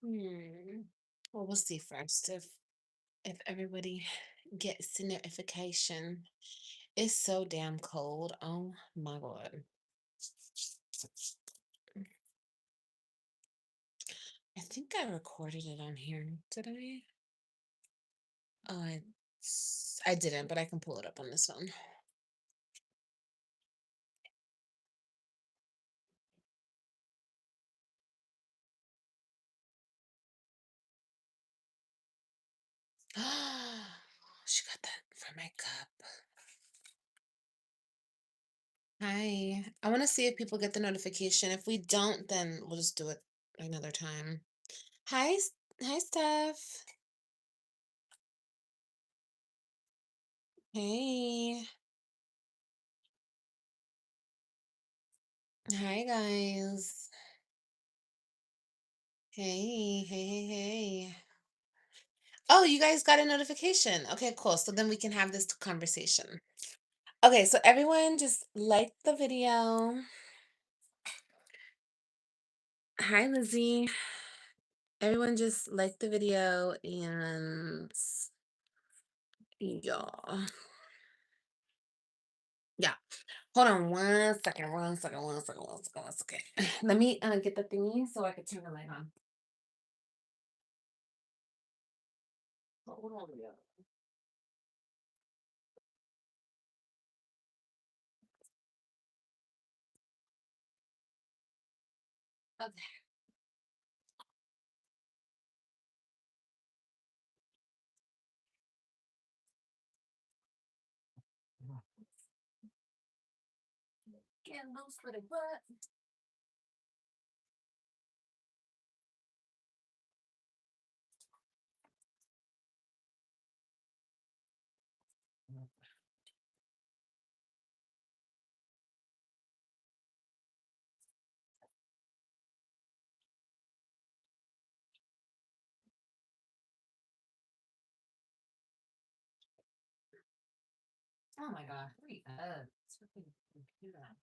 Hmm. Well, we'll see first if everybody gets the notification. It's so damn cold. Oh my God. I think I recorded it on here. Did I? Oh, I didn't, but I can pull it up on this phone. She got that for my cup. Hi. I want to see if people get the notification. If we don't, then we'll just do it another time. Hi, hi, Steph. Hey. Hi, guys. Hey, hey, hey, hey. Oh, you guys got a notification. Okay, cool. So then we can have this conversation. Okay, so everyone just like the video. Hi, Lizzie. Everyone just like the video and yeah. Yeah. Hold on one second, one second, one second, one second, one second. Let me get the thingy so I can turn the light on. Hold on. Yeah. Okay. Get loose with it, what? Oh my God. Hurry up. It's freaking computer.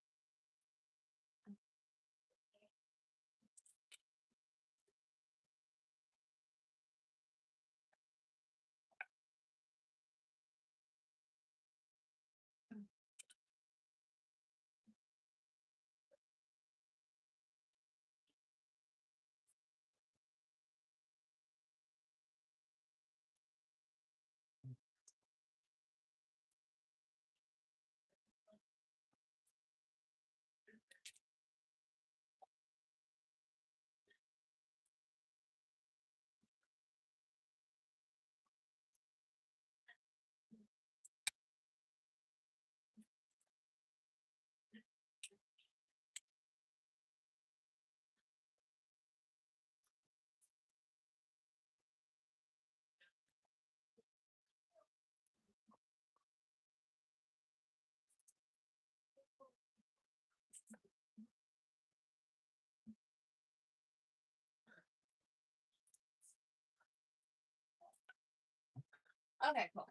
Okay, cool.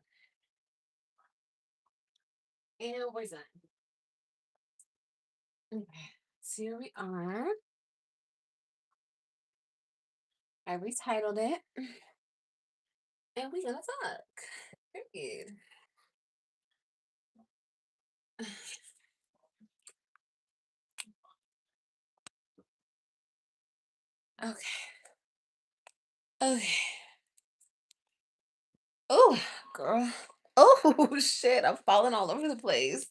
And where's that? Okay. So here we are. I retitled it. And we gonna talk. Period. Okay. Okay. Oh, girl. Oh shit. I'm falling all over the place.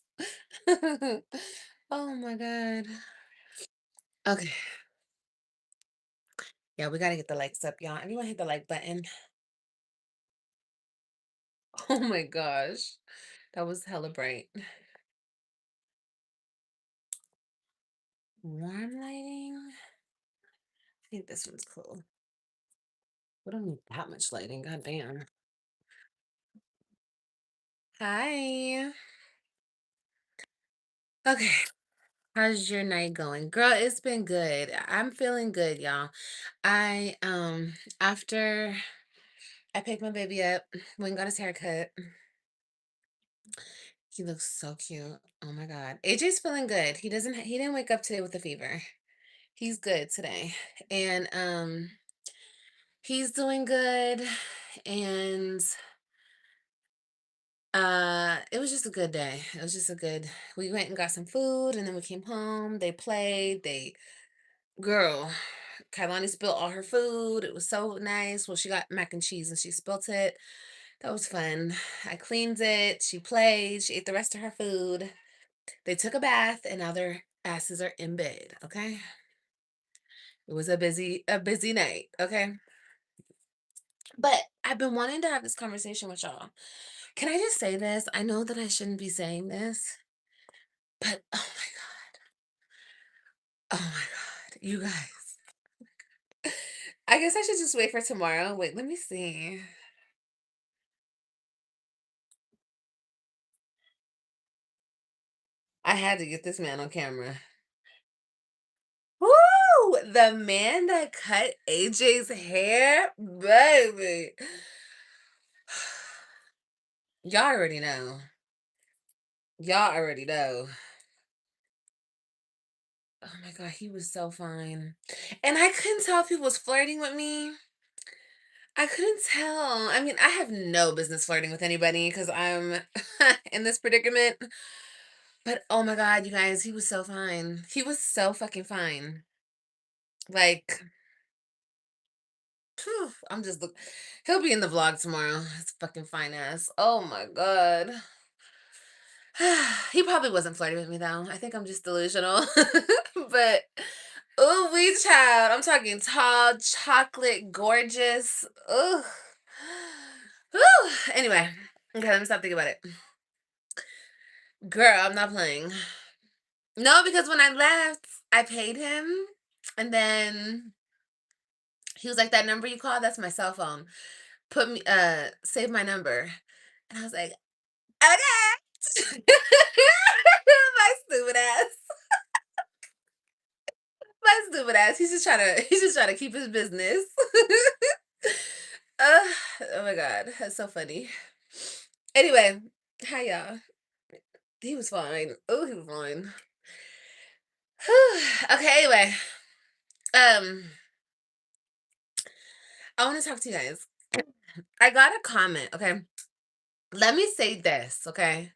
Oh my God. Okay. Yeah, we gotta get the likes up, y'all. Everyone hit the like button. Oh my gosh. That was hella bright. Warm lighting. I think this one's cool. We don't need that much lighting. God damn. Hi. Okay. How's your night going? Girl, it's been good. I'm feeling good, y'all. I after I picked my baby up, went and got his haircut. He looks so cute. Oh my God. AJ's feeling good. He didn't wake up today with a fever. He's good today. And he's doing good. And it was just a good day. It was just a good we went and got some food and then we came home. They played. Girl, Kailani spilled all her food. It was so nice. Well, she got mac and cheese and she spilt it. That was fun. I cleaned it. She played. She ate the rest of her food. They took a bath and now their asses are in bed. Okay. It was a busy night. Okay. But I've been wanting to have this conversation with y'all. Can I just say this? I know that I shouldn't be saying this, but oh my God. Oh my God. You guys. I guess I should just wait for tomorrow. Wait, let me see. I had to get this man on camera. Woo! The man that cut AJ's hair, baby. Y'all already know. Y'all already know. Oh my God, he was so fine. And I couldn't tell if he was flirting with me. I couldn't tell. I mean, I have no business flirting with anybody because I'm in this predicament. But oh my God, you guys, he was so fine. He was so fucking fine. Like, phew, he'll be in the vlog tomorrow. It's fucking fine ass. Oh my God. He probably wasn't flirting with me though. I think I'm just delusional. But ooh, we child. I'm talking tall, chocolate, gorgeous. Ugh. Whew. Anyway, okay, let me stop thinking about it. Girl, I'm not playing. No, because when I left, I paid him, and then he was like, "That number you called, that's my cell phone. Save my number." And I was like, "Okay." My stupid ass. My stupid ass. He's just trying to keep his business. uh, oh my God, that's so funny. Anyway, hi y'all. He was fine. Oh, he was fine. Okay, anyway. Um, I want to talk to you guys. I got a comment, okay? Let me say this, okay?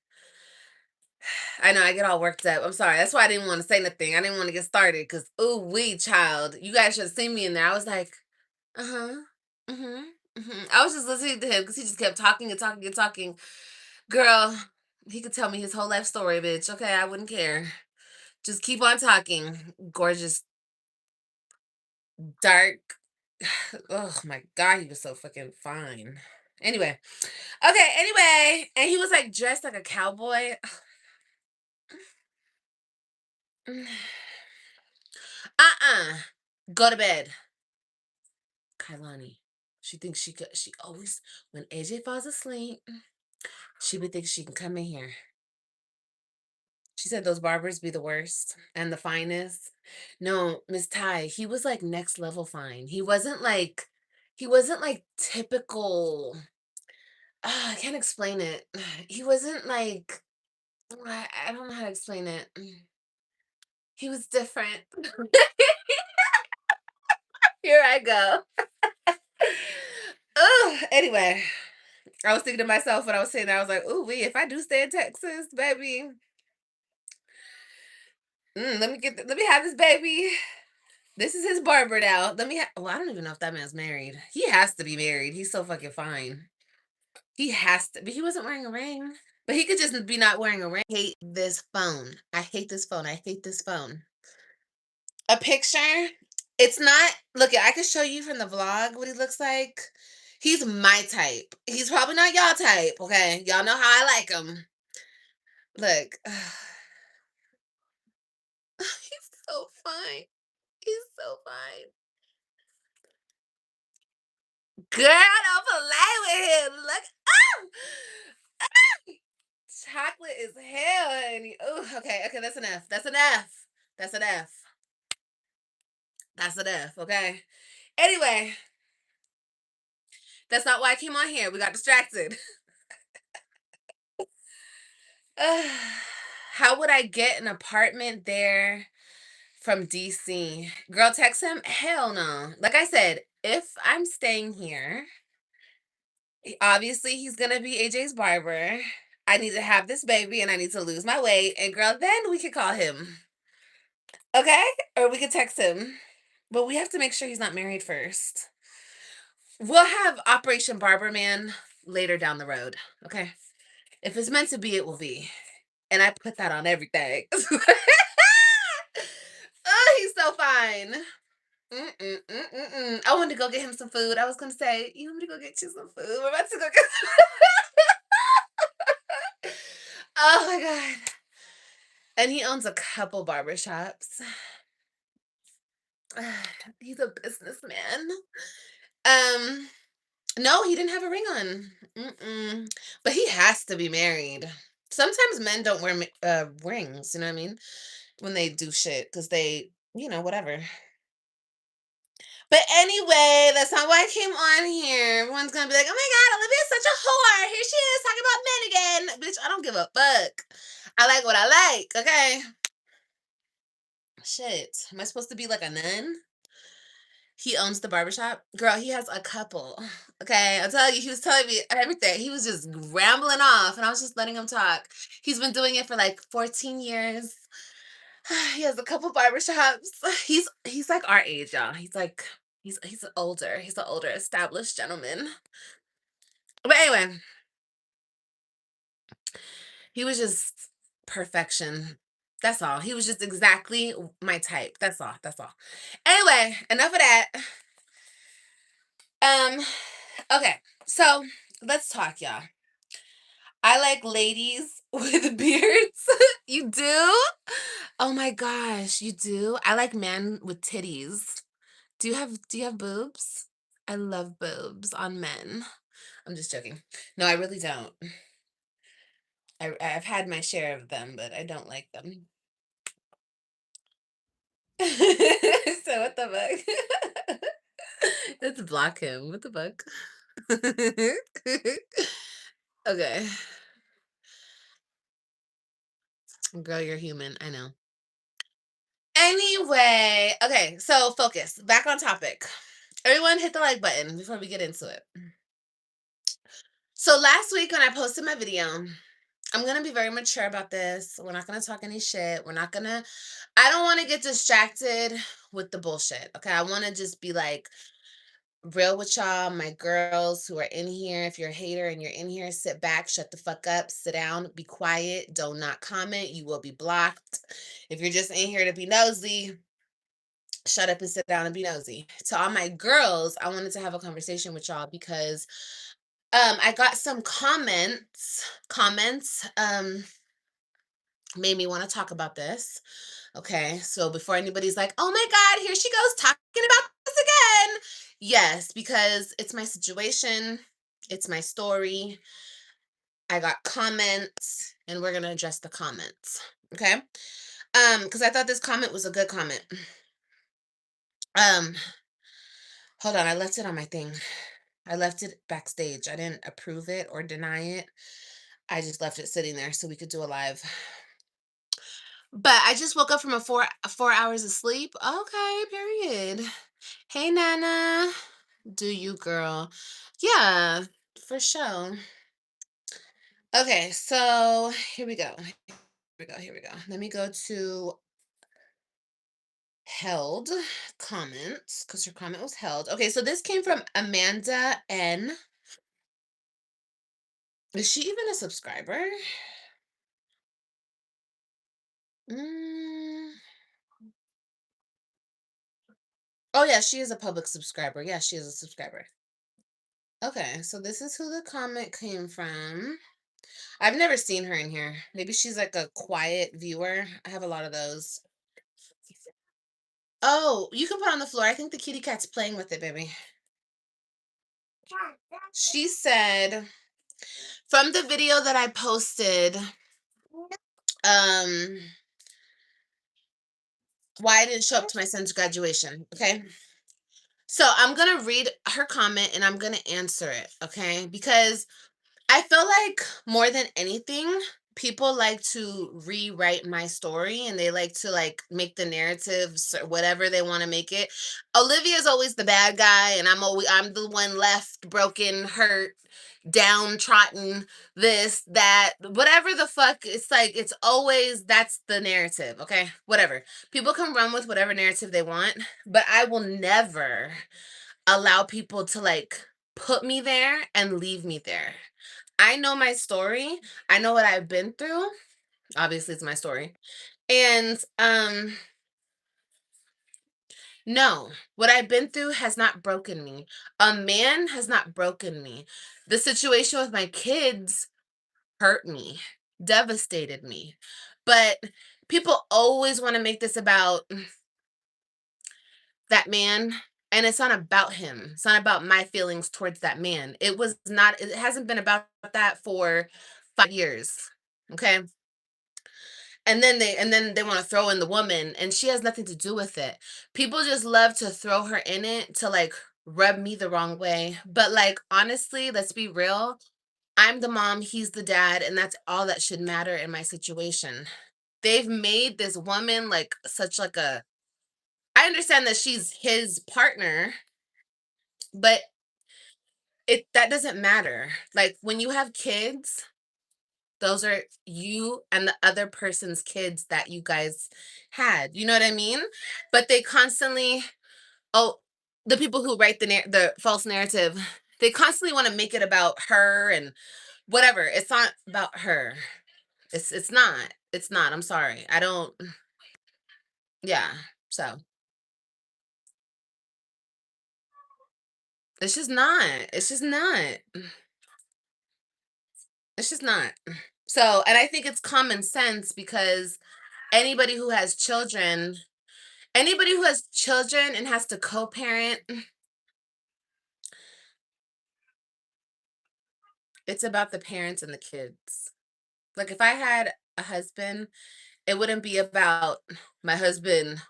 I know I get all worked up. I'm sorry. That's why I didn't want to say nothing. I didn't want to get started because, ooh, wee, child. You guys should have seen me in there. I was like, uh huh. Mm hmm. Mm hmm. I was just listening to him because he just kept talking and talking and talking. Girl, he could tell me his whole life story, bitch. Okay, I wouldn't care. Just keep on talking. Gorgeous, dark. Oh my God, he was so fucking fine. Anyway, okay, anyway. And he was like dressed like a cowboy. Uh-uh. Go to bed. Kailani. She thinks she always, when AJ falls asleep, she would think she can come in here. She said those barbers be the worst and the finest. No, Miss Ty, he was like next level fine. He wasn't like typical. I can't explain it. He wasn't like, I don't know how to explain it. He was different. Here I go. Ugh, anyway, I was thinking to myself when I was saying that, I was like, ooh, if I do stay in Texas, baby, let me have this baby. This is his barber now. Well, I don't even know if that man's married. He has to be married. He's so fucking fine. He has to, but he wasn't wearing a ring. But he could just be not wearing a ring. I hate this phone. I hate this phone. I hate this phone. A picture? It's not, look, I could show you from the vlog what he looks like. He's my type. He's probably not y'all type, okay? Y'all know how I like him. Look. He's so fine. He's so fine. Girl, don't play with him. Look. Oh! Chocolate is hell, honey. Oh, okay, okay, that's enough. That's enough. That's enough. That's enough, okay? Anyway, that's not why I came on here. We got distracted. Ugh, how would I get an apartment there from DC? Girl, text him? Hell no. Like I said, if I'm staying here, obviously he's gonna be AJ's barber. I need to have this baby and I need to lose my weight. And girl, then we could call him. Okay? Or we could text him. But we have to make sure he's not married first. We'll have Operation Barberman later down the road. Okay? If it's meant to be, it will be. And I put that on everything. Oh, he's so fine. I wanted to go get him some food. I was gonna say, you want me to go get you some food? We're about to go get Oh my god. And he owns a couple barbershops. He's a businessman. Um, no, he didn't have a ring on. But he has to be married. Sometimes men don't wear rings, you know what I mean? When they do shit, because they, whatever. But anyway, that's not why I came on here. Everyone's gonna be like, "Oh my god, Olivia's such a whore. Here she is talking about men again." Bitch, I don't give a fuck. I like what I like, okay? Shit. Am I supposed to be like a nun? He owns the barbershop. Girl, he has a couple. Okay, I'll tell you, he was telling me everything. He was just rambling off, and I was just letting him talk. He's been doing it for like 14 years. He has a couple barbershops. He's like our age, y'all. He's older. He's an older established gentleman. But anyway, he was just perfection. That's all. He was just exactly my type. That's all. That's all. Anyway, enough of that. Um, okay. So let's talk, y'all. I like ladies with beards. You do? Oh my gosh, you do? I like men with titties. Do you have boobs? I love boobs on men. I'm just joking. No, I really don't. I've had my share of them, but I don't like them. So what the fuck? Let's block him. What the fuck? Okay. Girl, you're human. I know. Anyway, okay, so focus. Back on topic. Everyone hit the like button before we get into it. So last week when I posted my video, I'm gonna be very mature about this. We're not gonna talk any shit. I don't wanna get distracted with the bullshit. Okay. I wanna just be like real with y'all, my girls who are in here. If you're a hater and you're in here, sit back, shut the fuck up, sit down, be quiet, do not comment. You will be blocked. If you're just in here to be nosy, shut up and sit down and be nosy. To all my girls, I wanted to have a conversation with y'all because I got some comments made me want to talk about this. Okay, so before anybody's like, "Oh my god, here she goes talking about this again." Yes, because it's my situation, it's my story. I got comments and we're going to address the comments. Okay? Cuz I thought this comment was a good comment. Um Hold on, I left it on my thing. I left it backstage. I didn't approve it or deny it. I just left it sitting there so we could do a live. But I just woke up from a 4 hours of sleep. Okay, period. Hey Nana. Do you girl? Yeah, for sure. Okay, so here we go. Here we go. Let me go to held comments because her comment was held. Okay, so this came from Amanda N. Is she even a subscriber? Mm. Oh, yeah, she is a public subscriber. Yeah, she is a subscriber. Okay, so this is who the comment came from. I've never seen her in here. Maybe she's like a quiet viewer. I have a lot of those. Oh, you can put on the floor. I think the kitty cat's playing with it, baby. She said from the video that I posted, um, why I didn't show up to my son's graduation. Okay. So I'm gonna read her comment and I'm gonna answer it, okay? Because I feel like more than anything, people like to rewrite my story, and they like to like make the narratives or whatever they want to make it. Olivia's always the bad guy, and I'm the one left broken, hurt, downtrodden, this, that, whatever the fuck. It's like it's always that's the narrative, okay? Whatever. People can run with whatever narrative they want, but I will never allow people to like put me there and leave me there. I know my story. I know what I've been through. Obviously, it's my story. And no, what I've been through has not broken me. A man has not broken me. The situation with my kids hurt me, devastated me. But people always want to make this about that man, and it's not about him. It's not about my feelings towards that man. It hasn't been about that for 5 years. Okay. And then they want to throw in the woman, and she has nothing to do with it. People just love to throw her in it to like rub me the wrong way. But like honestly, let's be real. I'm the mom, he's the dad, and that's all that should matter in my situation. They've made this woman like such like a I understand that she's his partner, but it that doesn't matter. Like when you have kids, those are you and the other person's kids that you guys had. You know what I mean? But they constantly, oh, the people who write the false narrative, they constantly want to make it about her and whatever. It's not about her. It's not. It's not. I'm sorry. I don't. Yeah. So it's just not. It's just not. It's just not. So, and I think it's common sense because anybody who has children, anybody who has children and has to co-parent, it's about the parents and the kids. Like if I had a husband, it wouldn't be about my husband,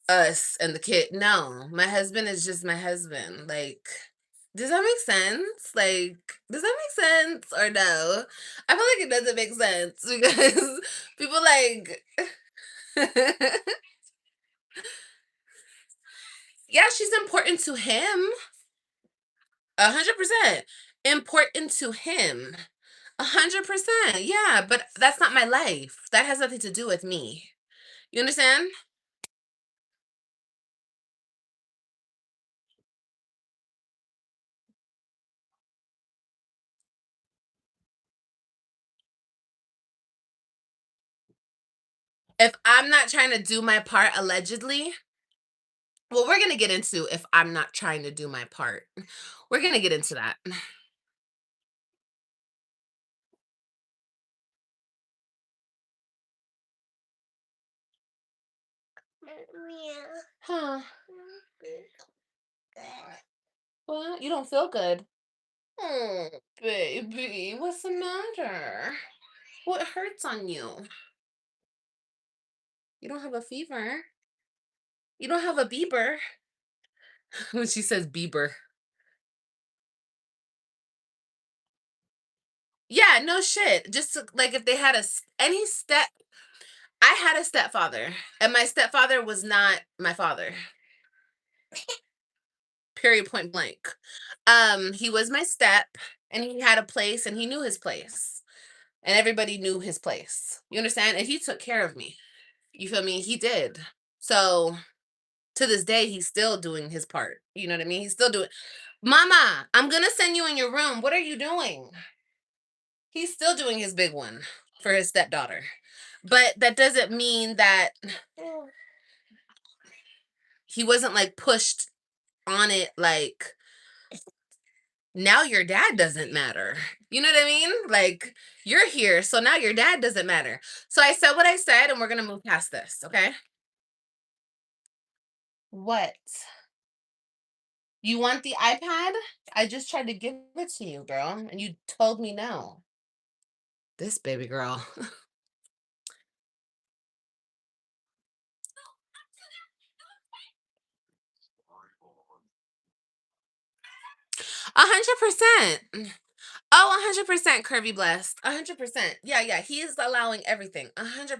us, and the kid. No, my husband is just my husband. Like, does that make sense? Like, does that make sense or no? I feel like it doesn't make sense because people like, yeah, she's important to him. 100% important to him. 100%. Yeah, but that's not my life. That has nothing to do with me. You understand? If I'm not trying to do my part, allegedly, well, we're going to get into if I'm not trying to do my part. We're going to get into that. Huh. Well, you don't feel good. Oh, baby, what's the matter? What hurts on you? You don't have a fever. You don't have a Bieber. When she says Bieber. Yeah, no shit. Like if they had any step, I had a stepfather, and my stepfather was not my father. Period. Point blank. He was my step, and he had a place, and he knew his place, and everybody knew his place. You understand? And he took care of me. You feel me? He did. So to this day, he's still doing his part. You know what I mean? He's still doing. Mama, I'm gonna send you in your room. What are you doing? He's still doing his big one for his stepdaughter. But that doesn't mean that he wasn't like pushed on it like now your dad doesn't matter. You know what I mean? Like you're here, so now your dad doesn't matter. So I said what I said, and we're gonna move past this, okay? What? You want the iPad? I just tried to give it to you, girl, and you told me no. This baby girl. 100%. Oh, 100% curvy blessed. 100%. Yeah, yeah. He is allowing everything. 100%.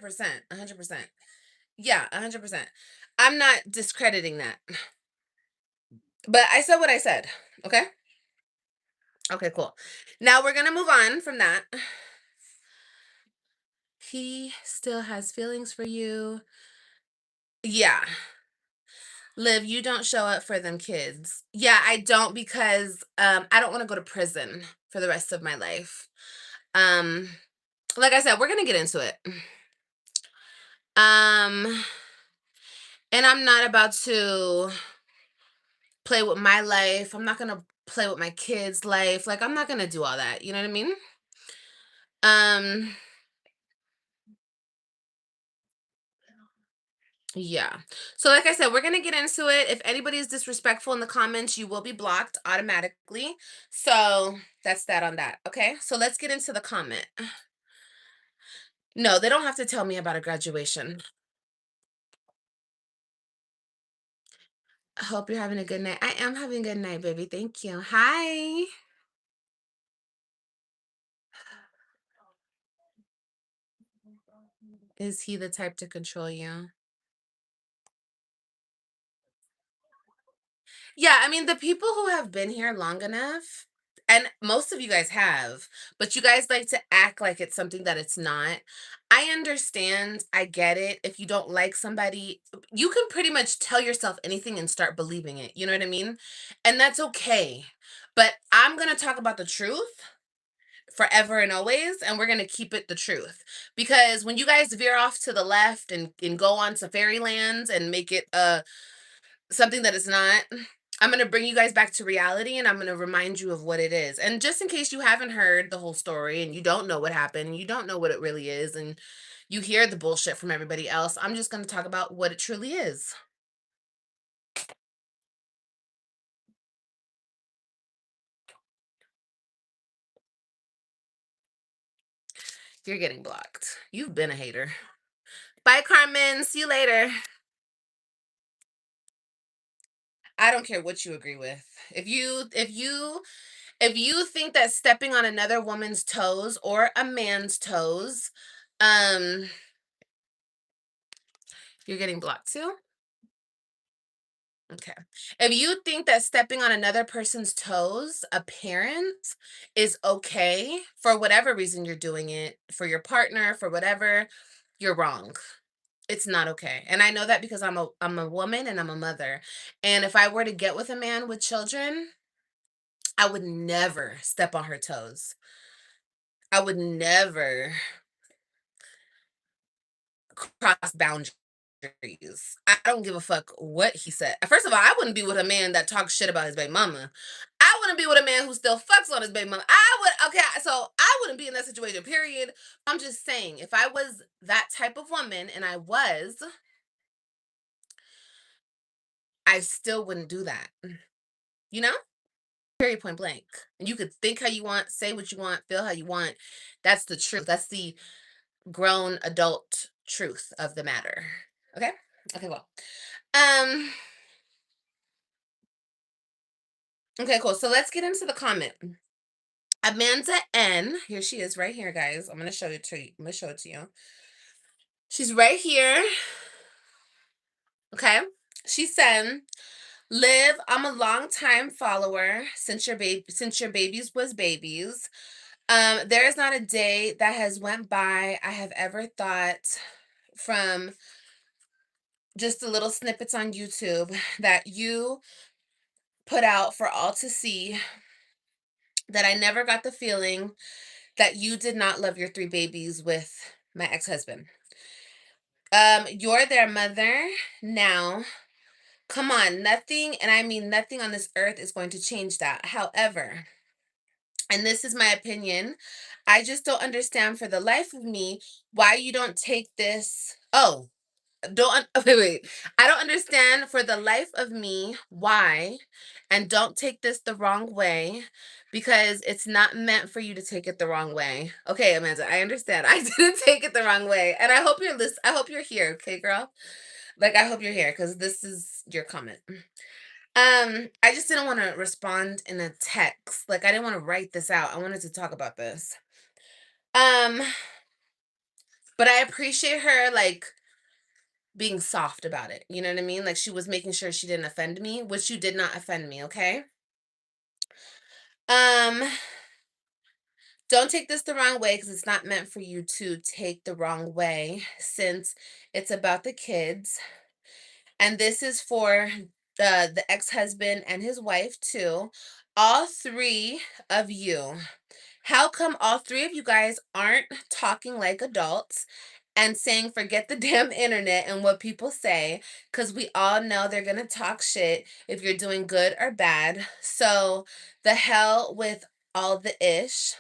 100%. Yeah, 100%. I'm not discrediting that. But I said what I said. Okay? Okay, cool. Now we're going to move on from that. He still has feelings for you. Yeah. Liv, you don't show up for them kids. Yeah, I don't because I don't want to go to prison for the rest of my life. Um like I said, we're going to get into it. Um and I'm not about to play with my life. I'm not going to play with my kids' life. Like I'm not going to do all that. You know what I mean? Um Yeah. So like I said, we're going to get into it. If anybody is disrespectful in the comments, you will be blocked automatically. So that's that on that. Okay. So let's get into the comment. No, they don't have to tell me about a graduation. I hope you're having a good night. I am having a good night, baby. Thank you. Hi. Is he the type to control you? Yeah, I mean, the people who have been here long enough, and most of you guys have, but you guys like to act like it's something that it's not. I understand. I get it. If you don't like somebody, you can pretty much tell yourself anything and start believing it. You know what I mean? And that's okay. But I'm going to talk about the truth forever and always, and we're going to keep it the truth. Because when you guys veer off to the left and go on to fairylands and make it something that is not, I'm going to bring you guys back to reality and I'm going to remind you of what it is. And just in case you haven't heard the whole story and you don't know what happened, you don't know what it really is, and you hear the bullshit from everybody else, I'm just going to talk about what it truly is. You're getting blocked. You've been a hater. Bye, Carmen. See you later. I don't care what you agree with. If you think that stepping on another woman's toes or a man's toes, um, you're getting blocked too. Okay. If you think that stepping on another person's toes, a parent, is okay for whatever reason you're doing it, for your partner, for whatever, you're wrong. It's not okay. And I know that because I'm a woman and I'm a mother. And if I were to get with a man with children, I would never step on her toes. I would never cross boundaries. I don't give a fuck what he said. First of all, I wouldn't be with a man that talks shit about his baby mama. I wouldn't be with a man who still fucks on his baby mama. I would, okay, so I wouldn't be in that situation, period. I'm just saying, if I was that type of woman, and I still wouldn't do that. You know? Period, point blank. And you could think how you want, say what you want, feel how you want. That's the truth. That's the grown adult truth of the matter. Okay? Okay, well. Um, okay, cool. So let's get into the comment. Amanda N. Here she is right here, guys. I'm gonna show it to you. I'm gonna show it to you. She's right here. Okay. She said, Liv, I'm a long time follower since your babies was babies. There is not a day that has went by I have ever thought from just the little snippets on YouTube that you put out for all to see that I never got the feeling that you did not love your three babies with my ex-husband. You're their mother now. Come on, nothing, and I mean nothing on this earth is going to change that. However, and this is my opinion, I just don't understand for the life of me why you don't take this. Oh, wait. I don't understand for the life of me why, and don't take this the wrong way, because it's not meant for you to take it the wrong way. Okay, Amanda, I understand. I didn't take it the wrong way, and I hope you're here, okay, girl. Like I hope you're here because this is your comment. I just didn't want to respond in a text. Like I didn't want to write this out. I wanted to talk about this. Um, but I appreciate her like being soft about it. You know what I mean? Like she was making sure she didn't offend me, which you did not offend me, okay? Um, don't take this the wrong way because it's not meant for you to take the wrong way since it's about the kids. And this is for the ex-husband and his wife too. All three of you. How come all three of you guys aren't talking like adults and saying forget the damn internet and what people say? Because we all know they're gonna talk shit if you're doing good or bad. So the hell with all the ish.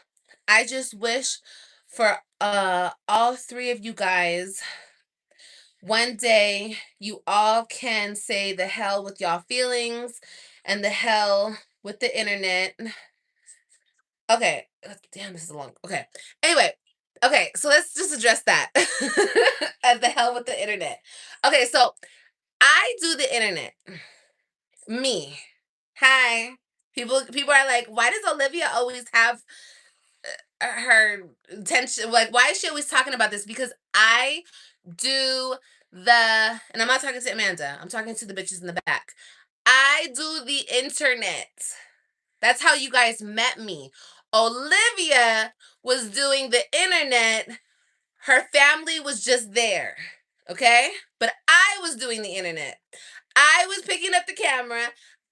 I just wish for all three of you guys one day you all can say the hell with y'all feelings and the hell with the internet. Okay. Damn, this is long. Okay. Anyway, okay, so let's just address that. And the hell with the internet. Okay, so I do the internet. Me. Hi. People are like, why does Olivia always have her attention? Like, why is she always talking about this? Because I do and I'm not talking to Amanda. I'm talking to the bitches in the back. I do the internet. That's how you guys met me. Olivia was doing the internet. Her family was just there. Okay? But I was doing the internet. I was picking up the camera.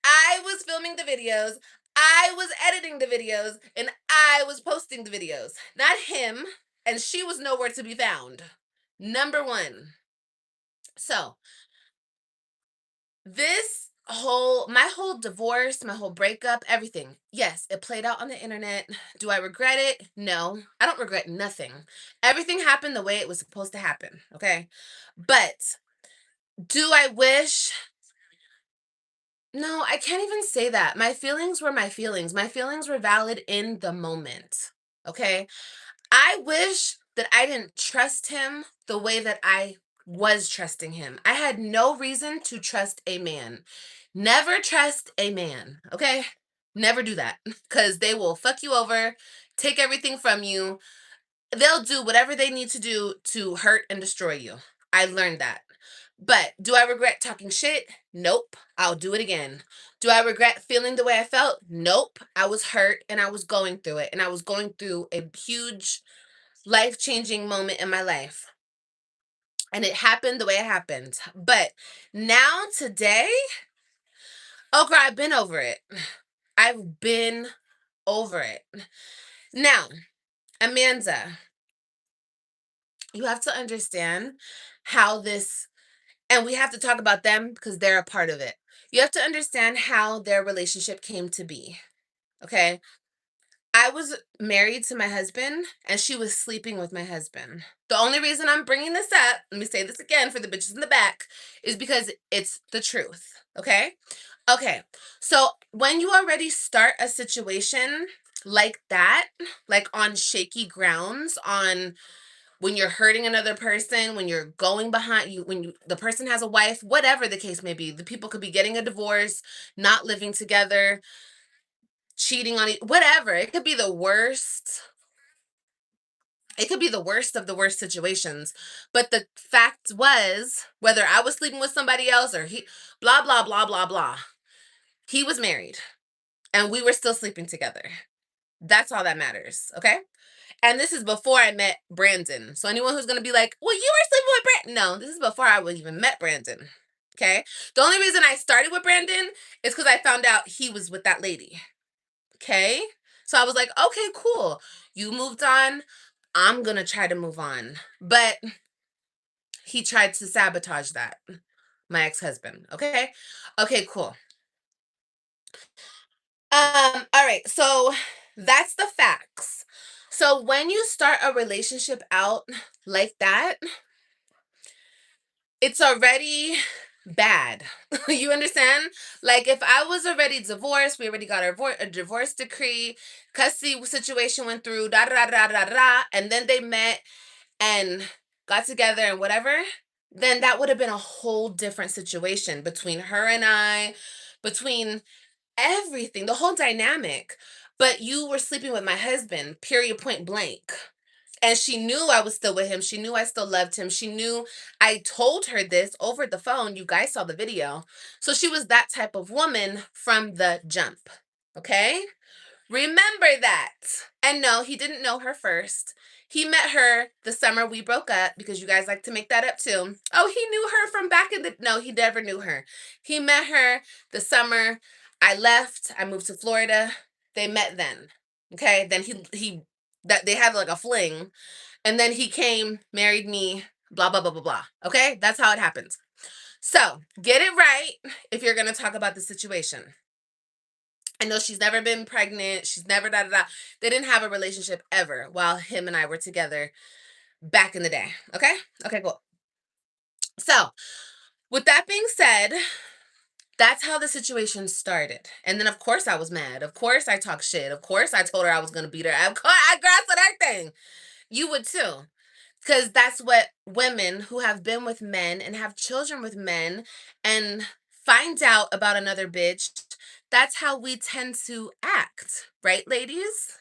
I was filming the videos. I was editing the videos. And I was posting the videos. Not him. And she was nowhere to be found. Number one. So, my whole divorce, my whole breakup, everything. Yes, it played out on the internet. Do I regret it? No, I don't regret nothing. Everything happened the way it was supposed to happen. Okay. But do I wish? No, I can't even say that. My feelings were my feelings. My feelings were valid in the moment. Okay. I wish that I didn't trust him the way that I was trusting him. I had no reason to trust a man. Never trust a man, okay? Never do that because they will fuck you over, take everything from you. They'll do whatever they need to do to hurt and destroy you. I learned that. But do I regret talking shit? Nope. I'll do it again. Do I regret feeling the way I felt? Nope. I was hurt and I was going through it. And I was going through a huge life-changing moment in my life. And it happened the way it happened. But now, today, oh, girl, I've been over it. I've been over it. Now, Amanda, you have to understand how this, and we have to talk about them because they're a part of it. You have to understand how their relationship came to be. Okay. I was married to my husband and she was sleeping with my husband. The only reason I'm bringing this up, let me say this again for the bitches in the back, is because it's the truth. Okay. Okay. So when you already start a situation like that, like on shaky grounds, on when you're hurting another person, when you're going behind you, the person has a wife, whatever the case may be, the people could be getting a divorce, not living together, cheating on it, whatever. It could be the worst. It could be the worst of the worst situations. But the fact was, whether I was sleeping with somebody else or he, blah, blah, blah, blah, blah, he was married and we were still sleeping together. That's all that matters. Okay. And this is before I met Brandon. So anyone who's going to be like, well, you were sleeping with Brandon. No, this is before I even met Brandon. Okay. The only reason I started with Brandon is because I found out he was with that lady. Okay. So I was like, okay, cool. You moved on. I'm going to try to move on. But he tried to sabotage that. My ex-husband. Okay. Okay, cool. All right. So that's the facts. So when you start a relationship out like that, it's already bad. You understand? Like if I was already divorced, we already got a divorce decree, custody situation went through, da da da da da, and then they met and got together and whatever, then that would have been a whole different situation between her and I. between everything, the whole dynamic. But you were sleeping with my husband, period, point blank. And she knew I was still with him. She knew I still loved him. She knew I told her this over the phone. You guys saw the video. So she was that type of woman from the jump. Okay? Remember that. And no, he didn't know her first. He met her the summer we broke up, because you guys like to make that up too. Oh, he knew her from back in the. No, he never knew her. He met her the summer I left. I moved to Florida. They met then. Okay? Then he that they had like a fling, and then he came, married me, blah blah blah blah blah. Okay? That's how it happens. So, get it right if you're going to talk about the situation. I know she's never been pregnant. She's never da da da. They didn't have a relationship ever while him and I were together back in the day. Okay? Okay, cool. So, with that being said, that's how the situation started. And then, of course, I was mad. Of course, I talked shit. Of course, I told her I was going to beat her. Of course, I grasped at everything. You would too. Because that's what women who have been with men and have children with men and find out about another bitch, that's how we tend to act. Right, ladies?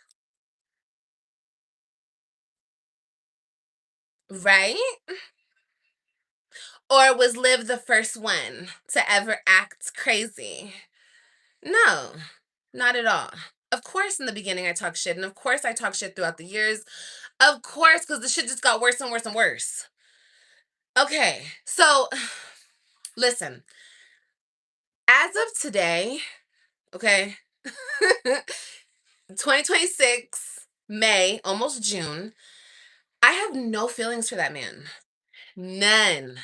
Right? Or was Liv the first one to ever act crazy? No, not at all. Of course, in the beginning, I talk shit. And of course, I talk shit throughout the years. Of course, because the shit just got worse and worse and worse. Okay, so listen, as of today, okay, 2026, May, almost June, I have no feelings for that man. None.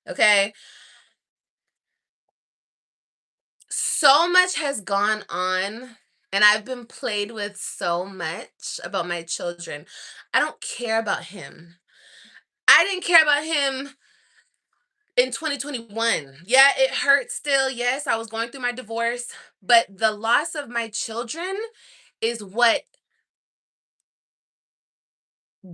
Okay. So much has gone on, and I've been played with so much about my children. I don't care about him. I didn't care about him in 2021. Yeah, it hurts still. Yes, I was going through my divorce, but the loss of my children is what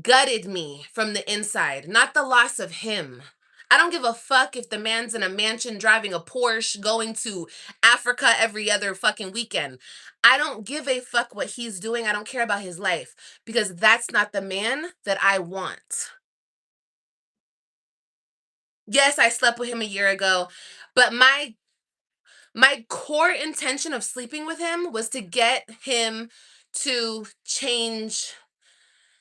gutted me from the inside, not the loss of him. I don't give a fuck if the man's in a mansion driving a Porsche going to Africa every other fucking weekend. I don't give a fuck what he's doing. I don't care about his life, because that's not the man that I want. Yes, I slept with him a year ago, but my core intention of sleeping with him was to get him to change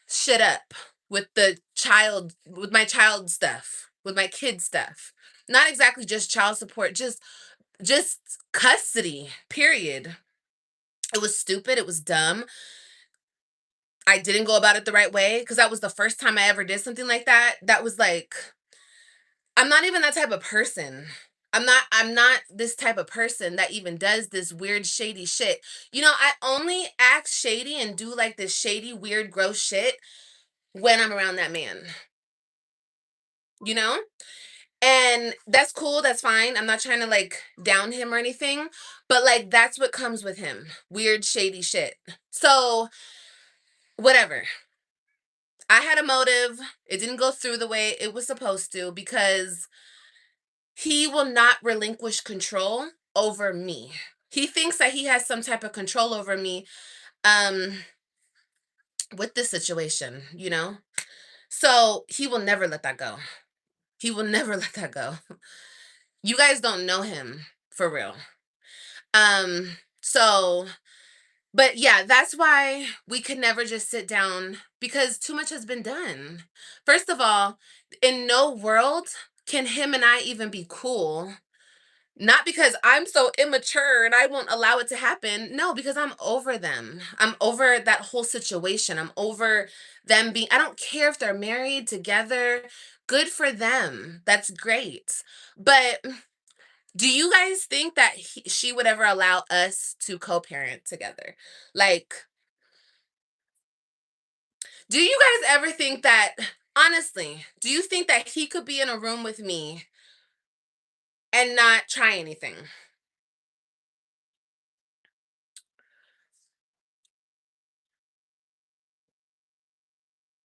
shit up with my child stuff, with my kid stuff. Not exactly just child support, just custody, period. It was stupid, it was dumb. I didn't go about it the right way, because that was the first time I ever did something like that. That was like, I'm not even that type of person. I'm not this type of person that even does this weird shady shit. I only act shady and do like this shady, weird, gross shit when I'm around that man. You know? And that's cool, that's fine. I'm not trying to like down him or anything, but like that's what comes with him. Weird, shady shit. So, whatever. I had a motive. It didn't go through the way it was supposed to, because he will not relinquish control over me. He thinks that he has some type of control over me um with this situation. So, he will never let that go. He will never let that go. You guys don't know him for real. So, but yeah, that's why we could never just sit down, because too much has been done. First of all, in no world can him and I even be cool. Not because I'm so immature and I won't allow it to happen. No, because I'm over them. I'm over that whole situation. I'm over them being, I don't care if they're married together. Good for them. That's great. But do you guys think that she would ever allow us to co-parent together? Like, do you guys ever think that, honestly, do you think that he could be in a room with me and not try anything?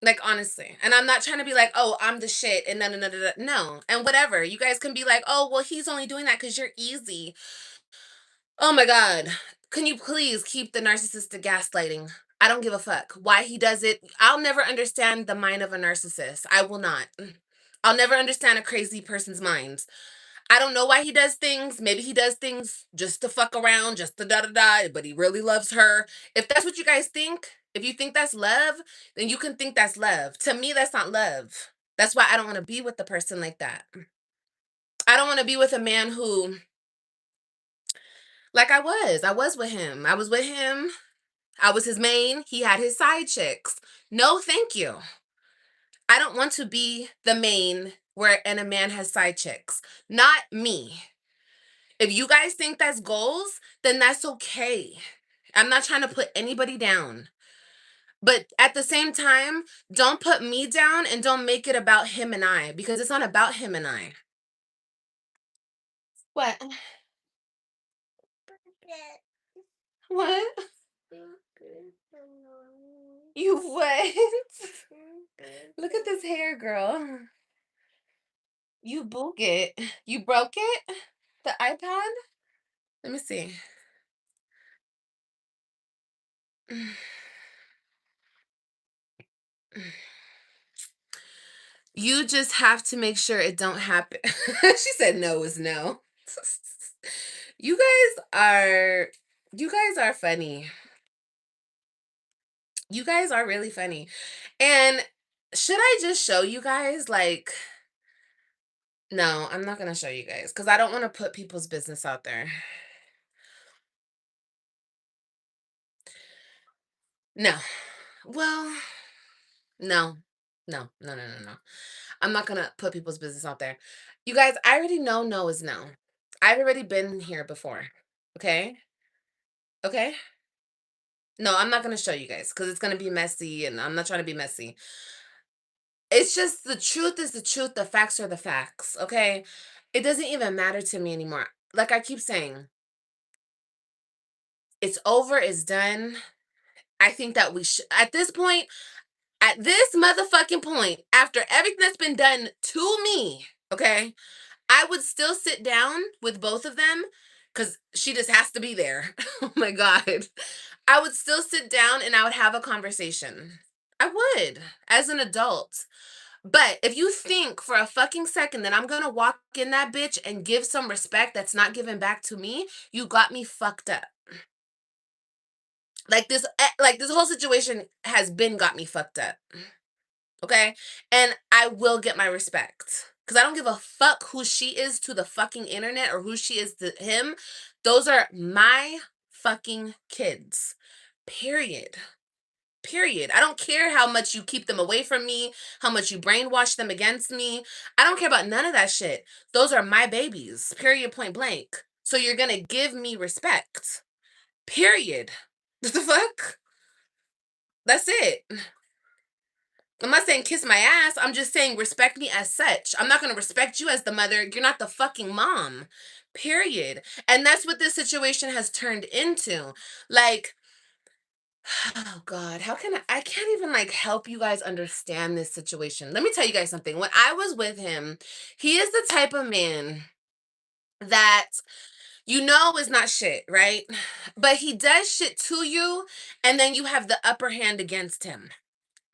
Like, honestly. And I'm not trying to be like, oh, I'm the shit and no, no, no, no, no. No. And whatever. You guys can be like, oh, well, he's only doing that because you're easy. Oh my God. Can you please keep the narcissistic gaslighting? I don't give a fuck why he does it. I'll never understand the mind of a narcissist. I will not. I'll never understand a crazy person's mind. I don't know why he does things. Maybe he does things just to fuck around, just to da da da, but he really loves her. If that's what you guys think, if you think that's love, then you can think that's love. To me, that's not love. That's why I don't want to be with a person like that. I don't want to be with a man who, like I was with him. I was with him. I was his main. He had his side chicks. No, thank you. I don't want to be the main where and a man has side chicks. Not me. If you guys think that's goals, then that's okay. I'm not trying to put anybody down. But at the same time, don't put me down and don't make it about him and I because it's not about him and I. What? What? You what? Look at this hair, girl. You broke it. You broke it? The iPad? Let me see. You just have to make sure it don't happen. She said no is no. You guys are you guys are funny. You guys are really funny. And should I just show you guys like no, I'm not going to show you guys cuz I don't want to put people's business out there. No. Well, no. No. No, no, no, no. I'm not gonna put people's business out there. You guys, I already know no is no. I've already been here before. Okay? Okay? No, I'm not gonna show you guys because it's gonna be messy and I'm not trying to be messy. It's just the truth is the truth, the facts are the facts. Okay? It doesn't even matter to me anymore. Like I keep saying, it's over, it's done. I think that we should at this motherfucking point, after everything that's been done to me, okay? I would still sit down with both of them because she just has to be there. Oh my God. I would still sit down and I would have a conversation. I would, as an adult. But if you think for a fucking second that I'm gonna walk in that bitch and give some respect that's not given back to me, you got me fucked up. Like this whole situation has been got me fucked up. Okay? And I will get my respect. Because I don't give a fuck who she is to the fucking internet or who she is to him. Those are my fucking kids. Period. Period. I don't care how much you keep them away from me, how much you brainwash them against me. I don't care about none of that shit. Those are my babies. Period, point blank. So you're going to give me respect. Period. What the fuck? That's it. I'm not saying kiss my ass. I'm just saying respect me as such. I'm not going to respect you as the mother. You're not the fucking mom. Period. And that's what this situation has turned into. Like, oh God, how can I can't even like help you guys understand this situation. Let me tell you guys something. When I was with him, he is the type of man that you know is not shit, right? But he does shit to you and then you have the upper hand against him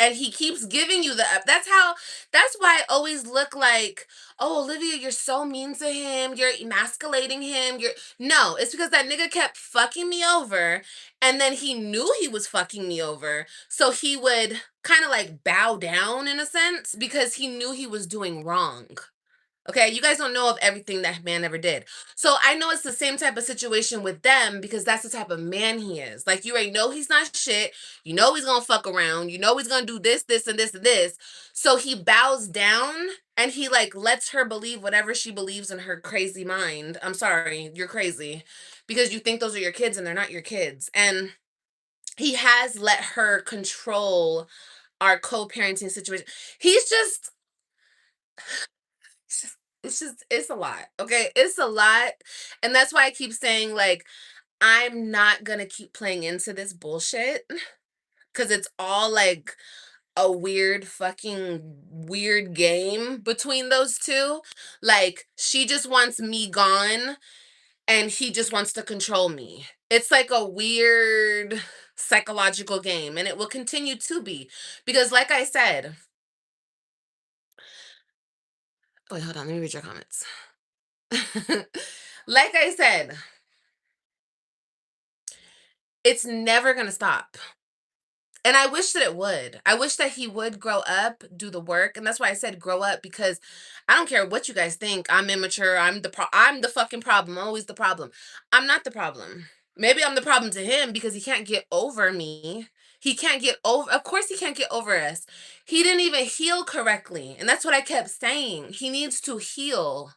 and he keeps giving you the up. That's why I always look like, oh, Olivia, you're so mean to him. You're emasculating him. You're no, it's because that nigga kept fucking me over. And then he knew he was fucking me over. So he would kind of like bow down in a sense because he knew he was doing wrong. Okay, you guys don't know of everything that man ever did. So I know it's the same type of situation with them because that's the type of man he is. Like you already know he's not shit. You know he's gonna fuck around. You know he's gonna do this, this, and this, and this. So he bows down and he like lets her believe whatever she believes in her crazy mind. I'm sorry, you're crazy. Because you think those are your kids and they're not your kids. And he has let her control our co-parenting situation. He's just it's a lot. Okay. It's a lot. And that's why I keep saying, like, I'm not gonna keep playing into this bullshit because it's all like a weird game between those two. Like, she just wants me gone and he just wants to control me. It's like a weird psychological game, and it will continue to be because, like I said, wait, hold on, let me read your comments. Like I said, it's never going to stop. And I wish that it would. I wish that he would grow up, do the work, and that's why I said grow up because I don't care what you guys think. I'm immature. I'm the fucking problem. I'm always the problem. I'm not the problem. Maybe I'm the problem to him because he can't get over me. He can't get over. Of course he can't get over us. He didn't even heal correctly. And that's what I kept saying. He needs to heal.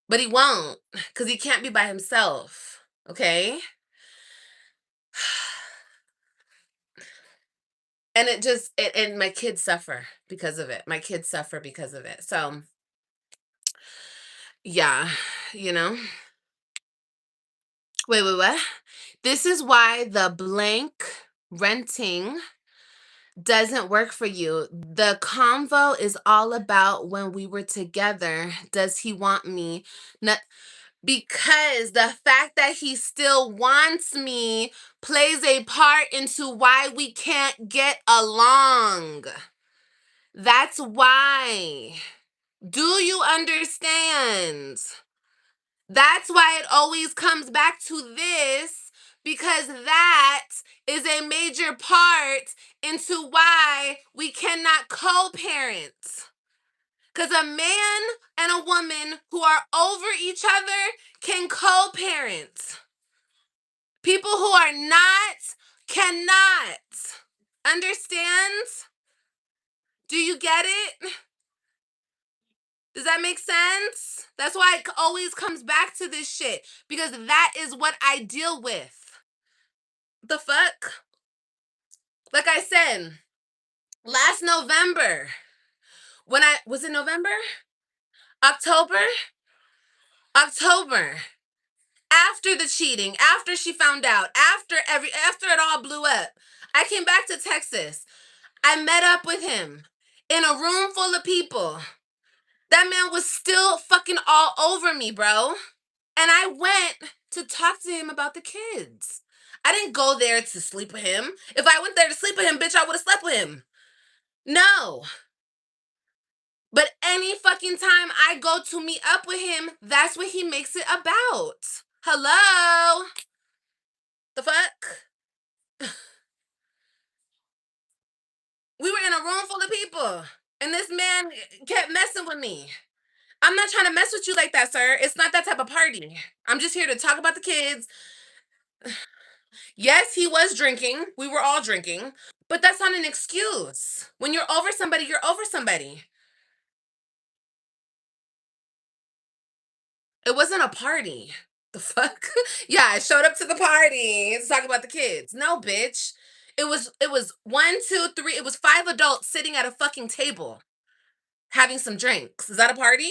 But he won't cuz he can't be by himself. Okay? And and my kids suffer because of it. My kids suffer because of it. So yeah, you know. Wait, what? This is why the blank renting doesn't work for you. The convo is all about when we were together. Does he want me? Not because the fact that he still wants me plays a part into why we can't get along. That's why. Do you understand? That's why it always comes back to this because that is a major part into why we cannot co-parent. Because a man and a woman who are over each other can co-parent. People who are not cannot. Understand? Do you get it? Does that make sense? That's why it always comes back to this shit because that is what I deal with. The fuck? Like I said, last November, when I was it November? October? October. After the cheating, after she found out, after it all blew up, I came back to Texas. I met up with him in a room full of people. That man was still fucking all over me, bro. And I went to talk to him about the kids. I didn't go there to sleep with him. If I went there to sleep with him, bitch, I would have slept with him. No. But any fucking time I go to meet up with him, that's what he makes it about. Hello? The fuck? We were in a room full of people, and this man kept messing with me. I'm not trying to mess with you like that, sir. It's not that type of party. I'm just here to talk about the kids. Yes, he was drinking. We were all drinking. But that's not an excuse. When you're over somebody, you're over somebody. It wasn't a party. The fuck? Yeah, I showed up to the party to talk about the kids. No, bitch. It was one, two, three. It was five adults sitting at a fucking table having some drinks. Is that a party?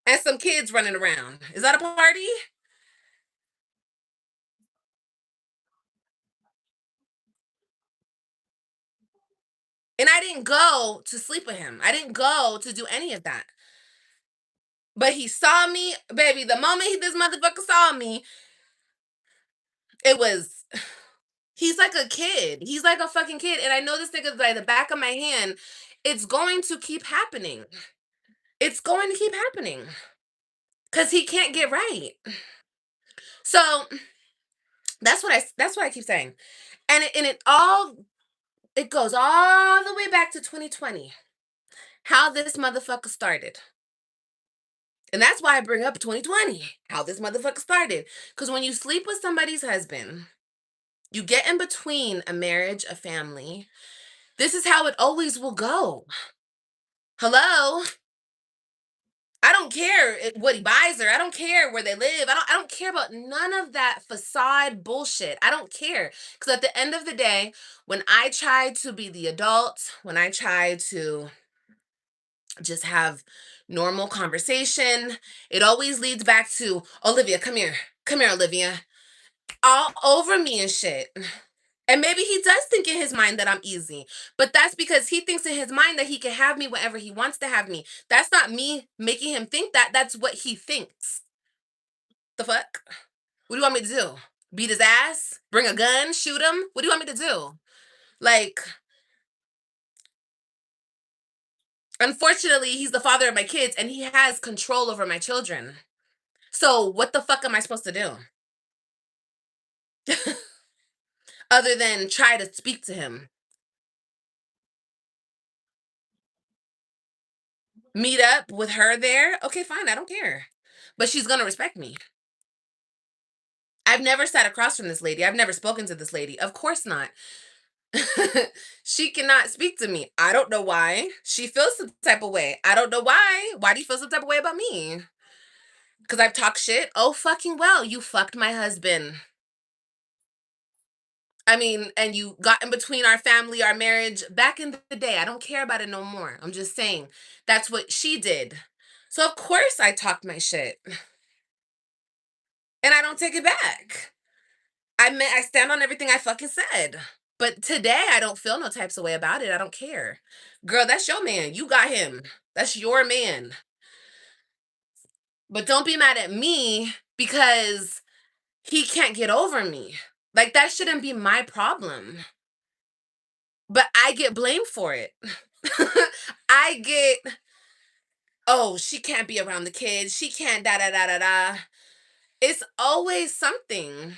And some kids running around. Is that a party? And I didn't go to sleep with him. I didn't go to do any of that. But he saw me, baby. The moment this motherfucker saw me, it was. He's like a kid. He's like a fucking kid. And I know this nigga's by the back of my hand. It's going to keep happening. It's going to keep happening. Cause he can't get right. So that's what I keep saying. And it goes all the way back to 2020. How this motherfucker started. And that's why I bring up 2020. How this motherfucker started. Because when you sleep with somebody's husband, you get in between a marriage, a family. This is how it always will go. Hello? I don't care what he buys her. I don't care where they live. I don't care about none of that facade bullshit. I don't care. Cuz at the end of the day, when I try to be the adult, when I try to just have normal conversation, it always leads back to, "Olivia, come here. Come here, Olivia." All over me and shit. And maybe he does think in his mind that I'm easy, but that's because he thinks in his mind that he can have me whenever he wants to have me. That's not me making him think that. That's what he thinks. The fuck? What do you want me to do? Beat his ass? Bring a gun? Shoot him? What do you want me to do? Like, unfortunately, he's the father of my kids and he has control over my children. So, what the fuck am I supposed to do? Other than try to speak to him. Meet up with her there? Okay, fine, I don't care. But she's gonna respect me. I've never sat across from this lady. I've never spoken to this lady. Of course not. She cannot speak to me. I don't know why. She feels some type of way. I don't know why. Why do you feel some type of way about me? Because I've talked shit? Oh, fucking well. You fucked my husband. I mean, and you got in between our family, our marriage back in the day. I don't care about it no more. I'm just saying that's what she did. So, of course, I talked my shit and I don't take it back. I stand on everything I fucking said. But today I don't feel no types of way about it. I don't care. Girl, that's your man. You got him. That's your man. But don't be mad at me because he can't get over me. Like that shouldn't be my problem. But I get blamed for it. I get, oh, she can't be around the kids. She can't da da da da da. It's always something.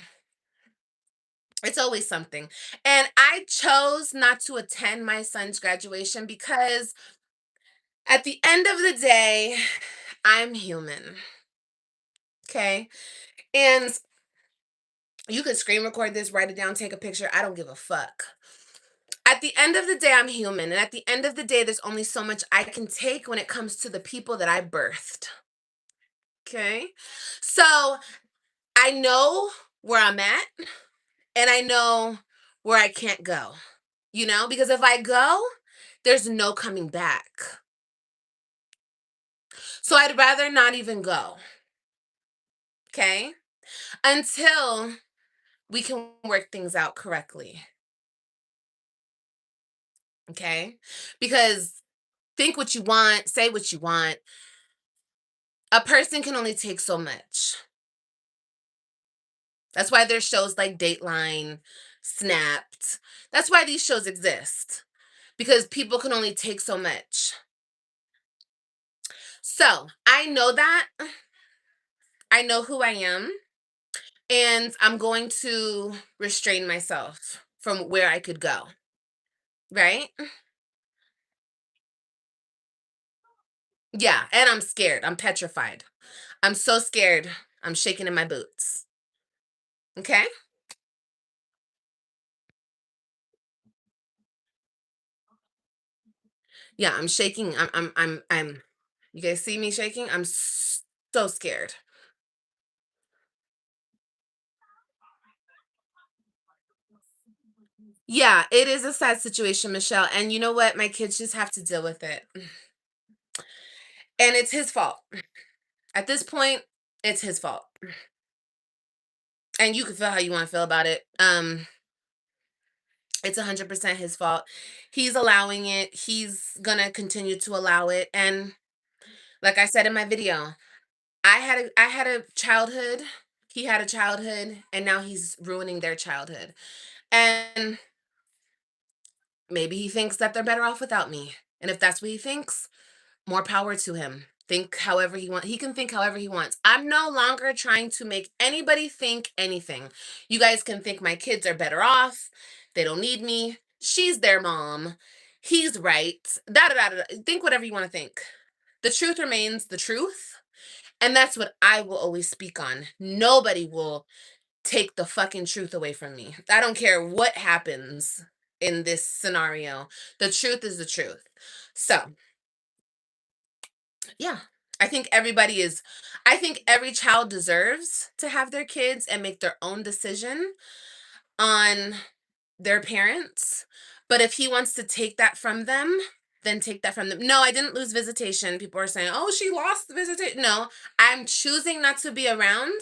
It's always something. And I chose not to attend my son's graduation because at the end of the day, I'm human. Okay. And you could screen record this, write it down, take a picture. I don't give a fuck. At the end of the day, I'm human. And at the end of the day, there's only so much I can take when it comes to the people that I birthed. Okay. So I know where I'm at and I know where I can't go, because if I go, there's no coming back. So I'd rather not even go. Okay. Until we can work things out correctly. Okay. Because think what you want, say what you want. A person can only take so much. That's why there's shows like Dateline, Snapped. That's why these shows exist. Because people can only take so much. So I know that. I know who I am. And I'm going to restrain myself from where I could go. Right? Yeah. And I'm scared. I'm petrified. I'm so scared. I'm shaking in my boots. Okay? Yeah, I'm shaking. I'm you guys see me shaking? I'm so scared. Yeah, it is a sad situation, Michelle. And you know what? My kids just have to deal with it. And it's his fault. At this point, it's his fault. And you can feel how you want to feel about it. It's 100% his fault. He's allowing it. He's going to continue to allow it. And like I said in my video, I had a childhood. He had a childhood and now he's ruining their childhood. And maybe he thinks that they're better off without me. And if that's what he thinks, more power to him. Think however he wants. He can think however he wants. I'm no longer trying to make anybody think anything. You guys can think my kids are better off. They don't need me. She's their mom. He's right. Da da da da. Think whatever you want to think. The truth remains the truth. And that's what I will always speak on. Nobody will take the fucking truth away from me. I don't care what happens in this scenario. The truth is the truth. So, yeah. I think every child deserves to have their kids and make their own decision on their parents. But if he wants to take that from them, then take that from them. No, I didn't lose visitation. People are saying, oh, she lost the visitation. No, I'm choosing not to be around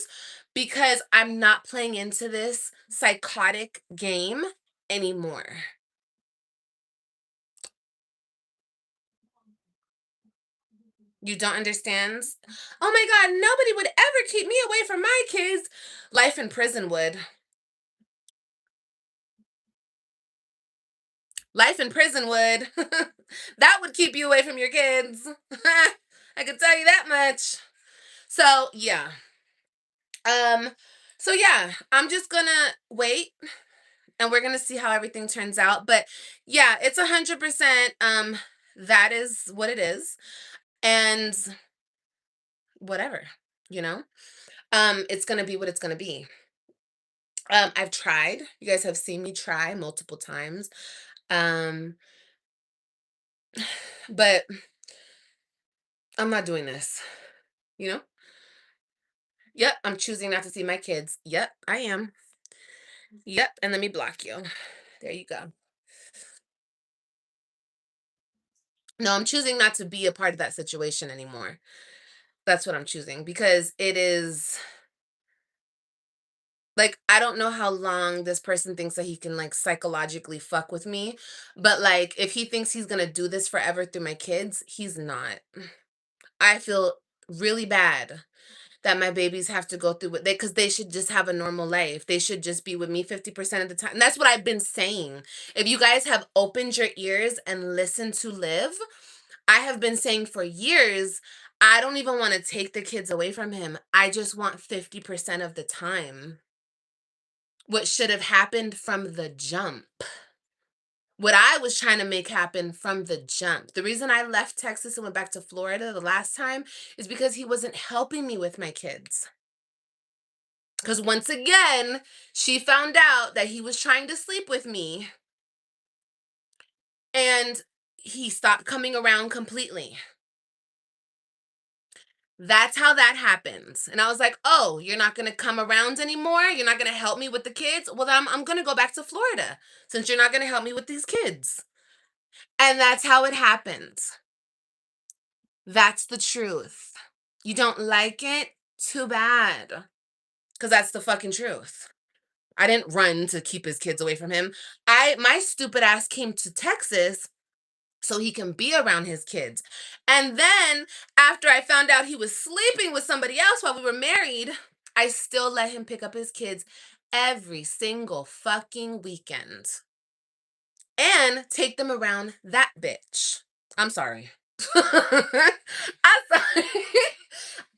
because I'm not playing into this psychotic game. anymore. You don't understand? Oh my God, nobody would ever keep me away from my kids. Life in prison would. Life in prison would. That would keep you away from your kids. I can tell you that much. So yeah. Um, so yeah, I'm just gonna wait and we're gonna see how everything turns out. But yeah, it's 100%. That is what it is. And whatever, you know? It's gonna be what it's gonna be. I've tried. You guys have seen me try multiple times. Um, but I'm not doing this, you know? Yep, I'm choosing not to see my kids. Yep, I am. Yep, and let me block you. There you go. No, I'm choosing not to be a part of that situation anymore. That's what I'm choosing because it is like I don't know how long this person thinks that he can like psychologically fuck with me, but like if he thinks he's going to do this forever through my kids, he's not. I feel really bad that my babies have to go through what they because they should just have a normal life. They should just be with me 50% of the time. And that's what I've been saying. If you guys have opened your ears and listened to Liv, I have been saying for years, I don't even want to take the kids away from him. I just want 50% of the time. What should have happened from the jump. What I was trying to make happen from the jump. The reason I left Texas and went back to Florida the last time is because he wasn't helping me with my kids. Because once again, she found out that he was trying to sleep with me and he stopped coming around completely. That's how that happens. And I was like, oh, you're not going to come around anymore? You're not going to help me with the kids? Well, then I'm going to go back to Florida since you're not going to help me with these kids. And that's how it happens. That's the truth. You don't like it? Too bad. Because that's the fucking truth. I didn't run to keep his kids away from him. My stupid ass came to Texas so he can be around his kids. And then after I found out he was sleeping with somebody else while we were married, I still let him pick up his kids every single fucking weekend and take them around that bitch. I'm sorry. I'm sorry.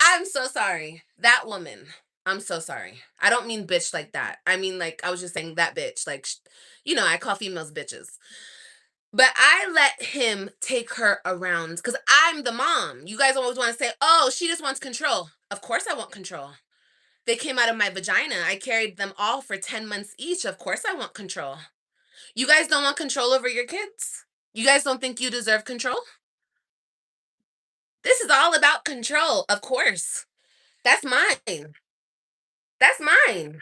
I'm so sorry. That woman. I'm so sorry. I don't mean bitch like that. I mean, like, I was just saying that bitch. Like, I call females bitches. But I let him take her around because I'm the mom. You guys always want to say, oh, she just wants control. Of course I want control. They came out of my vagina. I carried them all for 10 months each. Of course I want control. You guys don't want control over your kids? You guys don't think you deserve control? This is all about control, of course. That's mine. That's mine.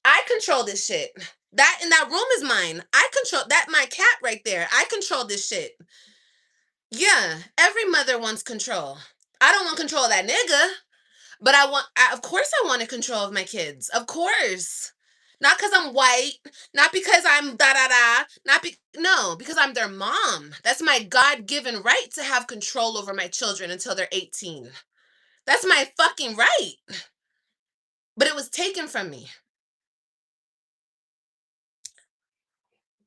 I control this shit. That in that room is mine. I control that my cat right there. I control this shit. Yeah, every mother wants control. I don't want control of that nigga, but of course I want control of my kids. Of course. Not because I'm white, not because I'm da da da, no, because I'm their mom. That's my God-given right to have control over my children until they're 18. That's my fucking right. But it was taken from me.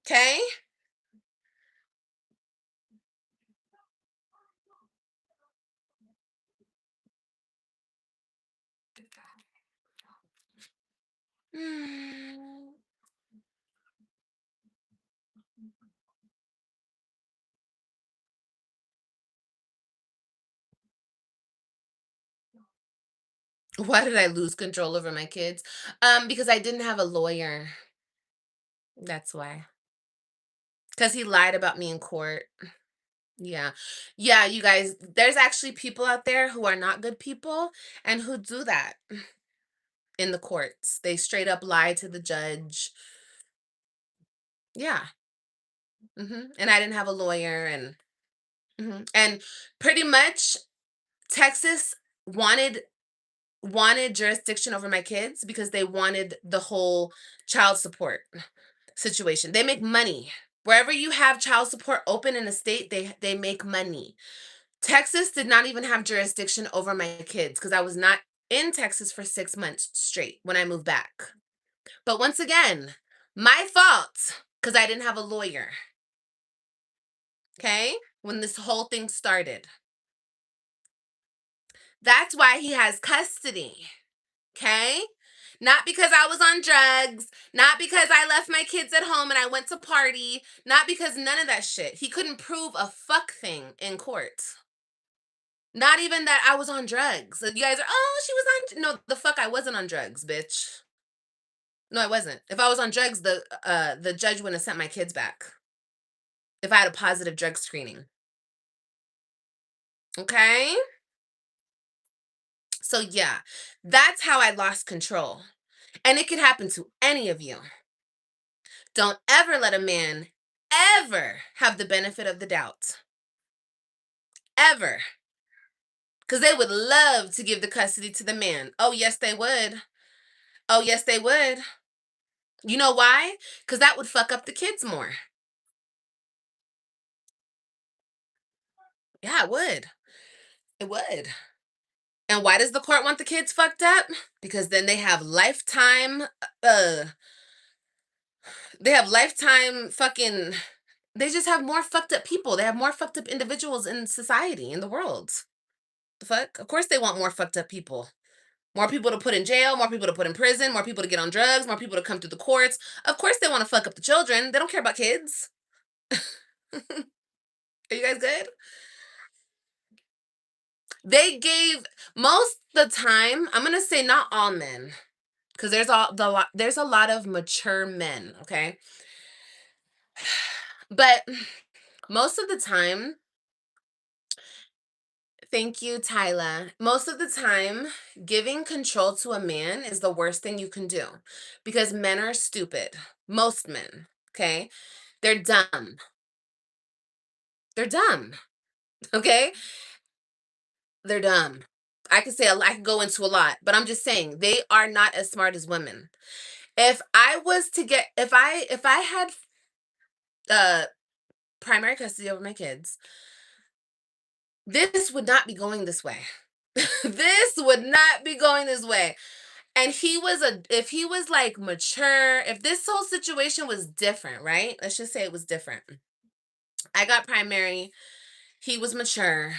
Okay? Why did I lose control over my kids? Because I didn't have a lawyer. That's why. Because he lied about me in court. Yeah. Yeah, you guys, there's actually people out there who are not good people and who do that in the courts. They straight up lie to the judge. Yeah. And I didn't have a lawyer and pretty much Texas wanted jurisdiction over my kids because they wanted the whole child support. situation. They make money. Wherever you have child support open in a state, they make money. Texas did not even have jurisdiction over my kids because I was not in Texas for 6 months straight when I moved back. But once again, my fault because I didn't have a lawyer. Okay? When this whole thing started. That's why he has custody. Okay? Not because I was on drugs, not because I left my kids at home and I went to party, not because none of that shit. He couldn't prove a fuck thing in court. Not even that I was on drugs. You guys are, oh, she was on. No, the fuck, I wasn't on drugs, bitch. No, I wasn't. If I was on drugs, the judge wouldn't have sent my kids back. If I had a positive drug screening. Okay? So yeah, that's how I lost control. And it could happen to any of you. Don't ever let a man ever have the benefit of the doubt. Ever. Because they would love to give the custody to the man. Oh, yes, they would. Oh, yes, they would. You know why? Because that would fuck up the kids more. Yeah, it would. It would. And why does the court want the kids fucked up? Because then uh they have lifetime fucking they just have more fucked up people. They have more fucked up individuals in society, in the world. The fuck? Of course they want more fucked up people. More people to put in jail, more people to put in prison, more people to get on drugs, more people to come through the courts. Of course they want to fuck up the children. They don't care about kids. Are you guys good? They gave most the time, I'm gonna say not all men, because there's a lot of mature men, okay? But most of the time, thank you, Tyla. Most of the time, giving control to a man is the worst thing you can do because men are stupid. Most men, okay? They're dumb. They're dumb, okay? They're dumb. I could say I could go into a lot, but I'm just saying they are not as smart as women. If I was to get if I had uh primary custody over my kids, this would not be going this way. This would not be going this way. And if he was like mature, if this whole situation was different, right? Let's just say it was different. I got primary, he was mature.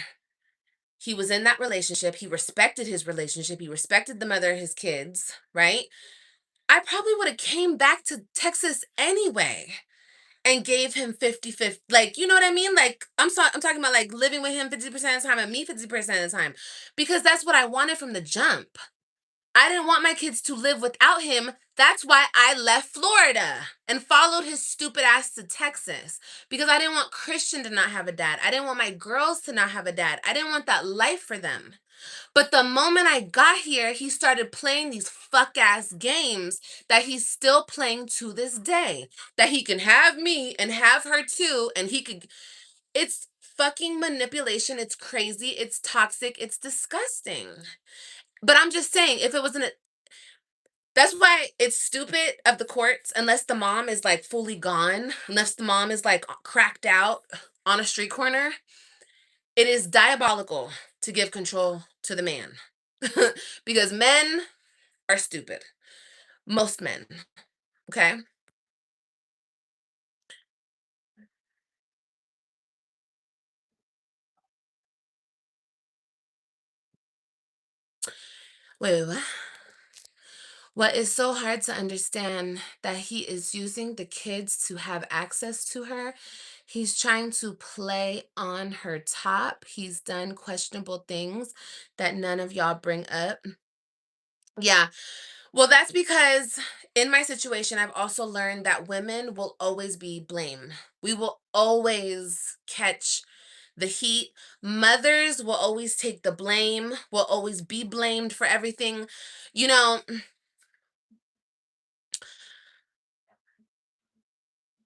He was in that relationship. He respected his relationship. He respected the mother of his kids, right? I probably would have came back to Texas anyway and gave him 50-50. Like, you know what I mean? Like, I'm talking about like living with him 50% of the time and me 50% of the time. Because that's what I wanted from the jump. I didn't want my kids to live without him. That's why I left Florida and followed his stupid ass to Texas. Because I didn't want Christian to not have a dad. I didn't want my girls to not have a dad. I didn't want that life for them. But the moment I got here, he started playing these fuck ass games that he's still playing to this day. That he can have me and have her too. And he could. It's fucking manipulation. It's crazy. It's toxic. It's disgusting. But I'm just saying, if it wasn't that's why it's stupid of the courts, unless the mom is like fully gone, unless the mom is like cracked out on a street corner. It is diabolical to give control to the man because men are stupid. Most men. Okay. Wait, what? What is so hard to understand that he is using the kids to have access to her. He's trying to play on her top. He's done questionable things that none of y'all bring up. Yeah. Well, that's because in my situation, I've also learned that women will always be blamed. We will always catch the heat. Mothers will always take the blame, will always be blamed for everything. You know,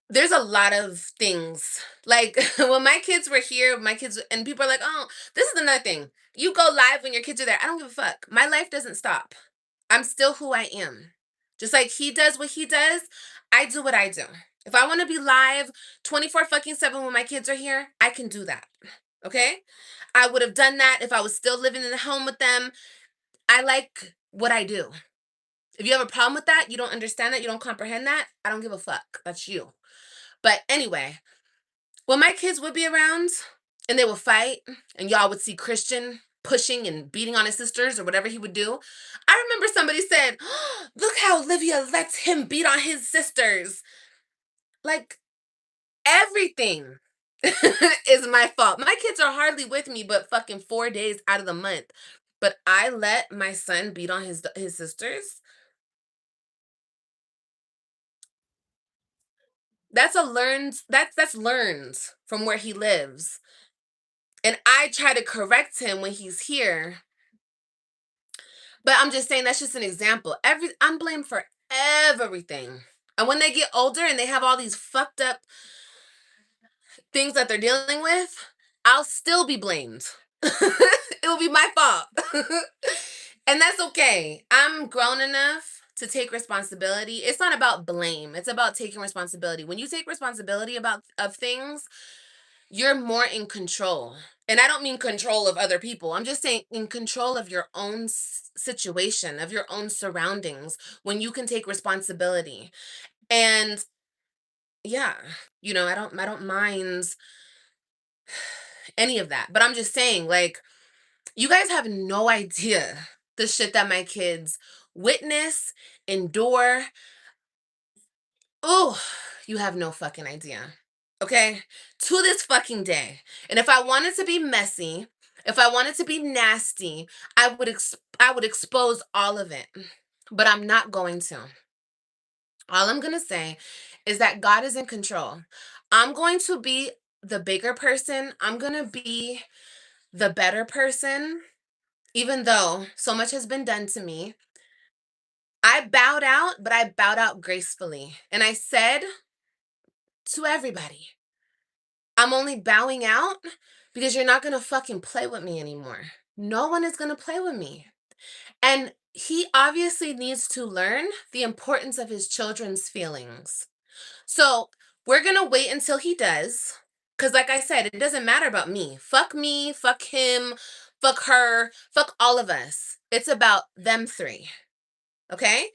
there's a lot of things. Like when my kids were here, my kids and people are like, "Oh, this is another thing. You go live when your kids are there." I don't give a fuck. My life doesn't stop. I'm still who I am. Just like he does what he does, I do what I do. If I want to be live 24 fucking 7 when my kids are here, I can do that. Okay? I would have done that if I was still living in the home with them. I like what I do. If you have a problem with that, you don't understand that, you don't comprehend that, I don't give a fuck. That's you. But anyway, when my kids would be around and they would fight, and y'all would see Christian pushing and beating on his sisters or whatever he would do, I remember somebody said, "Oh, look how Olivia lets him beat on his sisters." Like, everything is my fault. My kids are hardly with me but fucking 4 days out of the month. But I let my son beat on his sisters. That's learned from where he lives. And I try to correct him when he's here. But I'm just saying that's just an example. I'm blamed for everything. And when they get older and they have all these fucked up things that they're dealing with, I'll still be blamed. It will be my fault. And that's okay. I'm grown enough to take responsibility. It's not about blame. It's about taking responsibility. When you take responsibility about of things, you're more in control. And I don't mean control of other people. I'm just saying in control of your own situation, of your own surroundings, when you can take responsibility. And yeah, I don't mind any of that. But I'm just saying, like, you guys have no idea the shit that my kids witness, endure. Oh, you have no fucking idea. Okay? To this fucking day. And if I wanted to be messy, if I wanted to be nasty, I would expose all of it. But I'm not going to. All I'm going to say is that God is in control. I'm going to be the bigger person. I'm going to be the better person, even though so much has been done to me. I bowed out, but I bowed out gracefully. And I said to everybody, I'm only bowing out because you're not going to fucking play with me anymore. No one is going to play with me. And he obviously needs to learn the importance of his children's feelings. So we're going to wait until he does. Because, like I said, it doesn't matter about me, fuck him, fuck her, fuck all of us. It's about them three. Okay?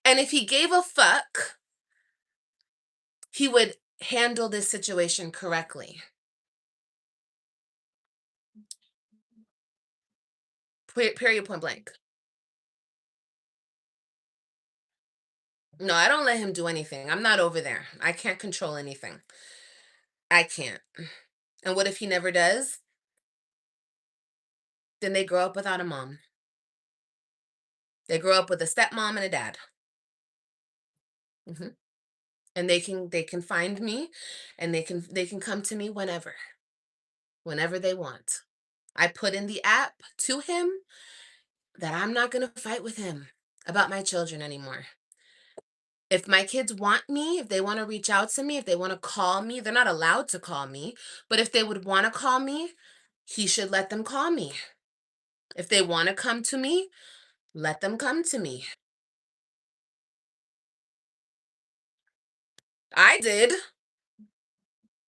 And if he gave a fuck, he would handle this situation correctly. Period, point blank. No, I don't let him do anything. I'm not over there. I can't control anything. I can't. And what if he never does? Then they grow up without a mom. They grow up with a stepmom and a dad. Hmm. And they can find me, and they can come to me whenever they want. I put in the app to him that I'm not going to fight with him about my children anymore. If my kids want me, if they want to reach out to me, if they want to call me, they're not allowed to call me, but if they would want to call me, he should let them call me. If they want to come to me, let them come to me. I did.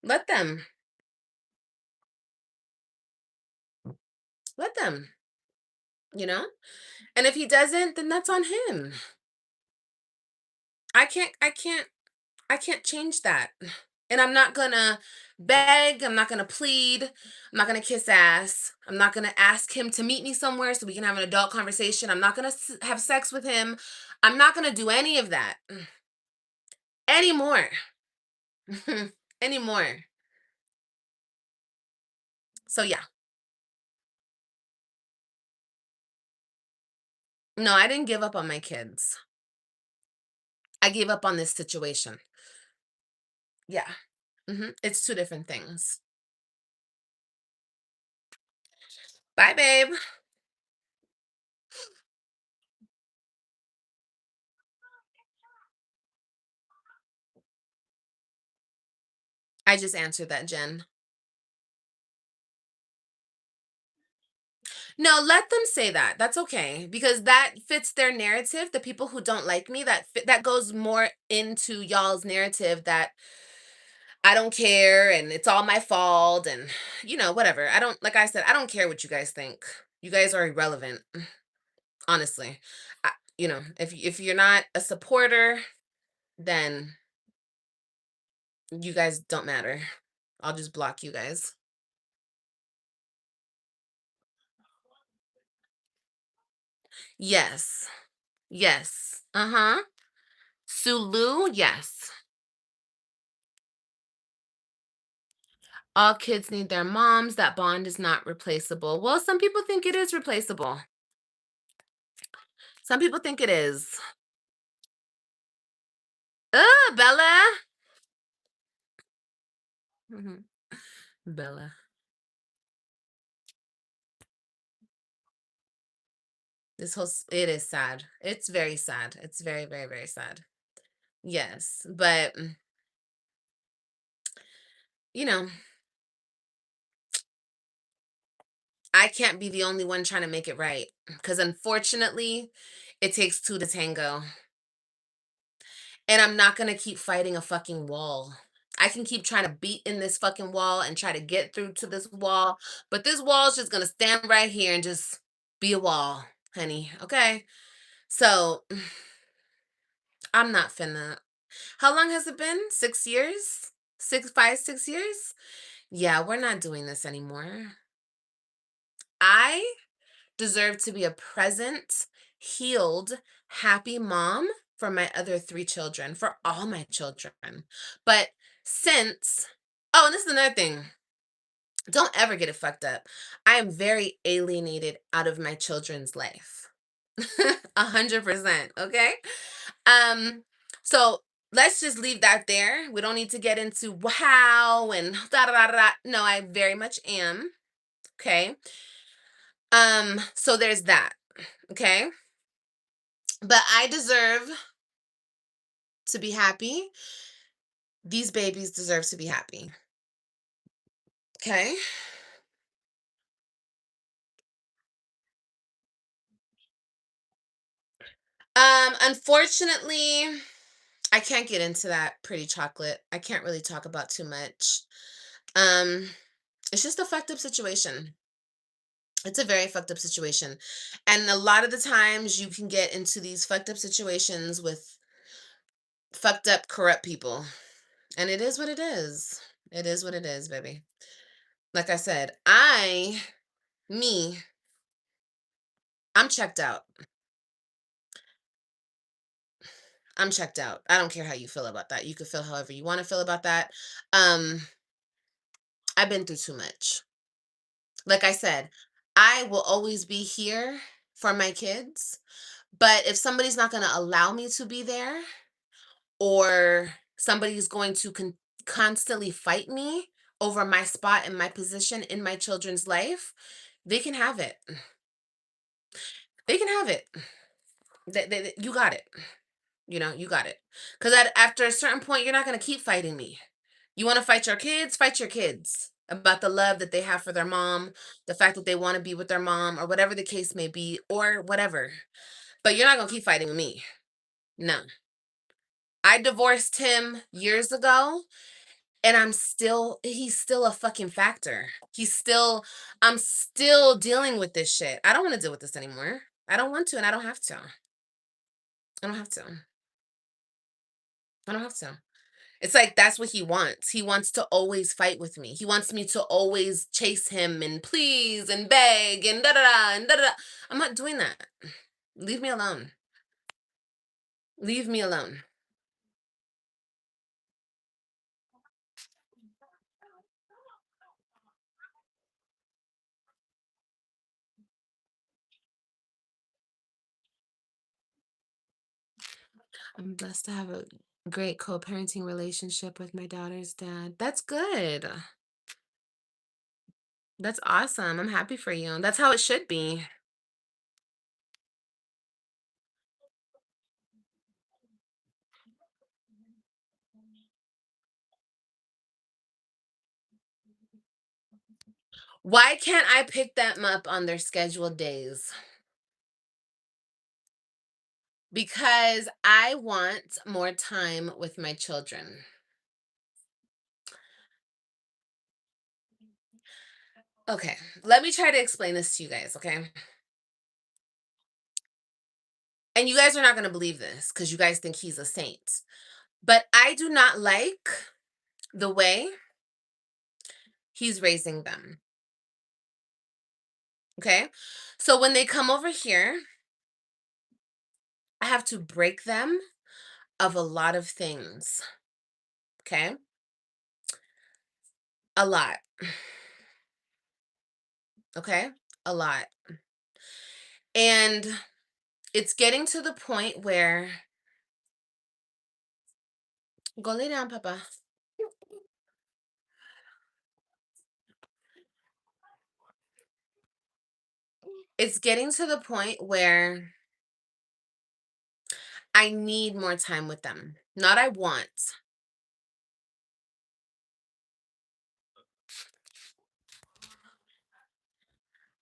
Let them. Let them, you know? And if he doesn't, then that's on him. I can't change that. And I'm not gonna beg, I'm not gonna plead, I'm not gonna kiss ass. I'm not gonna ask him to meet me somewhere so we can have an adult conversation. I'm not gonna have sex with him. I'm not gonna do any of that anymore. Anymore. So yeah. No, I didn't give up on my kids. I gave up on this situation. Yeah. It's two different things. Bye, babe. I just answered that, Jen. No, let them say that. That's okay because that fits their narrative. The people who don't like me, that goes more into y'all's narrative that I don't care and it's all my fault and whatever. I don't like I said, I don't care what you guys think. You guys are irrelevant, honestly. If you're not a supporter, then you guys don't matter. I'll just block you guys. Yes. Yes. Uh-huh. Sulu, yes. All kids need their moms. That bond is not replaceable. Well, some people think it is replaceable. Some people think it is. Bella. Mhm. Bella. It is sad. It's very sad. It's very, very, very sad. Yes. But, you know, I can't be the only one trying to make it right. Because unfortunately, it takes two to tango. And I'm not going to keep fighting a fucking wall. I can keep trying to beat in this fucking wall and try to get through to this wall, but this wall is just going to stand right here and just be a wall, honey. Okay? So, I'm not finna. How long has it been? 6 years? 6 years? Yeah, we're not doing this anymore. I deserve to be a present, healed, happy mom for my other three children, for all my children. But since, oh, and this is another thing. Don't ever get it fucked up. I am very alienated out of my children's life. 100%. Okay. So let's just leave that there. We don't need to get into wow and da da da da. No, I very much am. Okay. So there's that. Okay. But I deserve to be happy. These babies deserve to be happy. Okay. Unfortunately, I can't get into that pretty chocolate. I can't really talk about too much. Um, it's just a fucked up situation. It's a very fucked up situation. And a lot of the times you can get into these fucked up situations with fucked up, corrupt people. And it is what it is. It is what it is, baby. Like I said, me, I'm checked out. I'm checked out. I don't care how you feel about that. You can feel however you want to feel about that. Um, I've been through too much. Like I said, I will always be here for my kids, but if somebody's not going to allow me to be there or somebody's going to constantly fight me over my spot and my position in my children's life, they can have it. They can have it. You got it. You got it. Because after a certain point, you're not going to keep fighting me. You want to fight your kids? Fight your kids about the love that they have for their mom, the fact that they want to be with their mom, or whatever the case may be, or whatever. But you're not going to keep fighting with me. No. I divorced him years ago, and he's still a fucking factor. I'm still dealing with this shit. I don't want to deal with this anymore. I don't want to, and I don't have to. I don't have to. I don't have to. It's like that's what he wants. He wants to always fight with me. He wants me to always chase him and please and beg and da da da and da da da. I'm not doing that. Leave me alone. Leave me alone. I'm blessed to have a great co-parenting relationship with my daughter's dad. That's good. That's awesome. I'm happy for you. That's how it should be. Why can't I pick them up on their scheduled days? Because I want more time with my children. Okay, let me try to explain this to you guys, okay? And you guys are not going to believe this because you guys think he's a saint. But I do not like the way he's raising them. Okay? So when they come over here, I have to break them of a lot of things. Okay? A lot. Okay? A lot. And it's getting to the point where go lay down, Papa. It's getting to the point where I need more time with them. Not I want.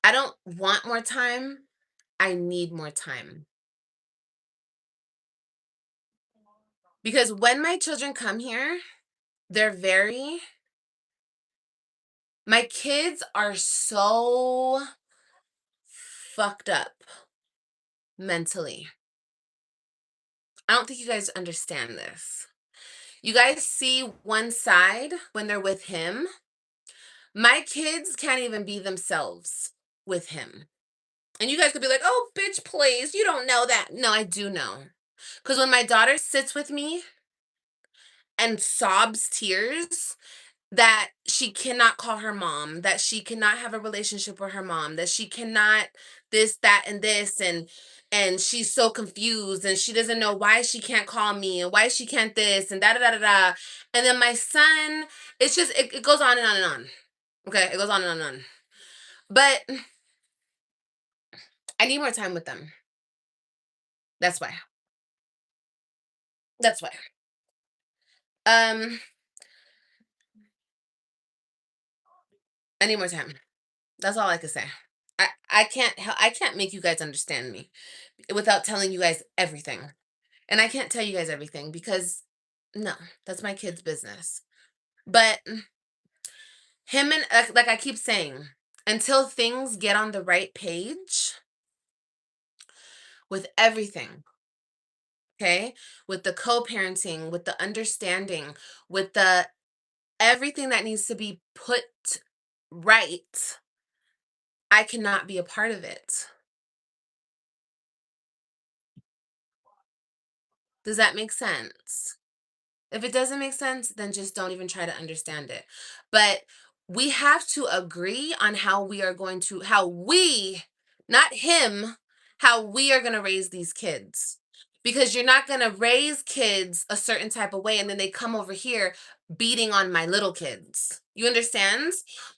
I don't want more time. I need more time. Because when my children come here, they're very, my kids are so fucked up mentally. I don't think you guys understand this. You guys see one side when they're with him. My kids can't even be themselves with him. And you guys could be like, oh, bitch, please. You don't know that. No, I do know. Because when my daughter sits with me and sobs tears, that she cannot call her mom, that she cannot have a relationship with her mom, that she cannot this, that, and this, and she's so confused and she doesn't know why she can't call me and why she can't this and da da da da da. And then my son, it's just it goes on and on and on. Okay, it goes on and on and on. But I need more time with them. That's why. That's why. Um, I need more time. That's all I can say. I can't make you guys understand me without telling you guys everything. And I can't tell you guys everything because no, that's my kid's business. But him and like I keep saying, until things get on the right page with everything, okay? With the co-parenting, with the understanding, with the everything that needs to be put right, I cannot be a part of it. Does that make sense? If it doesn't make sense, then just don't even try to understand it. But we have to agree on how we are going to, how we, not him, how we are going to raise these kids. Because you're not going to raise kids a certain type of way and then they come over here beating on my little kids. You understand?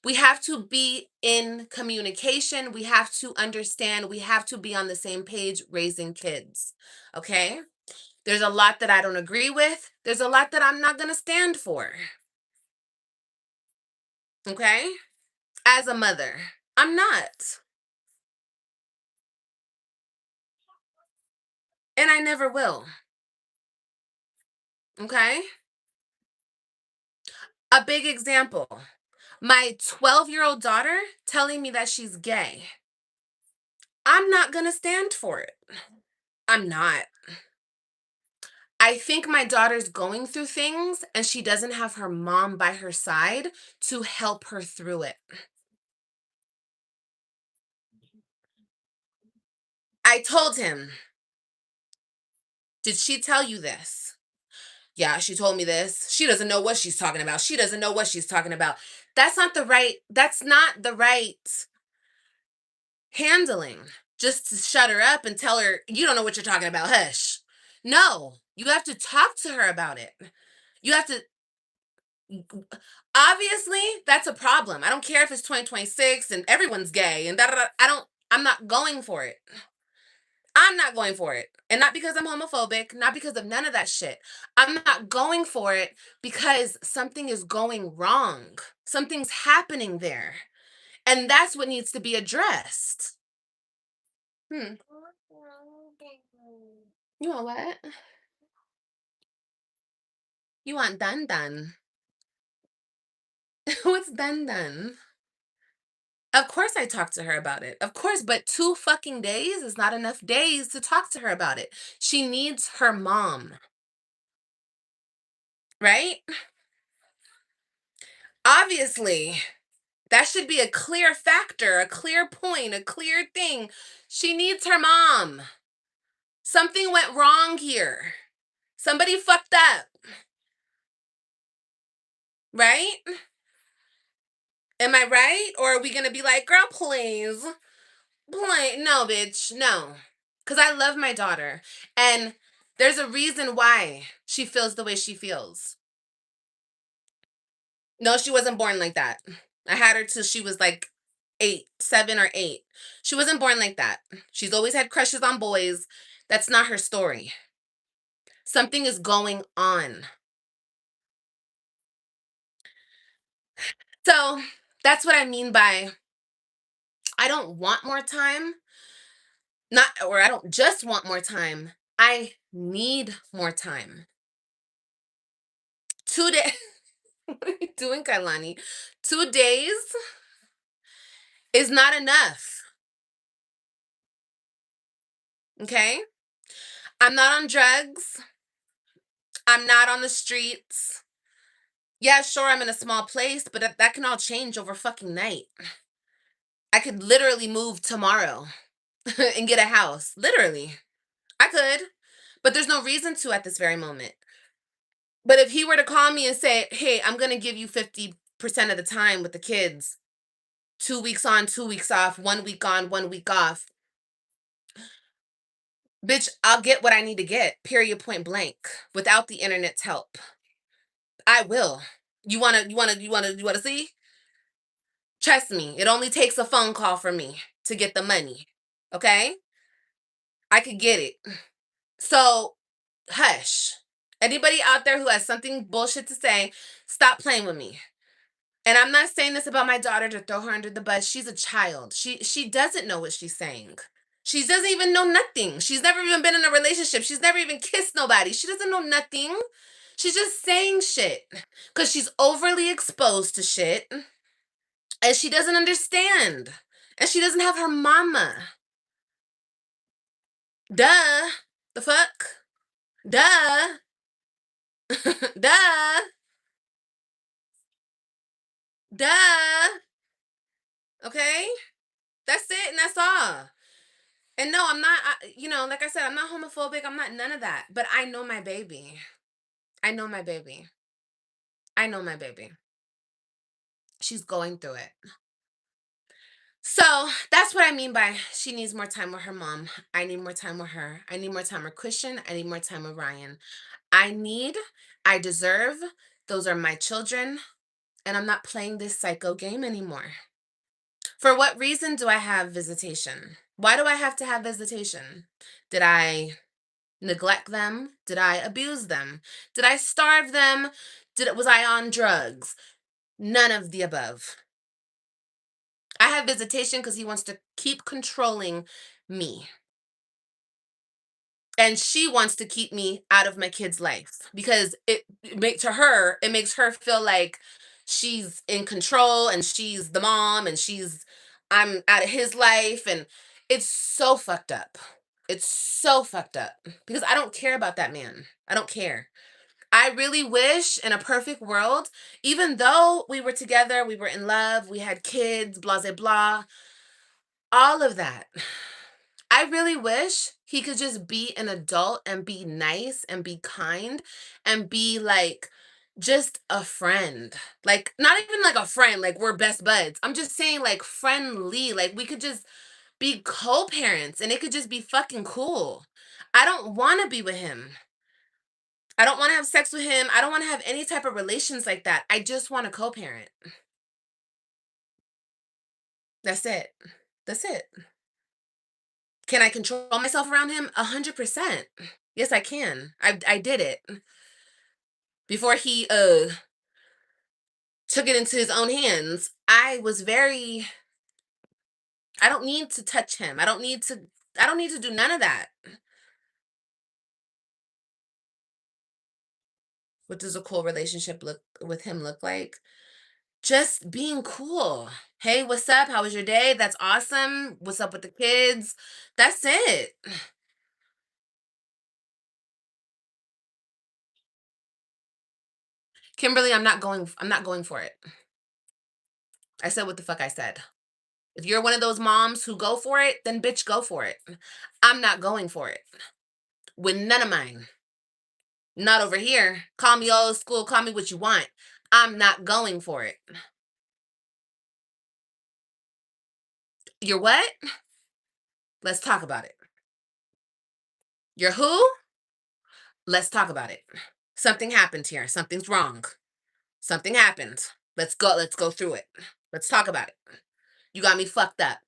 We have to be in communication. We have to understand. We have to be on the same page raising kids. Okay? There's a lot that I don't agree with. There's a lot that I'm not going to stand for. Okay? As a mother, I'm not. And I never will. Okay? A big example, my 12-year-old daughter telling me that she's gay. I'm not going to stand for it. I'm not. I think my daughter's going through things and she doesn't have her mom by her side to help her through it. I told him, did she tell you this? Yeah, she told me this. She doesn't know what she's talking about. She doesn't know what she's talking about. That's not the right handling. Just to shut her up and tell her, you don't know what you're talking about. Hush. No, you have to talk to her about it. You have to, obviously, that's a problem. I don't care if it's 2026 and everyone's gay and da da da. I'm not going for it. I'm not going for it. And not because I'm homophobic, not because of none of that shit. I'm not going for it because something is going wrong. Something's happening there. And that's what needs to be addressed. Hmm. You want what? You want done done. What's done done? Of course I talked to her about it. Of course, but 2 fucking days is not enough days to talk to her about it. She needs her mom, right? Obviously, that should be a clear factor, a clear point, a clear thing. She needs her mom. Something went wrong here. Somebody fucked up, right? Am I right? Or are we gonna be like, girl, please? Play. No, bitch, no. Because I love my daughter. And there's a reason why she feels the way she feels. No, she wasn't born like that. I had her till she was like 8, 7 or 8. She wasn't born like that. She's always had crushes on boys. That's not her story. Something is going on. So that's what I mean by I don't want more time. Not, or I don't just want more time. I need more time. 2 days. What are you doing, Kailani? 2 days is not enough. Okay? I'm not on drugs. I'm not on the streets. Yeah, sure, I'm in a small place, but that can all change over fucking night. I could literally move tomorrow and get a house. Literally. I could. But there's no reason to at this very moment. But if he were to call me and say, hey, I'm going to give you 50% of the time with the kids, 2 weeks on, 2 weeks off, 1 week on, 1 week off, bitch, I'll get what I need to get, period, point blank, without the internet's help. I will. You wanna see? Trust me, it only takes a phone call from me to get the money. Okay? I could get it. So, hush. Anybody out there who has something bullshit to say, stop playing with me. And I'm not saying this about my daughter to throw her under the bus. She's a child. She doesn't know what she's saying. She doesn't even know nothing. She's never even been in a relationship. She's never even kissed nobody. She doesn't know nothing. She's just saying shit because she's overly exposed to shit and she doesn't understand. And she doesn't have her mama. Duh. The fuck? Duh. Duh. Duh. Okay? That's it and that's all. And no, I'm not, like I said, I'm not homophobic. I'm not none of that. But I know my baby. I know my baby. I know my baby. She's going through it. So that's what I mean by she needs more time with her mom. I need more time with her. I need more time with Christian. I need more time with Ryan. I need, I deserve. Those are my children. And I'm not playing this psycho game anymore. For what reason do I have visitation? Why do I have to have visitation? Did I neglect them? Did I abuse them? Did I starve them? Was I on drugs? None of the above. I have visitation because he wants to keep controlling me. And she wants to keep me out of my kid's life because it makes her feel like she's in control and she's the mom and I'm out of his life and it's so fucked up. It's so fucked up because I don't care about that man. I don't care. I really wish in a perfect world, even though we were together, we were in love, we had kids, blah, blah, blah, all of that. I really wish he could just be an adult and be nice and be kind and be like just a friend. Like, not even like a friend, like we're best buds. I'm just saying, like, friendly. Like, we could just be co parents and it could just be fucking cool. I don't want to be with him. I don't want to have sex with him. I don't want to have any type of relations like that. I just want to co parent. That's it. That's it. Can I control myself around him? 100%. Yes, I can. I did it before he took it into his own hands. I was very I don't need to touch him. I don't need to do none of that. What does a cool relationship look with him look like? Just being cool. Hey, what's up? How was your day? That's awesome. What's up with the kids? That's it. Kimberly, I'm not going for it. I said what the fuck I said. If you're one of those moms who go for it, then bitch go for it. I'm not going for it. With none of mine. Not over here. Call me old school, call me what you want. I'm not going for it. You're what? Let's talk about it. You're who? Let's talk about it. Something happened here. Something's wrong. Something happened. Let's go through it. Let's talk about it. You got me fucked up.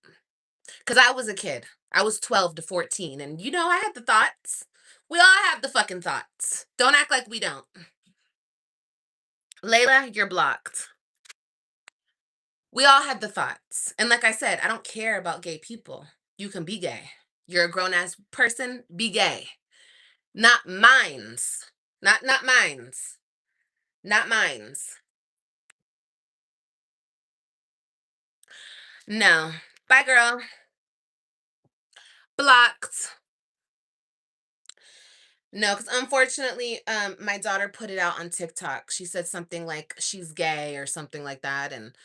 Cause I was a kid. I was 12 to 14 and I had the thoughts. We all have the fucking thoughts. Don't act like we don't. Layla, you're blocked. We all had the thoughts. And like I said, I don't care about gay people. You can be gay. You're a grown ass person, be gay. Not mines. Not mines. Not mines. No. Bye girl. Blocked. No, because unfortunately, my daughter put it out on TikTok. She said something like she's gay or something like that, and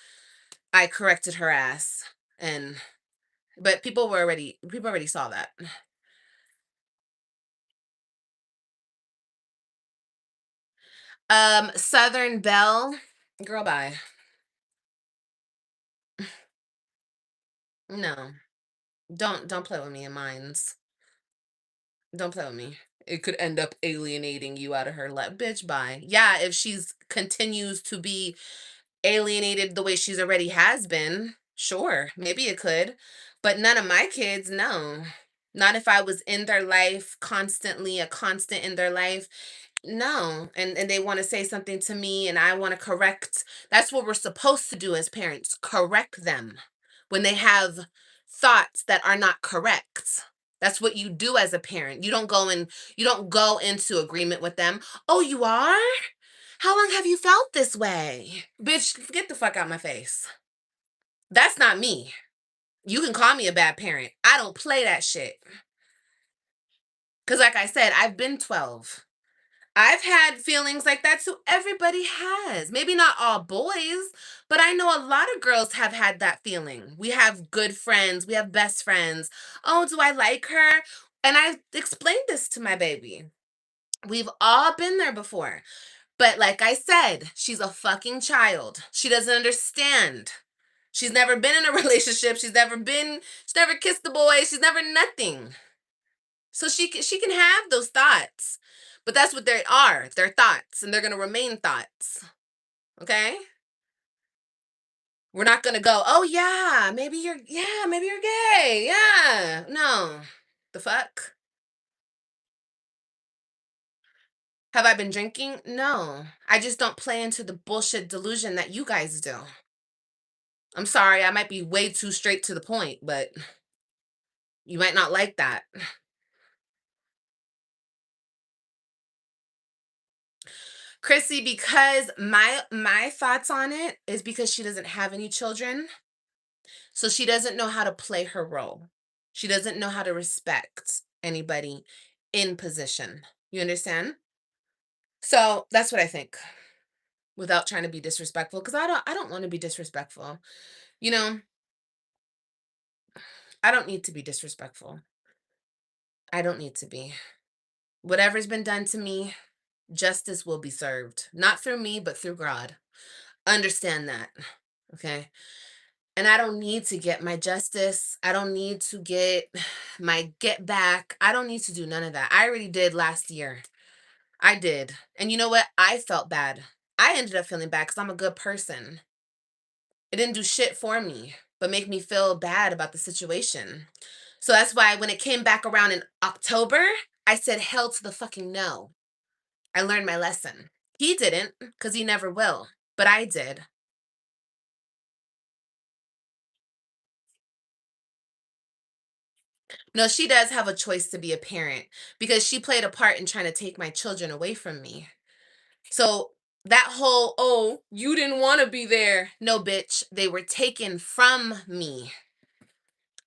I corrected her ass. And but people already saw that. Southern Belle, girl, bye. No, don't play with me in mines. Don't play with me. It could end up alienating you out of her life, bitch. Bye. Yeah, if she's continues to be alienated the way she's already has been, sure, maybe it could. But none of my kids, no. Not if I was in their life constantly, a constant in their life. No. And they want to say something to me and I want to correct. That's what we're supposed to do as parents. Correct them when they have thoughts that are not correct. That's what you do as a parent. You don't go into agreement with them. Oh, you are? How long have you felt this way? Bitch, get the fuck out my face. That's not me. You can call me a bad parent. I don't play that shit. Because, like I said, I've been 12. I've had feelings like that too. Everybody has. Maybe not all boys, but I know a lot of girls have had that feeling. We have good friends, we have best friends. Oh, do I like her? And I explained this to my baby. We've all been there before. But like I said, she's a fucking child. She doesn't understand. She's never been in a relationship. She's never kissed a boy. She's never nothing. So she can have those thoughts. But that's what they are. They're thoughts and they're going to remain thoughts. Okay? We're not going to go, "Oh maybe you're gay." Yeah. No. The fuck? Have I been drinking? No. I just don't play into the bullshit delusion that you guys do. I'm sorry, I might be way too straight to the point, but you might not like that. Chrissy, because my thoughts on it is because she doesn't have any children, so she doesn't know how to play her role. She doesn't know how to respect anybody in position. You understand? So that's what I think. Without trying to be disrespectful, because I don't want to be disrespectful. You know, I don't need to be disrespectful. I don't need to be. Whatever's been done to me, justice will be served. Not through me, but through God. Understand that. Okay. And I don't need to get my justice. I don't need to get my get back. I don't need to do none of that. I already did last year. I did. And you know what? I felt bad. I ended up feeling bad because I'm a good person. It didn't do shit for me, but make me feel bad about the situation. So that's why when it came back around in October, I said hell to the fucking no. I learned my lesson. He didn't, because he never will. But I did. No, she does have a choice to be a parent because she played a part in trying to take my children away from me. So that whole, oh, you didn't want to be there. No, bitch, they were taken from me.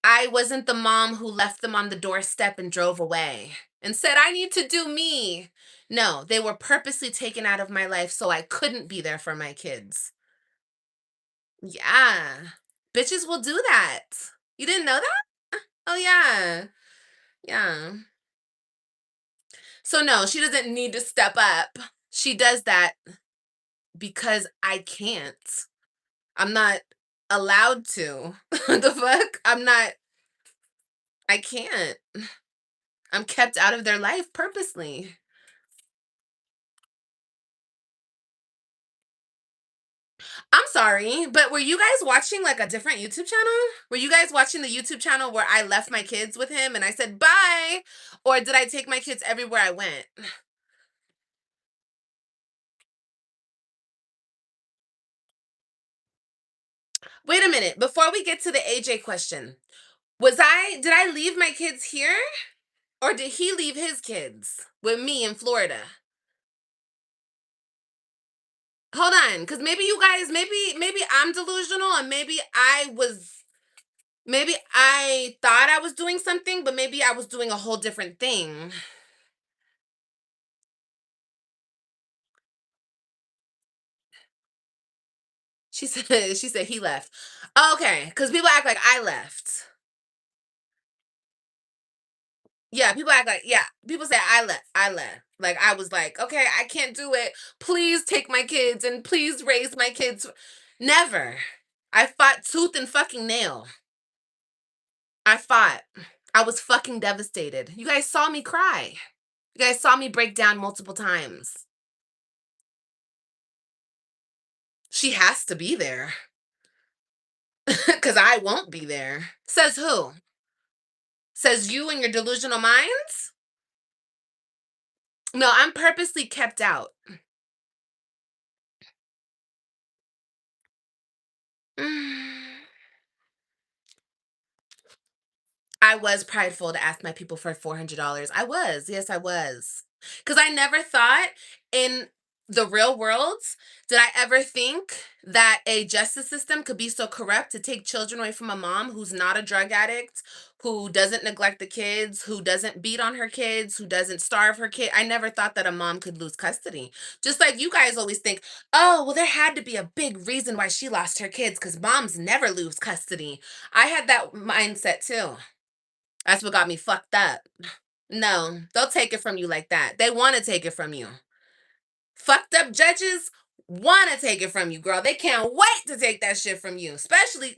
I wasn't the mom who left them on the doorstep and drove away and said, I need to do me. No, they were purposely taken out of my life so I couldn't be there for my kids. Yeah. Bitches will do that. You didn't know that? Oh, yeah. Yeah. So, no, she doesn't need to step up. She does that because I can't. I'm not allowed to. The fuck? I can't. I'm kept out of their life purposely. I'm sorry, but were you guys watching like a different YouTube channel? Were you guys watching the YouTube channel where I left my kids with him and I said bye? Or did I take my kids everywhere I went? Wait a minute. Before we get to the AJ question, did I leave my kids here? Or did he leave his kids with me in Florida? Hold on, because maybe you guys, maybe I'm delusional and maybe I thought I was doing something, but maybe I was doing a whole different thing. She said he left. Okay, because people act like I left. Yeah, people act like, yeah, people say I left. I left. Like I was like, okay, I can't do it. Please take my kids and please raise my kids. Never. I fought tooth and fucking nail. I fought. I was fucking devastated. You guys saw me cry. You guys saw me break down multiple times. She has to be there. Because I won't be there. Says who? Says you and your delusional minds? No, I'm purposely kept out. Mm. I was prideful to ask my people for $400. I was. Yes, I was. Because I never thought in the real world did I ever think that a justice system could be so corrupt to take children away from a mom who's not a drug addict, who doesn't neglect the kids, who doesn't beat on her kids, who doesn't starve her kid. I never thought that a mom could lose custody. Just like you guys always think, oh, well, there had to be a big reason why she lost her kids because moms never lose custody. I had that mindset too. That's what got me fucked up. No, they'll take it from you like that. They want to take it from you. Fucked up judges want to take it from you, girl. They can't wait to take that shit from you. Especially,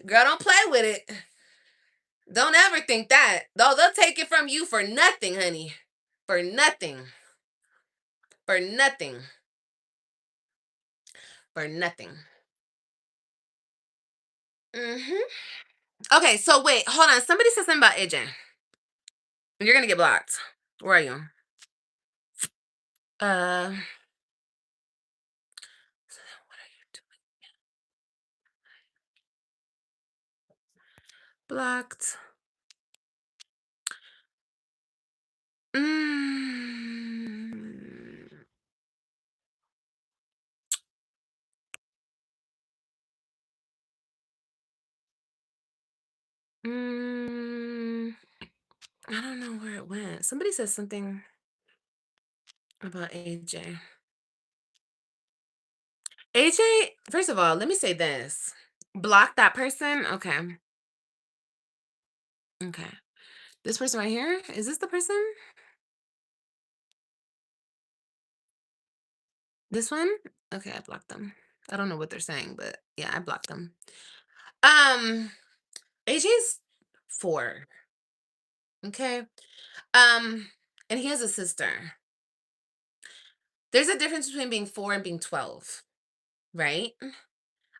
girl, don't play with it. Don't ever think that. Though they'll take it from you for nothing, honey. For nothing. For nothing. For nothing. Okay, so wait, hold on. Somebody said something about AJ. You're gonna get blocked. Where are you? Uh, what are you doing? Blocked. Mm. Mm. I don't know where it went. Somebody said something about AJ. AJ, first of all, let me say this. Block that person. Okay. Okay. This person right here, is this the person? This one? Okay, I blocked them. I don't know what they're saying, but yeah, I blocked them. Um, AJ's 4. Okay. Um, and he has a sister. There's a difference between being 4 and being 12, right?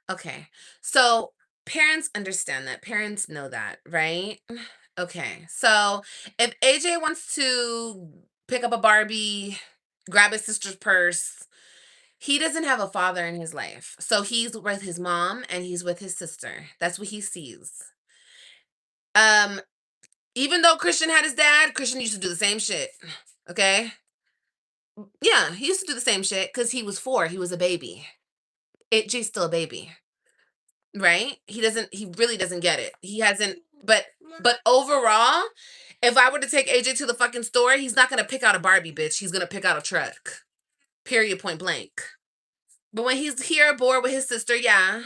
Okay. So parents understand that. Parents know that, right? Okay. So if AJ wants to pick up a Barbie, grab his sister's purse, he doesn't have a father in his life. So he's with his mom and he's with his sister. That's what he sees. Um, Even though Christian had his dad, Christian used to do the same shit. Okay? Yeah, he used to do the same shit because he was 4. He was a baby. AJ's still a baby. Right? He really doesn't get it. He hasn't, but overall, if I were to take AJ to the fucking store, he's not gonna pick out a Barbie, bitch. He's gonna pick out a truck. Period, point blank. But when he's here bored with his sister, yeah.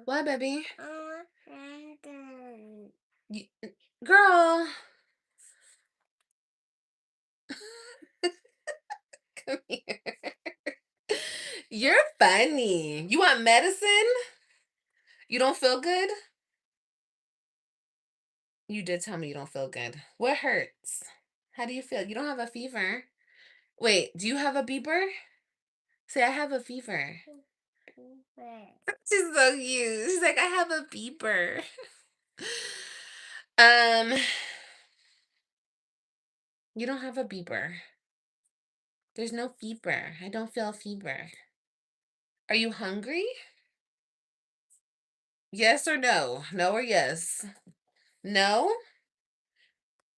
What, baby? You- Girl. Come here. You're funny. You want medicine? You don't feel good? You did tell me you don't feel good. What hurts? How do you feel? You don't have a fever. Wait, do you have a beeper? Say, I have a fever. She's so cute. She's like, I have a beeper. Um, you don't have a beeper. There's no fever. I don't feel fever. Are you hungry? Yes or no? No or yes? No?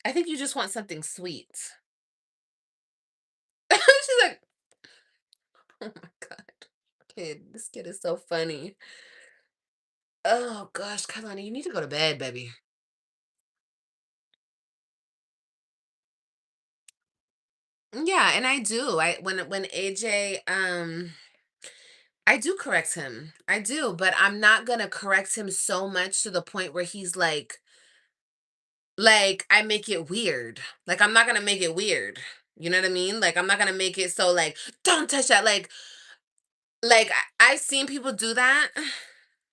I think you just want something sweet. She's like, oh my God. This kid is so funny. Oh gosh, Kailani, you need to go to bed, baby. Yeah, and I do. When AJ I do correct him. I do, but I'm not gonna correct him so much to the point where he's like I make it weird. Like I'm not gonna make it weird. You know what I mean? Like I'm not gonna make it so like don't touch that. I've seen people do that.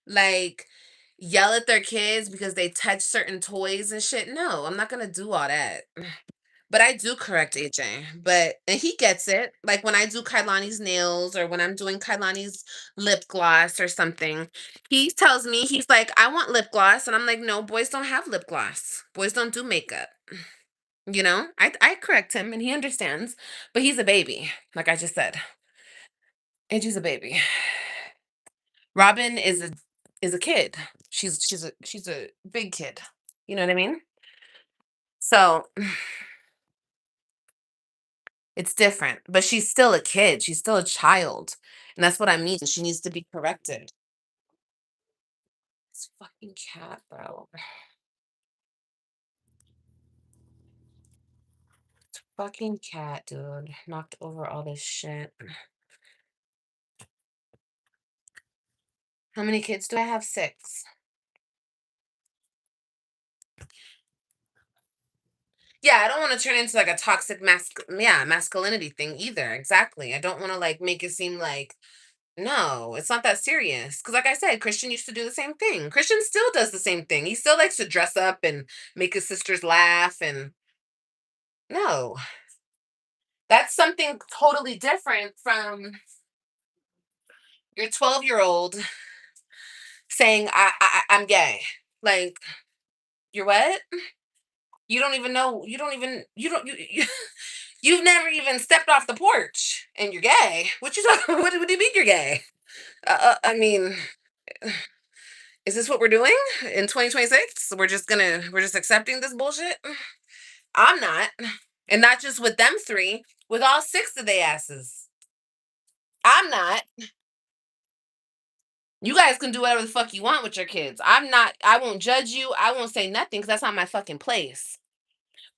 Like yell at their kids because they touch certain toys and shit. No, I'm not gonna do all that. But I do correct AJ, and he gets it. Like when I do Kailani's nails or when I'm doing Kailani's lip gloss or something, he tells me, he's like, I want lip gloss. And I'm like, no, boys don't have lip gloss. Boys don't do makeup. You know, I correct him and he understands, but he's a baby, like I just said. AJ's a baby. Robin is a kid. She's a big kid. You know what I mean? So it's different, but she's still a kid. She's still a child. And that's what I mean. She needs to be corrected. This fucking cat, bro. Fucking cat, dude. Knocked over all this shit. How many kids do I have? 6. Yeah, I don't want to turn into like a toxic masculinity thing either. Exactly. I don't want to like make it seem like no, it's not that serious. Because, like I said, Christian used to do the same thing. Christian still does the same thing. He still likes to dress up and make his sisters laugh. And no, that's something totally different from your 12-year-old saying, I'm gay. Like, you're what? You don't even know. You don't even, you don't, you've never even stepped off the porch and you're gay. What you talking, what do you mean you're gay? I mean, is this what we're doing in 2026? We're just accepting this bullshit? I'm not. And not just with them 3, with all 6 of they asses. I'm not. You guys can do whatever the fuck you want with your kids. I won't judge you. I won't say nothing because that's not my fucking place.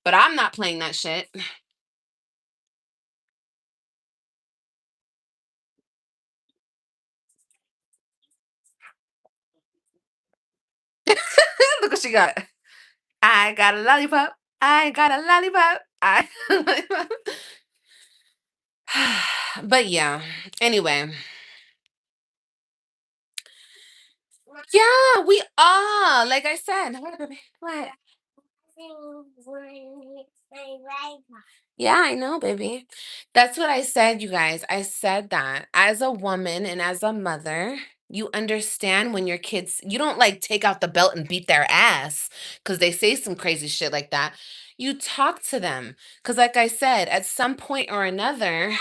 But I'm not playing that shit. Look what she got. I got a lollipop. I got a lollipop. But yeah. Anyway. Yeah, we are. Like I said. What, baby? What? Yeah, I know, baby. That's what I said, you guys. I said that as a woman and as a mother, you understand when your kids, you don't like take out the belt and beat their ass because they say some crazy shit like that. You talk to them. Because, like I said, at some point or another,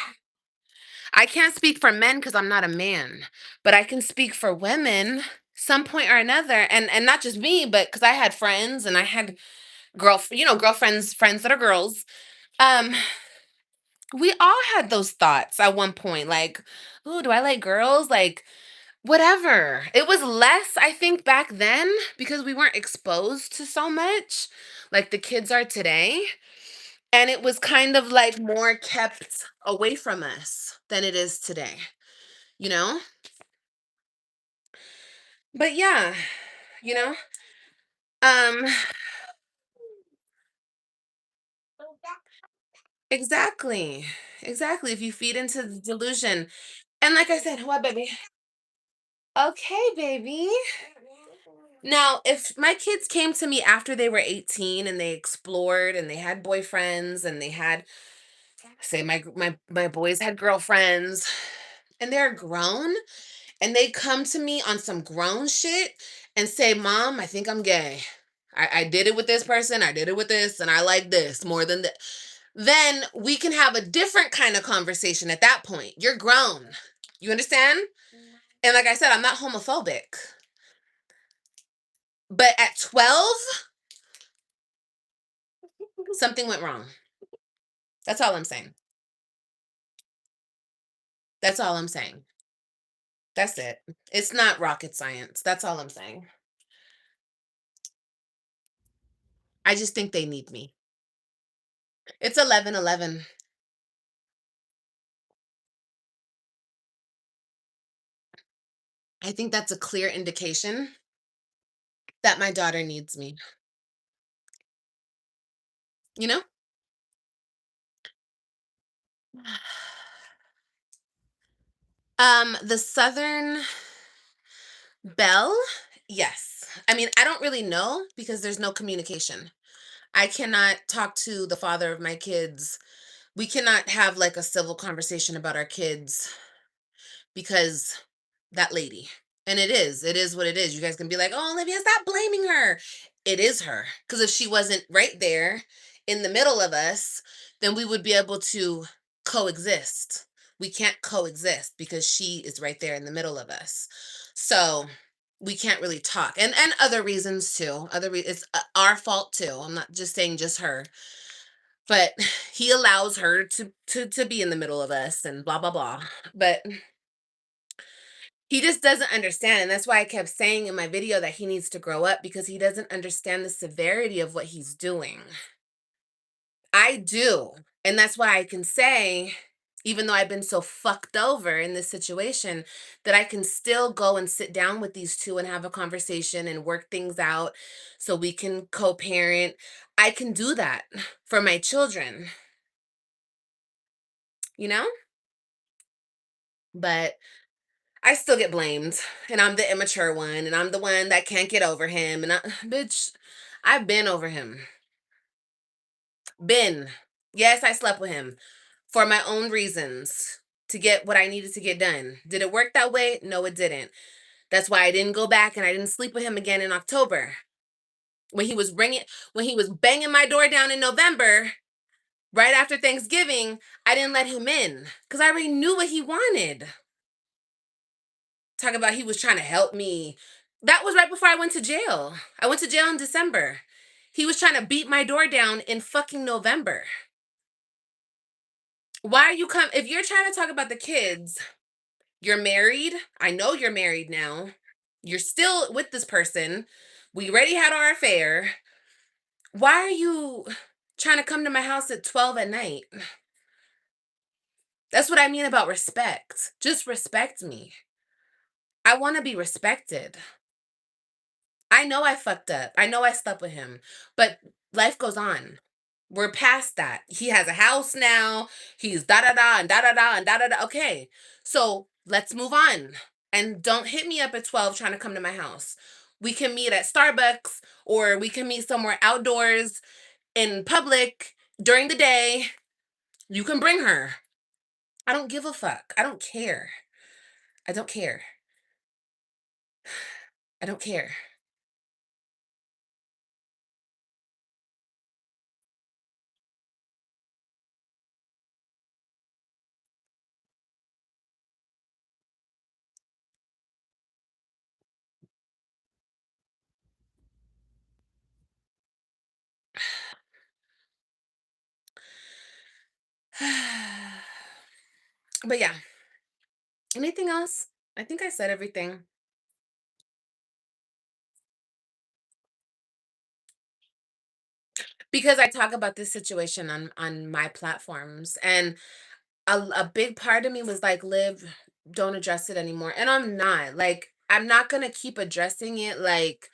I can't speak for men because I'm not a man, but I can speak for women some point or another, and not just me, but because I had friends and I had girlfriends, friends that are girls. Um, we all had those thoughts at one point, like, "Ooh, do I like girls?" Like, whatever. It was less, I think, back then because we weren't exposed to so much like the kids are today. And it was kind of like more kept away from us than it is today, you know? But yeah, you know? Um exactly. Exactly. If you feed into the delusion. And like I said, what baby? Okay, baby. Now, if my kids came to me after they were 18 and they explored and they had boyfriends and they had, say, my boys had girlfriends and they're grown and they come to me on some grown shit and say, "Mom, I think I'm gay. I did it with this person, I did it with this, and I like this more than that." Then we can have a different kind of conversation at that point. You're grown. You understand? And like I said, I'm not homophobic. But at 12, something went wrong. That's all I'm saying. That's all I'm saying. That's it. It's not rocket science. That's all I'm saying. I just think they need me. It's 11:11. I think that's a clear indication that my daughter needs me. You know? The Southern Belle, yes. I mean, I don't really know because there's no communication. I cannot talk to the father of my kids. We cannot have like a civil conversation about our kids because that lady. And it is what it is. You guys can be like, "Oh, Olivia, stop blaming her." It is her. Because if she wasn't right there in the middle of us, then we would be able to coexist. We can't coexist because she is right there in the middle of us. So we can't really talk. And other reasons too. It's our fault too. I'm not just saying just her. But he allows her to be in the middle of us and blah blah blah. But he just doesn't understand, and that's why I kept saying in my video that he needs to grow up because he doesn't understand the severity of what he's doing. I do. And that's why I can say, even though I've been so fucked over in this situation, that I can still go and sit down with these two and have a conversation and work things out so we can co parent. I can do that for my children, you know? But I still get blamed, and I'm the immature one, and I'm the one that can't get over him. And bitch, I've been over him. Been. Yes, I slept with him for my own reasons to get what I needed to get done. Did it work that way? No, it didn't. That's why I didn't go back and I didn't sleep with him again in October. When he was banging my door down in November, right after Thanksgiving, I didn't let him in because I already knew what he wanted. Talk about he was trying to help me. That was right before I went to jail. I went to jail in December. He was trying to beat my door down in fucking November. Why are you come if you're trying to talk about the kids, you're married. I know you're married now. You're still with this person. We already had our affair. Why are you trying to come to my house at 12 at night? That's what I mean about respect. Just respect me. I want to be respected. I know I fucked up. I know I slept with him, but life goes on. We're past that. He has a house now. He's da da da and da da da and da da da. Okay. So let's move on. And don't hit me up at 12 trying to come to my house. We can meet at Starbucks or we can meet somewhere outdoors in public during the day. You can bring her. I don't give a fuck. I don't care. I don't care. I don't care. But yeah, anything else? I think I said everything. Because I talk about this situation on my platforms, and a big part of me was like, "Liv, don't address it anymore." And I'm not. Like, I'm not gonna keep addressing it like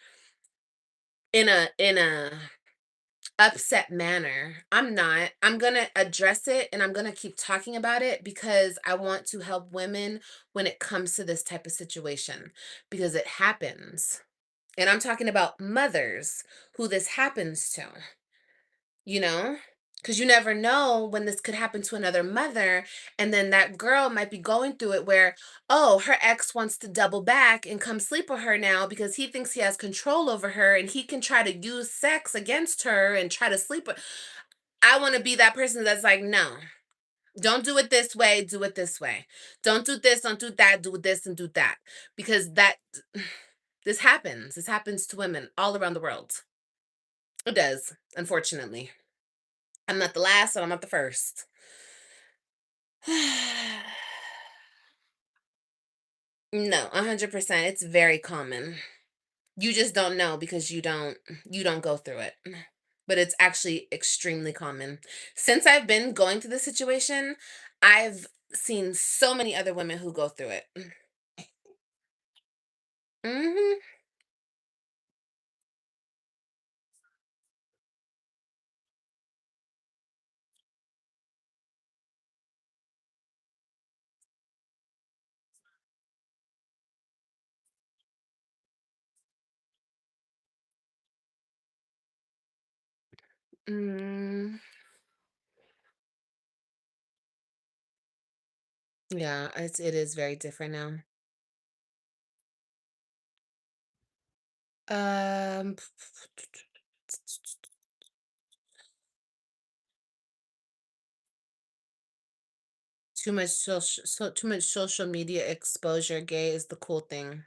in a upset manner. I'm not. I'm gonna address it and I'm gonna keep talking about it because I want to help women when it comes to this type of situation because it happens. And I'm talking about mothers who this happens to, you know? Because you never know when this could happen to another mother. And then that girl might be going through it where, oh, her ex wants to double back and come sleep with her now because he thinks he has control over her and he can try to use sex against her and try to sleep with. I want to be that person that's like, no, don't do it this way, do it this way. Don't do this, don't do that, do this and do that. Because that this happens. This happens to women all around the world. It does, unfortunately. I'm not the last and I'm not the first. No, 100%. It's very common. You just don't know because you don't go through it. But it's actually extremely common. Since I've been going through this situation, I've seen so many other women who go through it. Mhm. Mm, yeah, it is very different now. Um, too much social media exposure. Gay is the cool thing.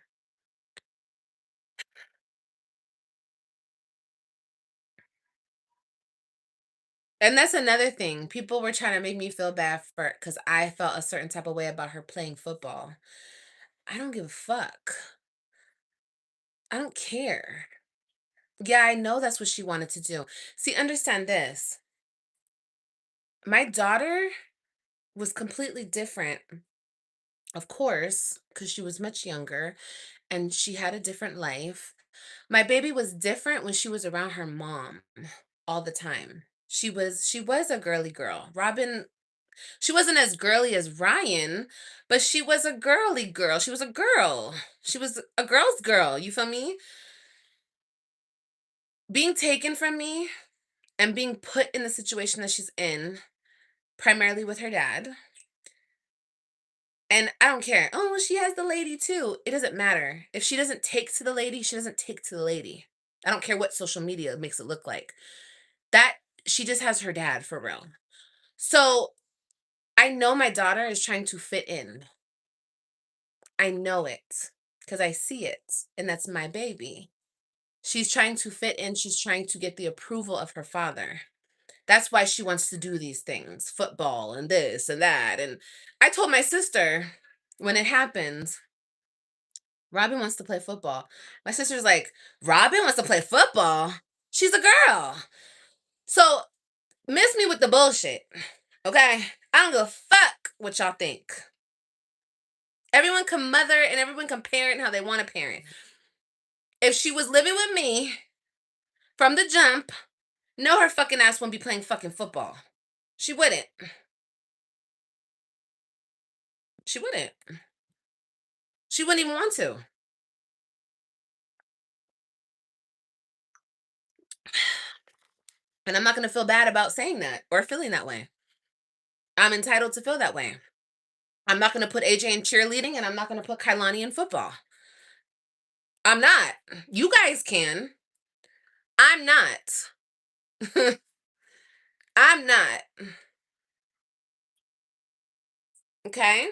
And that's another thing. People were trying to make me feel bad for because I felt a certain type of way about her playing football. I don't give a fuck. I don't care. Yeah, I know that's what she wanted to do. See, understand this. My daughter was completely different, of course, because she was much younger and she had a different life. My baby was different when she was around her mom all the time. She was a girly girl. Robin, she wasn't as girly as Ryan, but she was a girly girl. She was a girl. She was a girl's girl. You feel me? Being taken from me and being put in the situation that she's in, primarily with her dad. And I don't care. Oh, well, she has the lady too. It doesn't matter. If she doesn't take to the lady, she doesn't take to the lady. I don't care what social media makes it look like. That she just has her dad for real. So I know my daughter is trying to fit in. I know it because I see it, and that's my baby. She's trying to fit in. She's trying to get the approval of her father. That's why she wants to do these things, football and this and that. And I told my sister when it happened, Robin wants to play football. My sister's like, Robin wants to play football? She's a girl. So miss me with the bullshit. Okay? I don't give a fuck what y'all think. Everyone can mother and everyone can parent how they want to parent. If she was living with me from the jump, no, her fucking ass wouldn't be playing fucking football. She wouldn't. She wouldn't. She wouldn't even want to. And I'm not going to feel bad about saying that or feeling that way. I'm entitled to feel that way. I'm not going to put AJ in cheerleading and I'm not going to put Kailani in football. I'm not. You guys can. I'm not. I'm not. Okay?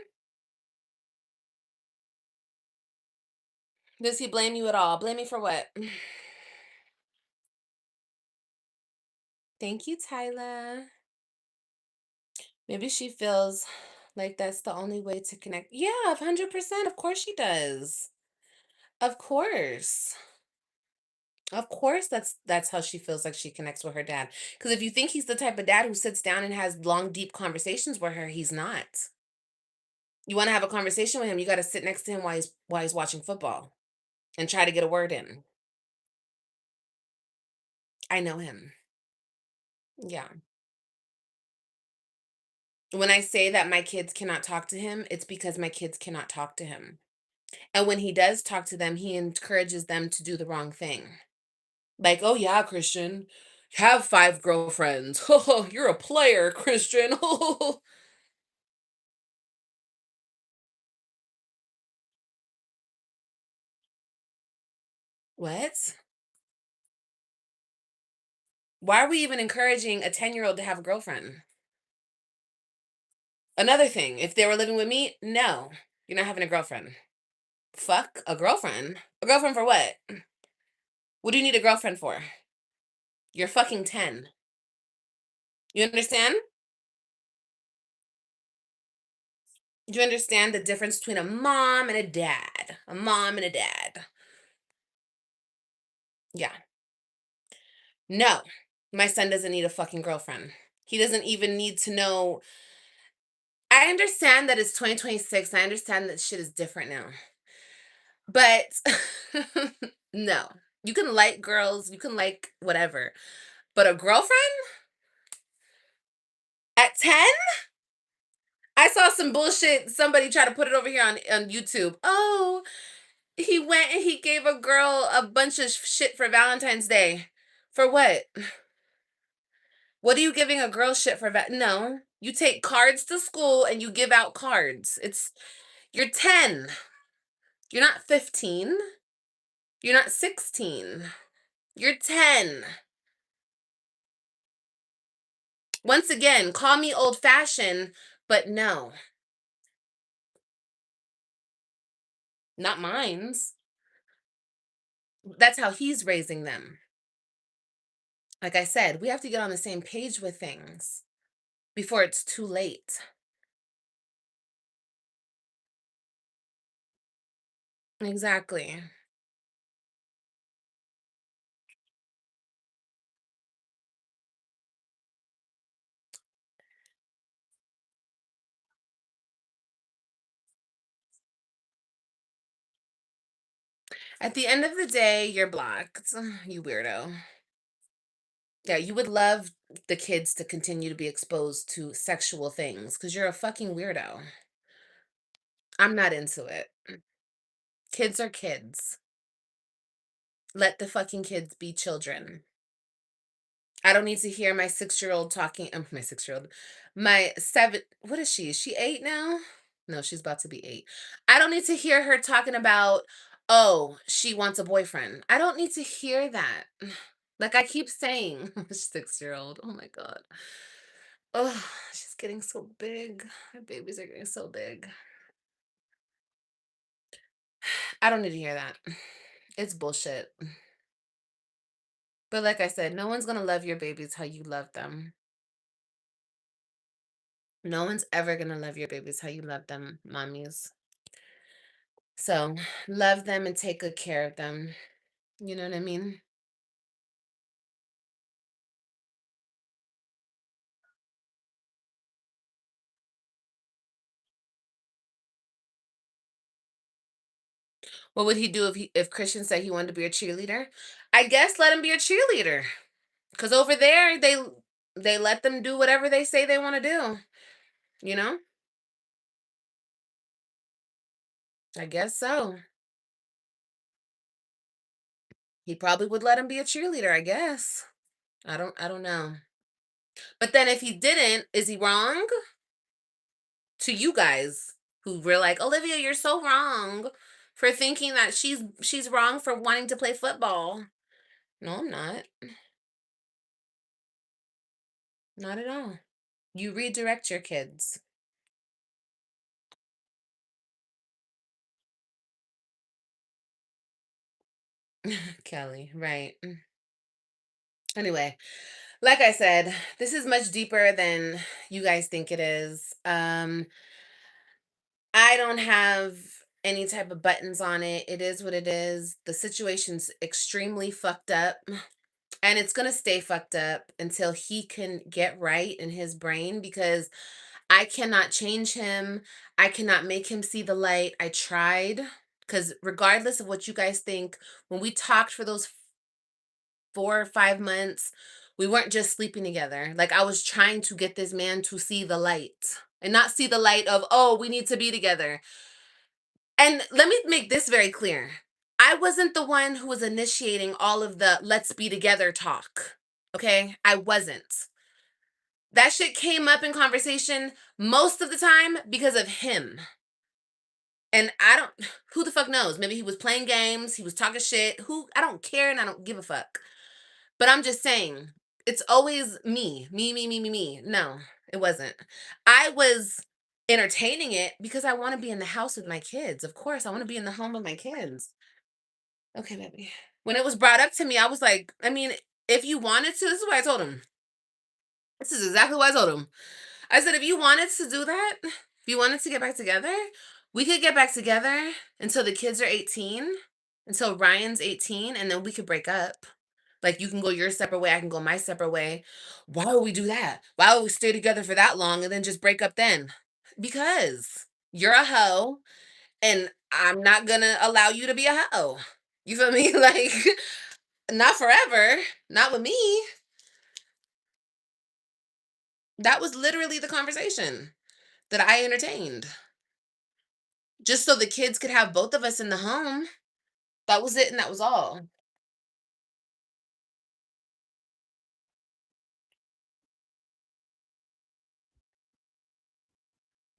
Does he blame you at all? Blame me for what? Thank you, Tyler. Maybe she feels like that's the only way to connect. Yeah, 100%. Of course she does. Of course. Of course that's how she feels like she connects with her dad. Because if you think he's the type of dad who sits down and has long, deep conversations with her, he's not. You want to have a conversation with him, you got to sit next to him while he's watching football and try to get a word in. I know him. Yeah. When I say that my kids cannot talk to him, it's because my kids cannot talk to him. And when he does talk to them, he encourages them to do the wrong thing. Like, "Oh yeah, Christian, have 5 girlfriends. Oh, you're a player, Christian." What? Why are we even encouraging a 10-year-old to have a girlfriend? Another thing, if they were living with me, no, you're not having a girlfriend. Fuck a girlfriend. A girlfriend for what? What do you need a girlfriend for? You're fucking 10. You understand? Do you understand the difference between a mom and a dad? A mom and a dad. Yeah. No, my son doesn't need a fucking girlfriend. He doesn't even need to know. I understand that it's 2026. I understand that shit is different now. But no, you can like girls, you can like whatever. But a girlfriend at 10? I saw some bullshit. Somebody try to put it over here on YouTube. Oh, he went and he gave a girl a bunch of shit for Valentine's Day. For what? What are you giving a girl shit for? No, you take cards to school and you give out cards. You're 10. You're not 15. You're not 16. You're 10. Once again, call me old fashioned, but no, not mine's. That's how he's raising them. Like I said, we have to get on the same page with things before it's too late. Exactly. At the end of the day, you're blocked. You weirdo. Yeah, you would love the kids to continue to be exposed to sexual things because you're a fucking weirdo. I'm not into it. Kids are kids. Let the fucking kids be children. I don't need to hear my 6-year-old talking. My 6-year-old, my seven. What is she? Is she 8 now? No, she's about to be 8. I don't need to hear her talking about, oh, she wants a boyfriend. I don't need to hear that. Like I keep saying, 6-year-old. Oh my God. Oh, she's getting so big. My babies are getting so big. I don't need to hear that. It's bullshit. But like I said, no one's gonna love your babies how you love them. No one's ever gonna love your babies how you love them, mommies. So love them and take good care of them. You know what I mean? What would he do if Christian said he wanted to be a cheerleader? I guess let him be a cheerleader. Cause over there they let them do whatever they say they want to do. You know? I guess so. He probably would let him be a cheerleader, I guess. I don't know. But then if he didn't, is he wrong? To you guys who were like, Olivia, you're so wrong for thinking that she's wrong for wanting to play football. No, I'm not. Not at all. You redirect your kids. Kelly, right. Anyway, Like I said, this is much deeper than you guys think it is. I don't have any type of buttons on it. It is what it is. The situation's extremely fucked up. And it's going to stay fucked up until he can get right in his brain, because I cannot change him. I cannot make him see the light. I tried. Because regardless of what you guys think, when we talked for those 4 or 5 months, we weren't just sleeping together. Like, I was trying to get this man to see the light and not see the light of, oh, we need to be together. And let me make this very clear. I wasn't the one who was initiating all of the let's be together talk. Okay? I wasn't. That shit came up in conversation most of the time because of him. And I don't, who the fuck knows? Maybe he was playing games, he was talking shit. I don't care and I don't give a fuck. But I'm just saying, it's always me, me, me, me, me, me. No, it wasn't. I was entertaining it because I want to be in the house with my kids. Of course, I want to be in the home with my kids. Okay, baby. When it was brought up to me, I was like, I mean, if you wanted to, this is what I told him. This is exactly what I told him. I said, if you wanted to do that, if you wanted to get back together, we could get back together until the kids are 18, until Ryan's 18, and then we could break up. Like, you can go your separate way, I can go my separate way. Why would we do that? Why would we stay together for that long and then just break up then? Because you're a hoe and I'm not gonna allow you to be a hoe. You feel me? Like, not forever. Not with me. That was literally the conversation that I entertained. Just so the kids could have both of us in the home. That was it and that was all.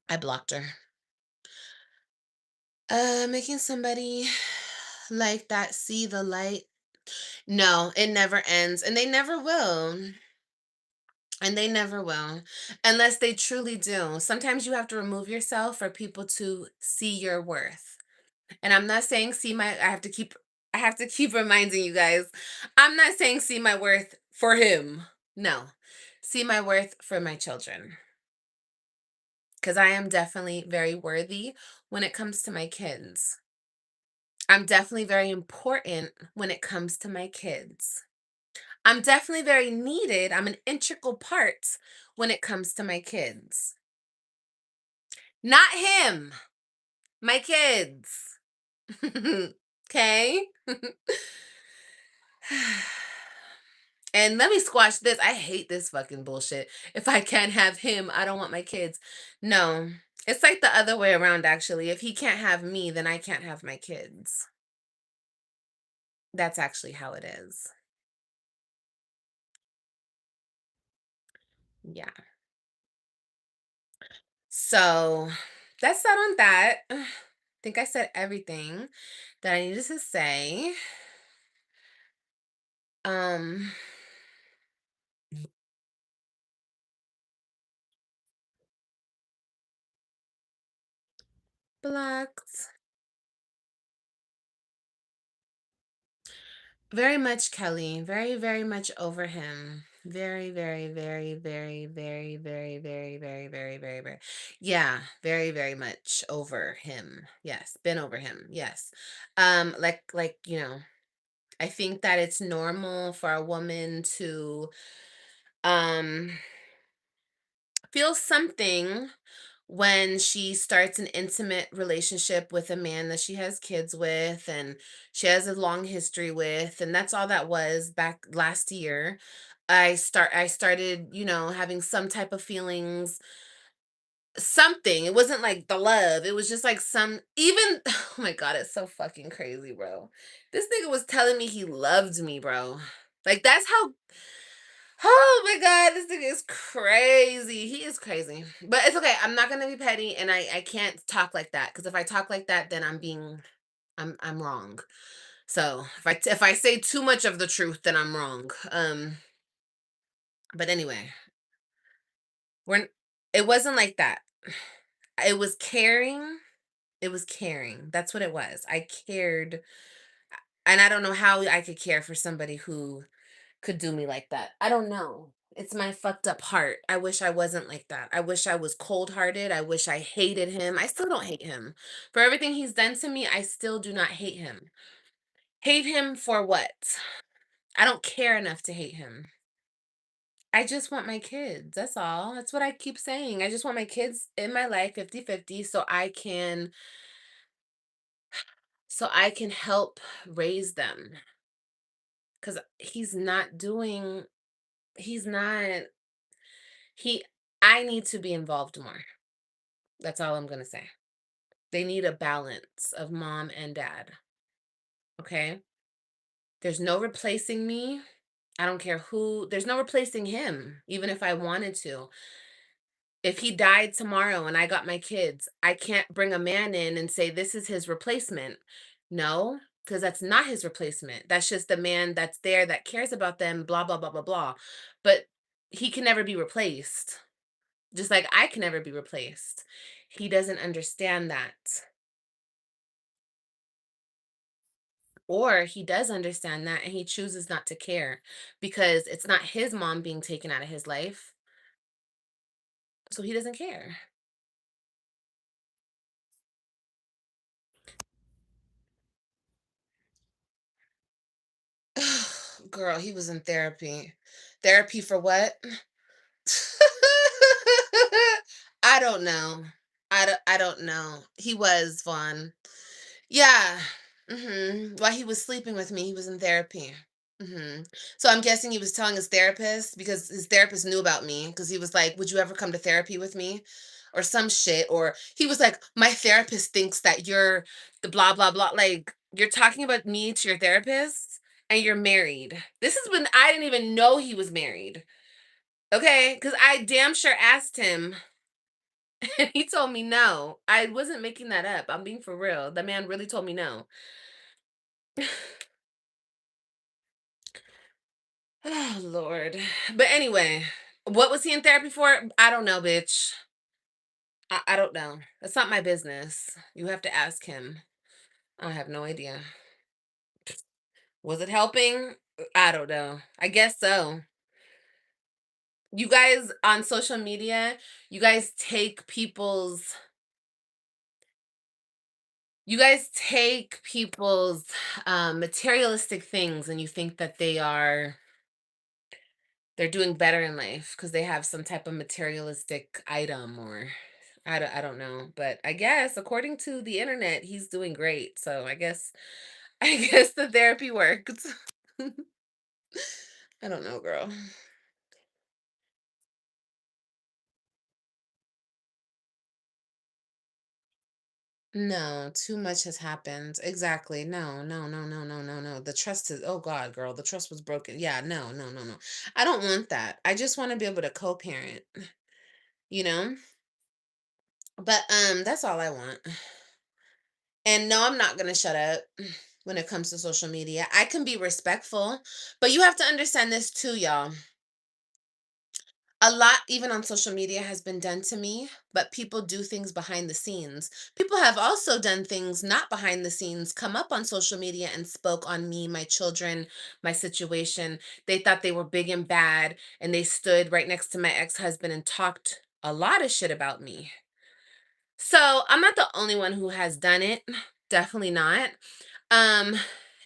I blocked her. Making somebody like that see the light. No, it never ends and they never will. And they never will, unless they truly do. Sometimes you have to remove yourself for people to see your worth. And I'm not saying see my I have to keep reminding you guys. I'm not saying see my worth for him. No. See my worth for my children. Cuz I am definitely very worthy when it comes to my kids. I'm definitely very important when it comes to my kids. I'm definitely very needed. I'm an integral part when it comes to my kids. Not him, my kids. Okay? And let me squash this. I hate this fucking bullshit. If I can't have him, I don't want my kids. No. It's like the other way around, actually. If he can't have me, then I can't have my kids. That's actually how it is. Yeah. So that's that on that. I think I said everything that I needed to say. Um, blocked. Very much Kelly. Very, very much over him. Very, very, very, very, very, very, very, very, very, very, very. Yeah, very, very much over him. Yes, been over him. Yes. I think that it's normal for a woman to um feel something when she starts an intimate relationship with a man that she has kids with and she has a long history with, and that's all that was back last year. I started, having some type of feelings, something. It wasn't like the love. It was just like some even oh my god, it's so fucking crazy, bro. This nigga was telling me he loved me, bro. Like, that's how. Oh my god, this thing is crazy. He is crazy. But it's okay. I'm not gonna be petty and I can't talk like that. Because if I talk like that, then I'm wrong. So if I say too much of the truth, then I'm wrong. But anyway, we're it wasn't like that. It was caring. It was caring. That's what it was. I cared, and I don't know how I could care for somebody who could do me like that. I don't know. It's my fucked up heart. I wish I wasn't like that. I wish I was cold hearted. I wish I hated him. I still don't hate him. For everything he's done to me, I still do not hate him. Hate him for what? I don't care enough to hate him. I just want my kids. That's all. That's what I keep saying. I just want my kids in my life 50-50 so I can help raise them. Cuz he's not he I need to be involved more. That's all I'm going to say. They need a balance of mom and dad. Okay? There's no replacing me. I don't care who, there's no replacing him, even if I wanted to. If he died tomorrow and I got my kids, I can't bring a man in and say this is his replacement. No, because that's not his replacement. That's just the man that's there that cares about them, blah, blah, blah, blah, blah. But he can never be replaced, just like I can never be replaced. He doesn't understand that. Or he does understand that and he chooses not to care because it's not his mom being taken out of his life. So he doesn't care. Girl, he was in therapy. Therapy for what? I don't know. I don't know. He was fun. Yeah. While he was sleeping with me, he was in therapy. So I'm guessing he was telling his therapist because his therapist knew about me because he was like, "Would you ever come to therapy with me?" Or some shit. Or he was like, "My therapist thinks that you're the blah blah blah." Like you're talking about me to your therapist and you're married. This is when I didn't even know he was married. Okay, because I damn sure asked him and he told me no. I wasn't making that up. I'm being for real. The man really told me no. Oh Lord. But anyway, what was he in therapy for? I don't know, bitch. I don't know. That's not my business. You have to ask him. I have no idea. Was it helping? I don't know. I guess so. You guys on social media, you guys take people's you guys take people's materialistic things and you think that they're doing better in life because they have some type of materialistic item or I don't know, but I guess according to the internet he's doing great, so I guess I guess the therapy worked. I don't know, girl. No, too much has happened. Exactly. No, no, no, no, no, no, no. The trust is, oh God, girl, the trust was broken. Yeah, no, no, no, no. I don't want that. I just want to be able to co-parent, you know? But that's all I want. And no, I'm not gonna shut up when it comes to social media. I can be respectful, but you have to understand this too, y'all. A lot, even on social media, has been done to me, but people do things behind the scenes. People have also done things not behind the scenes, come up on social media and spoke on me, my children, my situation. They thought they were big and bad, and they stood right next to my ex husband and talked a lot of shit about me. So I'm not the only one who has done it. Definitely not. Um,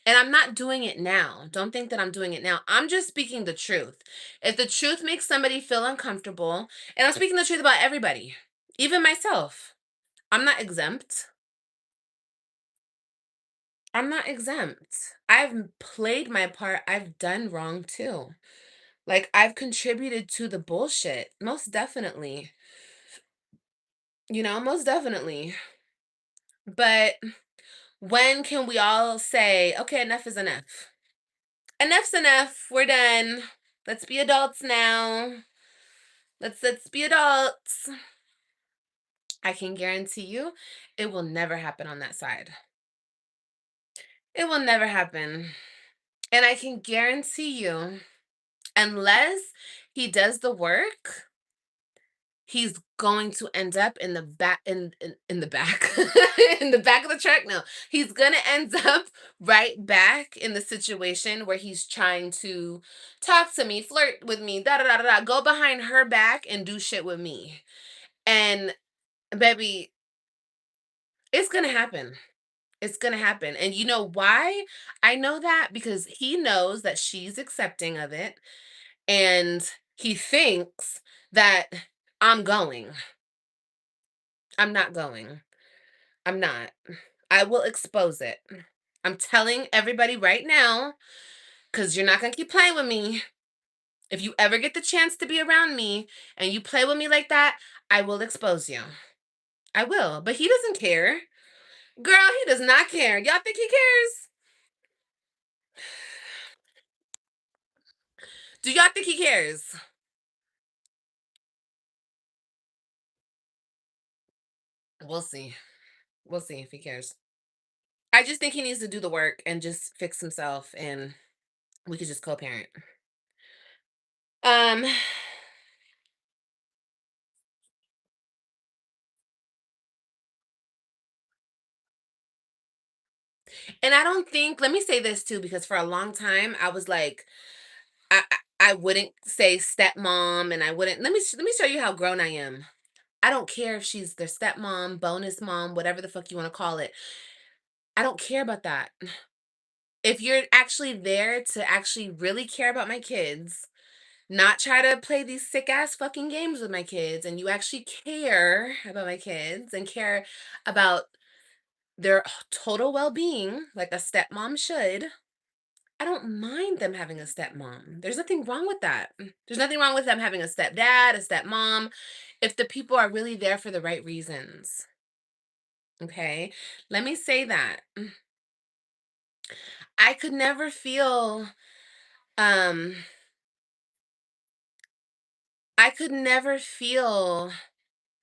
and I'm not doing it now. Don't think that I'm doing it now. I'm just speaking the truth. If the truth makes somebody feel uncomfortable, and I'm speaking the truth about everybody, even myself, I'm not exempt. I'm not exempt. I've played my part. I've done wrong too. Like I've contributed to the bullshit. Most definitely. Most definitely. But when can we all say, okay, enough is enough? Enough's enough. We're done. Let's be adults now. Let's be adults. I can guarantee you it will never happen on that side. It will never happen. And I can guarantee you, unless he does the work, he's going to end up in the back in the back in the back of the truck. No, he's gonna end up right back in the situation where he's trying to talk to me, flirt with me, da da da da, da, go behind her back and do shit with me. And baby, it's gonna happen. It's gonna happen. And you know why I know that? Because he knows that she's accepting of it, and he thinks that I'm going. I'm not going. I'm not. I will expose it. I'm telling everybody right now, because you're not going to keep playing with me. If you ever get the chance to be around me and you play with me like that, I will expose you. I will. But he doesn't care. Girl, he does not care. Y'all think he cares? Do y'all think he cares? We'll see. We'll see if he cares. I just think he needs to do the work and just fix himself, and we could just co-parent. Um and I don't think, let me say this too, because for a long time I was like, I wouldn't say stepmom, and I wouldn't, let me show you how grown I am. I don't care if she's their stepmom, bonus mom, whatever the fuck you want to call it. I don't care about that. If you're actually there to actually really care about my kids, not try to play these sick ass fucking games with my kids, and you actually care about my kids and care about their total well-being like a stepmom should, I don't mind them having a stepmom. There's nothing wrong with that. There's nothing wrong with them having a stepdad, a stepmom, if the people are really there for the right reasons. Okay? Let me say that. I could never feel um I could never feel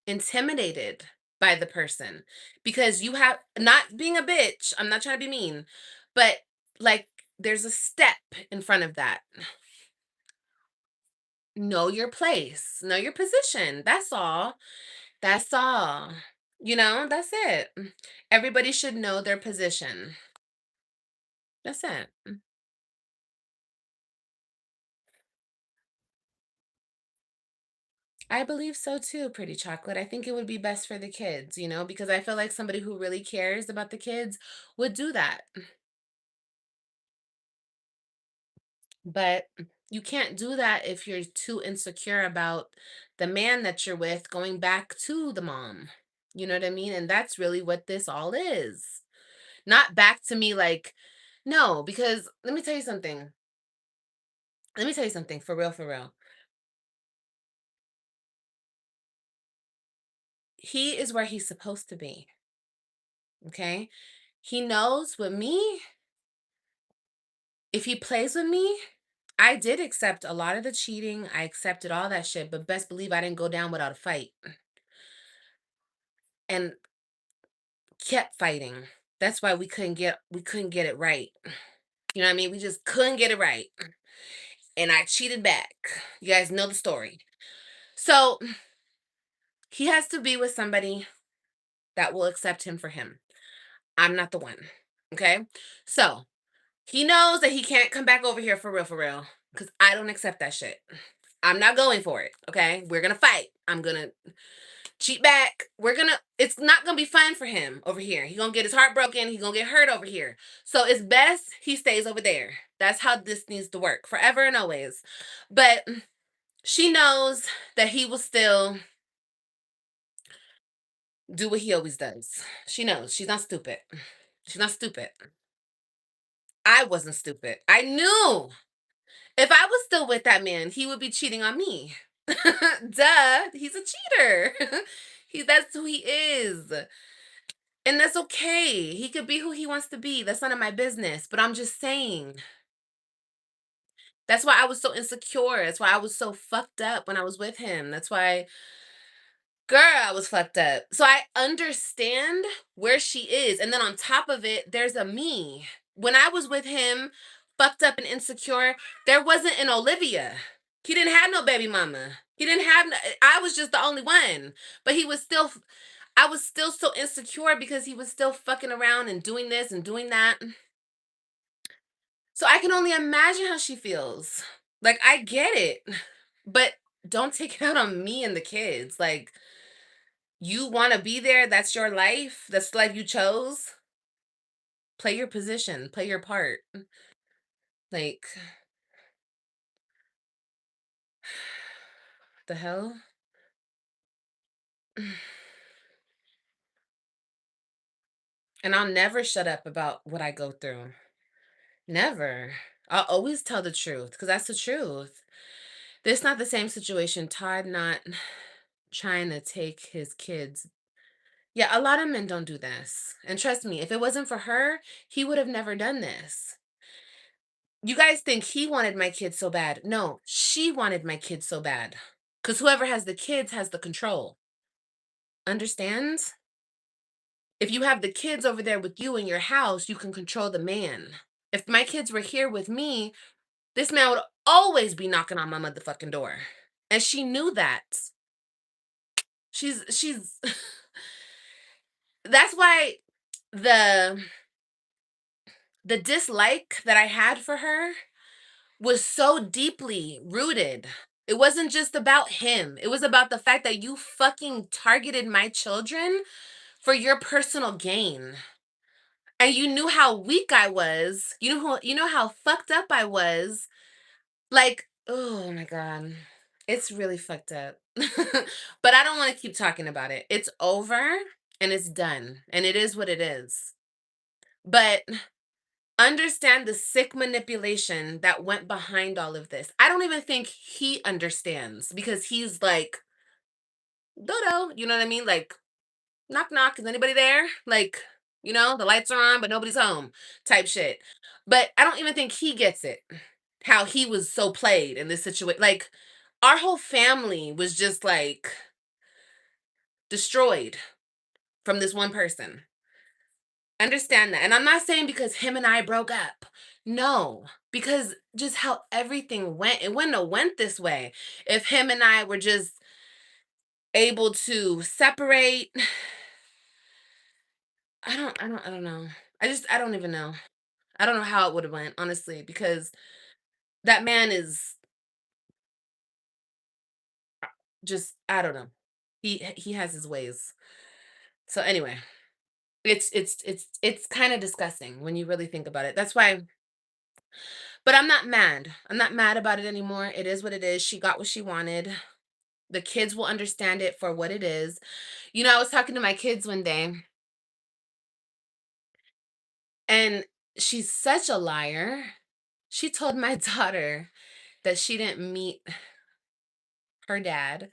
intimidated by the person, because you have, not being a bitch, I'm not trying to be mean, but like, there's a step in front of that. Know your place, know your position. That's all. That's all. That's it. Everybody should know their position. That's it. I believe so too, pretty chocolate. I think it would be best for the kids, because I feel like somebody who really cares about the kids would do that. But you can't do that if you're too insecure about the man that you're with going back to the mom. You know what I mean? And that's really what this all is. Not back to me like, no, because let me tell you something. Let me tell you something for real, for real. He is where he's supposed to be. Okay. He knows with me, if he plays with me, I did accept a lot of the cheating. I accepted all that shit, but best believe I didn't go down without a fight and kept fighting. That's why we couldn't get it right. You know what I mean? We just couldn't get it right. And I cheated back. You guys know the story. So he has to be with somebody that will accept him for him. I'm not the one. Okay. So he knows that he can't come back over here for real, because I don't accept that shit. I'm not going for it. Okay. We're going to fight. I'm going to cheat back. It's not going to be fun for him over here. He's going to get his heart broken. He's going to get hurt over here. So it's best he stays over there. That's how this needs to work forever and always. But she knows that he will still do what he always does. She knows. She's not stupid. She's not stupid. I wasn't stupid. I knew if I was still with that man, he would be cheating on me. Duh, he's a cheater. That's who he is. And that's okay. He could be who he wants to be. That's none of my business. But I'm just saying. That's why I was so insecure. That's why I was so fucked up when I was with him. That's why, girl, I was fucked up. So I understand where she is. And then on top of it, there's a me. When I was with him, fucked up and insecure, there wasn't an Olivia. He didn't have no baby mama. He didn't have I was just the only one. But he was still I was still so insecure because he was still fucking around and doing this and doing that. So I can only imagine how she feels. Like I get it. But don't take it out on me and the kids. Like you want to be there, that's your life. That's the life you chose. Play your position, play your part. Like the hell? And I'll never shut up about what I go through. Never. I'll always tell the truth because that's the truth. This not the same situation. Todd not trying to take his kids. Yeah, a lot of men don't do this. And trust me, if it wasn't for her, he would have never done this. You guys think he wanted my kids so bad. No, she wanted my kids so bad. Because whoever has the kids has the control. Understands? If you have the kids over there with you in your house, you can control the man. If my kids were here with me, this man would always be knocking on my motherfucking door. And she knew that. She's that's why the the dislike that I had for her was so deeply rooted. It wasn't just about him. It was about the fact that you fucking targeted my children for your personal gain. And you knew how weak I was. You know how fucked up I was. Like, oh my god. It's really fucked up. But I don't want to keep talking about it. It's over and it's done. And it is what it is. But understand the sick manipulation that went behind all of this. I don't even think he understands because he's like, Dodo, you know what I mean? Like, knock, knock, is anybody there? Like, the lights are on, but nobody's home type shit. But I don't even think he gets it, how he was so played in this situation. Like, our whole family was just like destroyed from this one person. Understand that. And I'm not saying because him and I broke up. No, because just how everything went, it wouldn't have went this way if him and I were just able to separate. I don't know. I don't even know. I don't know how it would have went, honestly, because that man is just, I don't know. He has his ways. So anyway, it's kind of disgusting when you really think about it. That's why. But I'm not mad. I'm not mad about it anymore. It is what it is. She got what she wanted. The kids will understand it for what it is. I was talking to my kids one day, and she's such a liar. She told my daughter that she didn't meet her dad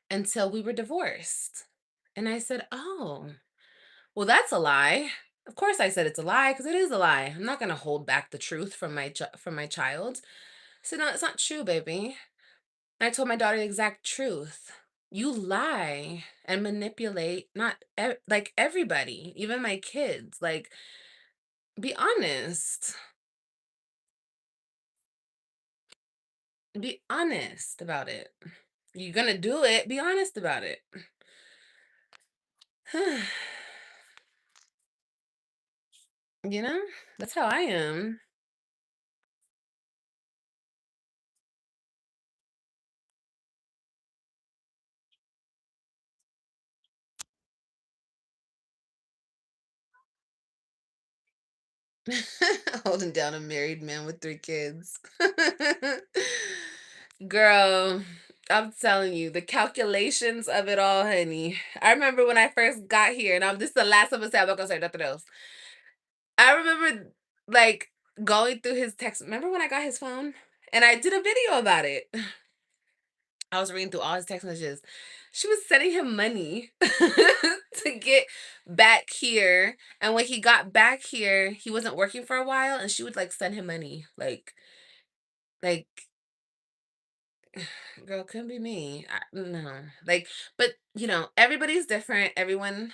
until we were divorced. And I said, "Oh, well, that's a lie." Of course, I said it's a lie because it is a lie. I'm not going to hold back the truth from my child. I said, "No, it's not true, baby." And I told my daughter the exact truth. You lie and manipulate, not like everybody, even my kids. Like, be honest. Be honest about it. You're gonna do it. Be honest about it. you know, that's how I am. Holding down a married man with 3 kids. Girl, I'm telling you, the calculations of it all, honey. I remember when I first got here, and this is the last of us. I'm not gonna say nothing else. I remember like going through his text. Remember when I got his phone? And I did a video about it. I was reading through all his text messages. She was sending him money to get back here. And when he got back here, he wasn't working for a while, and she would like send him money. Like, girl, couldn't be me. No. Like, but everybody's different. Everyone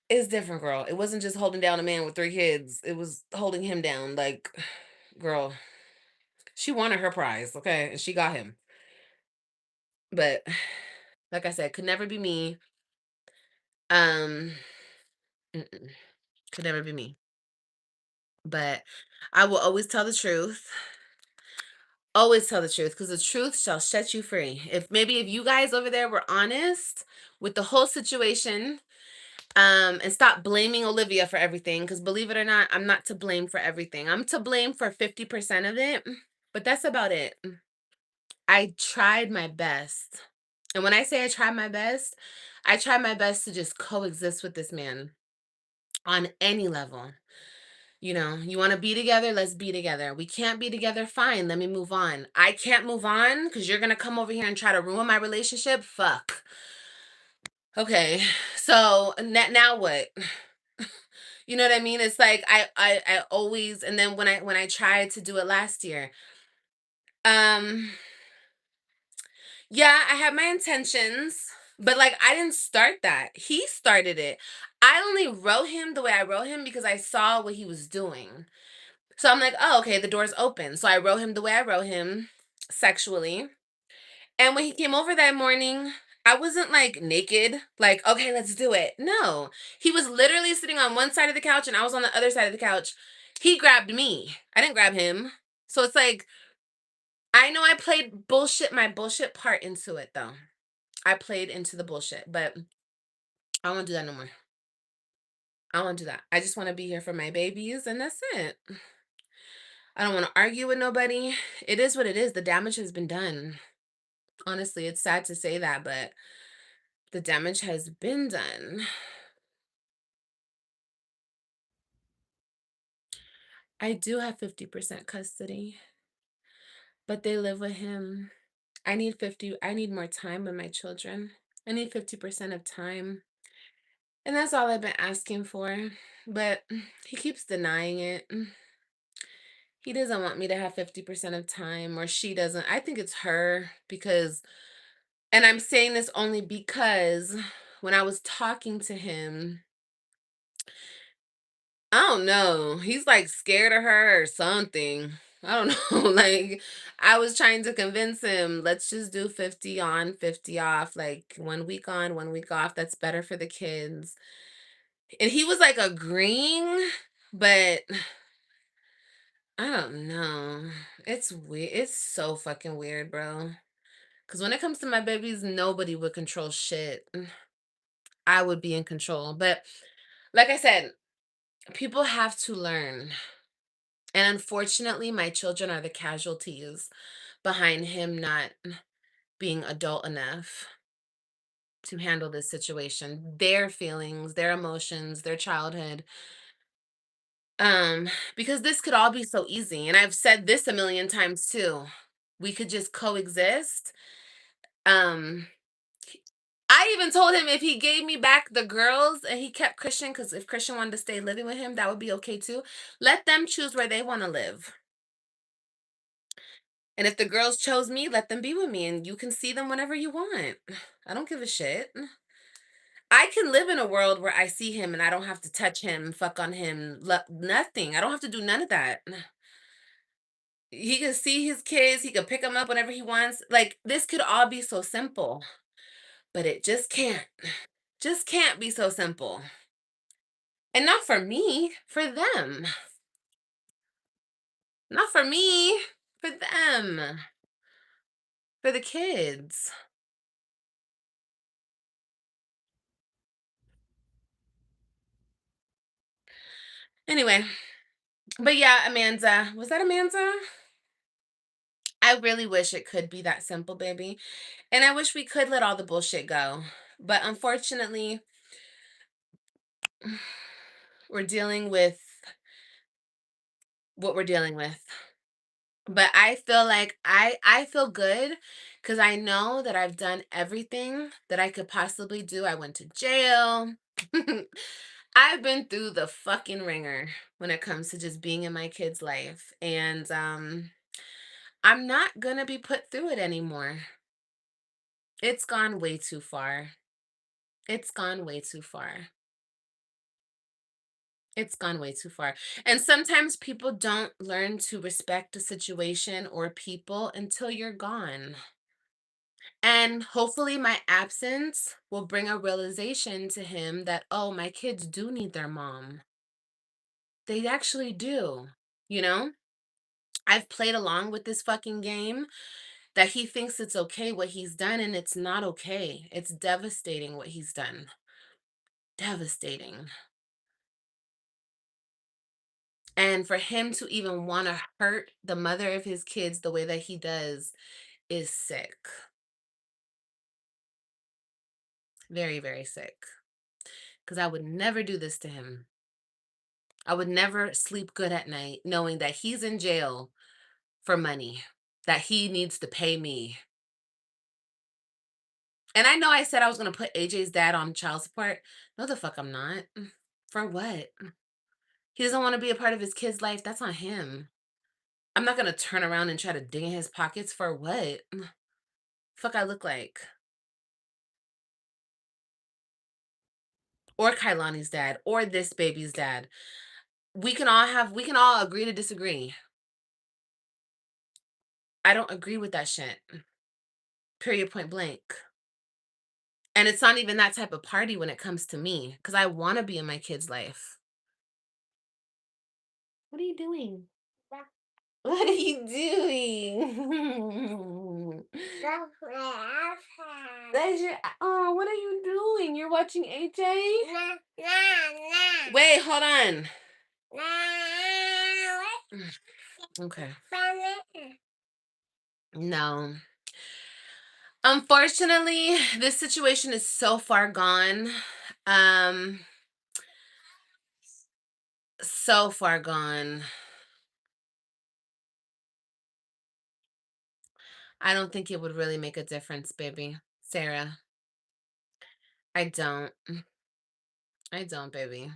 is different, girl. It wasn't just holding down a man with 3 kids. It was holding him down. Like, girl, she wanted her prize, okay? And she got him. But like I said, could never be me. Um, mm-mm, could never be me. But I will always tell the truth. Always tell the truth, because the truth shall set you free. If you guys over there were honest with the whole situation, and stop blaming Olivia for everything, because believe it or not, I'm not to blame for everything. I'm to blame for 50% of it, but that's about it. I tried my best. And when I say I tried my best to just coexist with this man on any level. You know, you want to be together? Let's be together. We can't be together? Fine, let me move on. I can't move on because you're going to come over here and try to ruin my relationship? Fuck. Okay. So now what? You know what I mean? It's like I always, and then when I tried to do it last year, um yeah, I had my intentions, but like I didn't start that. He started it. I only wrote him the way I wrote him because I saw what he was doing. So I'm like, oh, okay, the door's open. So I wrote him the way I wrote him sexually. And when he came over that morning, I wasn't like naked, like, okay, let's do it. No, he was literally sitting on one side of the couch and I was on the other side of the couch. He grabbed me. I didn't grab him. So it's like, I know I played my bullshit part into it though. I played into the bullshit, but I won't do that no more. I won't do that. I just want to be here for my babies and that's it. I don't want to argue with nobody. It is what it is. The damage has been done. Honestly, it's sad to say that, but the damage has been done. I do have 50% custody, but they live with him. I need more time with my children. I need 50% of time. And that's all I've been asking for. But he keeps denying it. He doesn't want me to have 50% of time, or she doesn't. I think it's her because, and I'm saying this only because when I was talking to him, I don't know. He's like scared of her or something. I don't know. Like, I was trying to convince him, let's just do 50 on, 50 off, like 1 week on, 1 week off. That's better for the kids. And he was like agreeing, but I don't know. It's weird. It's so fucking weird, bro. Because when it comes to my babies, nobody would control shit. I would be in control. But like I said, people have to learn. And unfortunately, my children are the casualties behind him not being adult enough to handle this situation. Their feelings, their emotions, their childhood. Um, because this could all be so easy. And I've said this a million times too. We could just coexist. Um, I even told him if he gave me back the girls and he kept Christian, because if Christian wanted to stay living with him, that would be okay too. Let them choose where they want to live. And if the girls chose me, let them be with me and you can see them whenever you want. I don't give a shit. I can live in a world where I see him and I don't have to touch him, fuck on him, nothing. I don't have to do none of that. He can see his kids, he can pick them up whenever he wants. Like, this could all be so simple, but it just can't. Just can't be so simple. And not for me, for them. Not for me, for them. For the kids. Anyway, but yeah, Amanda. Was that Amanda? I really wish it could be that simple, baby. And I wish we could let all the bullshit go. But unfortunately, we're dealing with what we're dealing with. But I feel like I feel good because I know that I've done everything that I could possibly do. I went to jail. I've been through the fucking ringer when it comes to just being in my kid's life. And I'm not gonna be put through it anymore. It's gone way too far. It's gone way too far. It's gone way too far. And sometimes people don't learn to respect a situation or people until you're gone. And hopefully my absence will bring a realization to him that, oh, my kids do need their mom. They actually do, you know? I've played along with this fucking game that he thinks it's okay what he's done, and it's not okay. It's devastating what he's done. Devastating. And for him to even want to hurt the mother of his kids the way that he does is sick. Very, very sick. Because I would never do this to him. I would never sleep good at night knowing that he's in jail for money, that he needs to pay me. And I know I said I was going to put AJ's dad on child support. No, the fuck I'm not. For what? He doesn't want to be a part of his kid's life. That's on him. I'm not going to turn around and try to dig in his pockets for what? Fuck I look like. Or Kailani's dad, or this baby's dad. We can all agree to disagree. I don't agree with that shit. Period, point blank. And it's not even that type of party when it comes to me, because I want to be in my kid's life. What are you doing? What are you doing? That's your, oh, what are you doing? You're watching AJ? Wait, hold on. Okay. No. Unfortunately, this situation is so far gone. Um, so far gone. I don't think it would really make a difference, baby. Sarah. I don't. I don't, baby.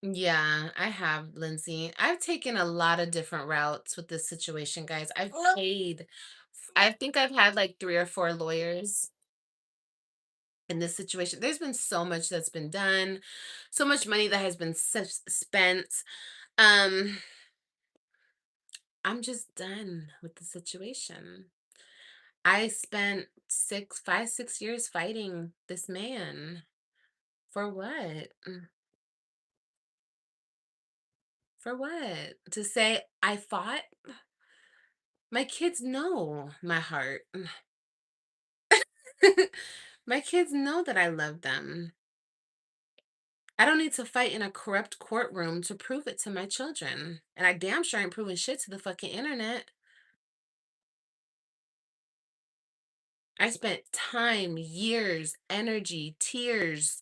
Yeah, I have, Lindsay. I've taken a lot of different routes with this situation, guys. I've paid, I think I've had like 3 or 4 lawyers in this situation. There's been so much that's been done, so much money that has been spent. Um, I'm just done with the situation. I spent 6 years fighting this man. For what? For what? To say I fought? My kids know my heart. My kids know that I love them. I don't need to fight in a corrupt courtroom to prove it to my children. And I damn sure ain't proving shit to the fucking internet. I spent time, years, energy, tears.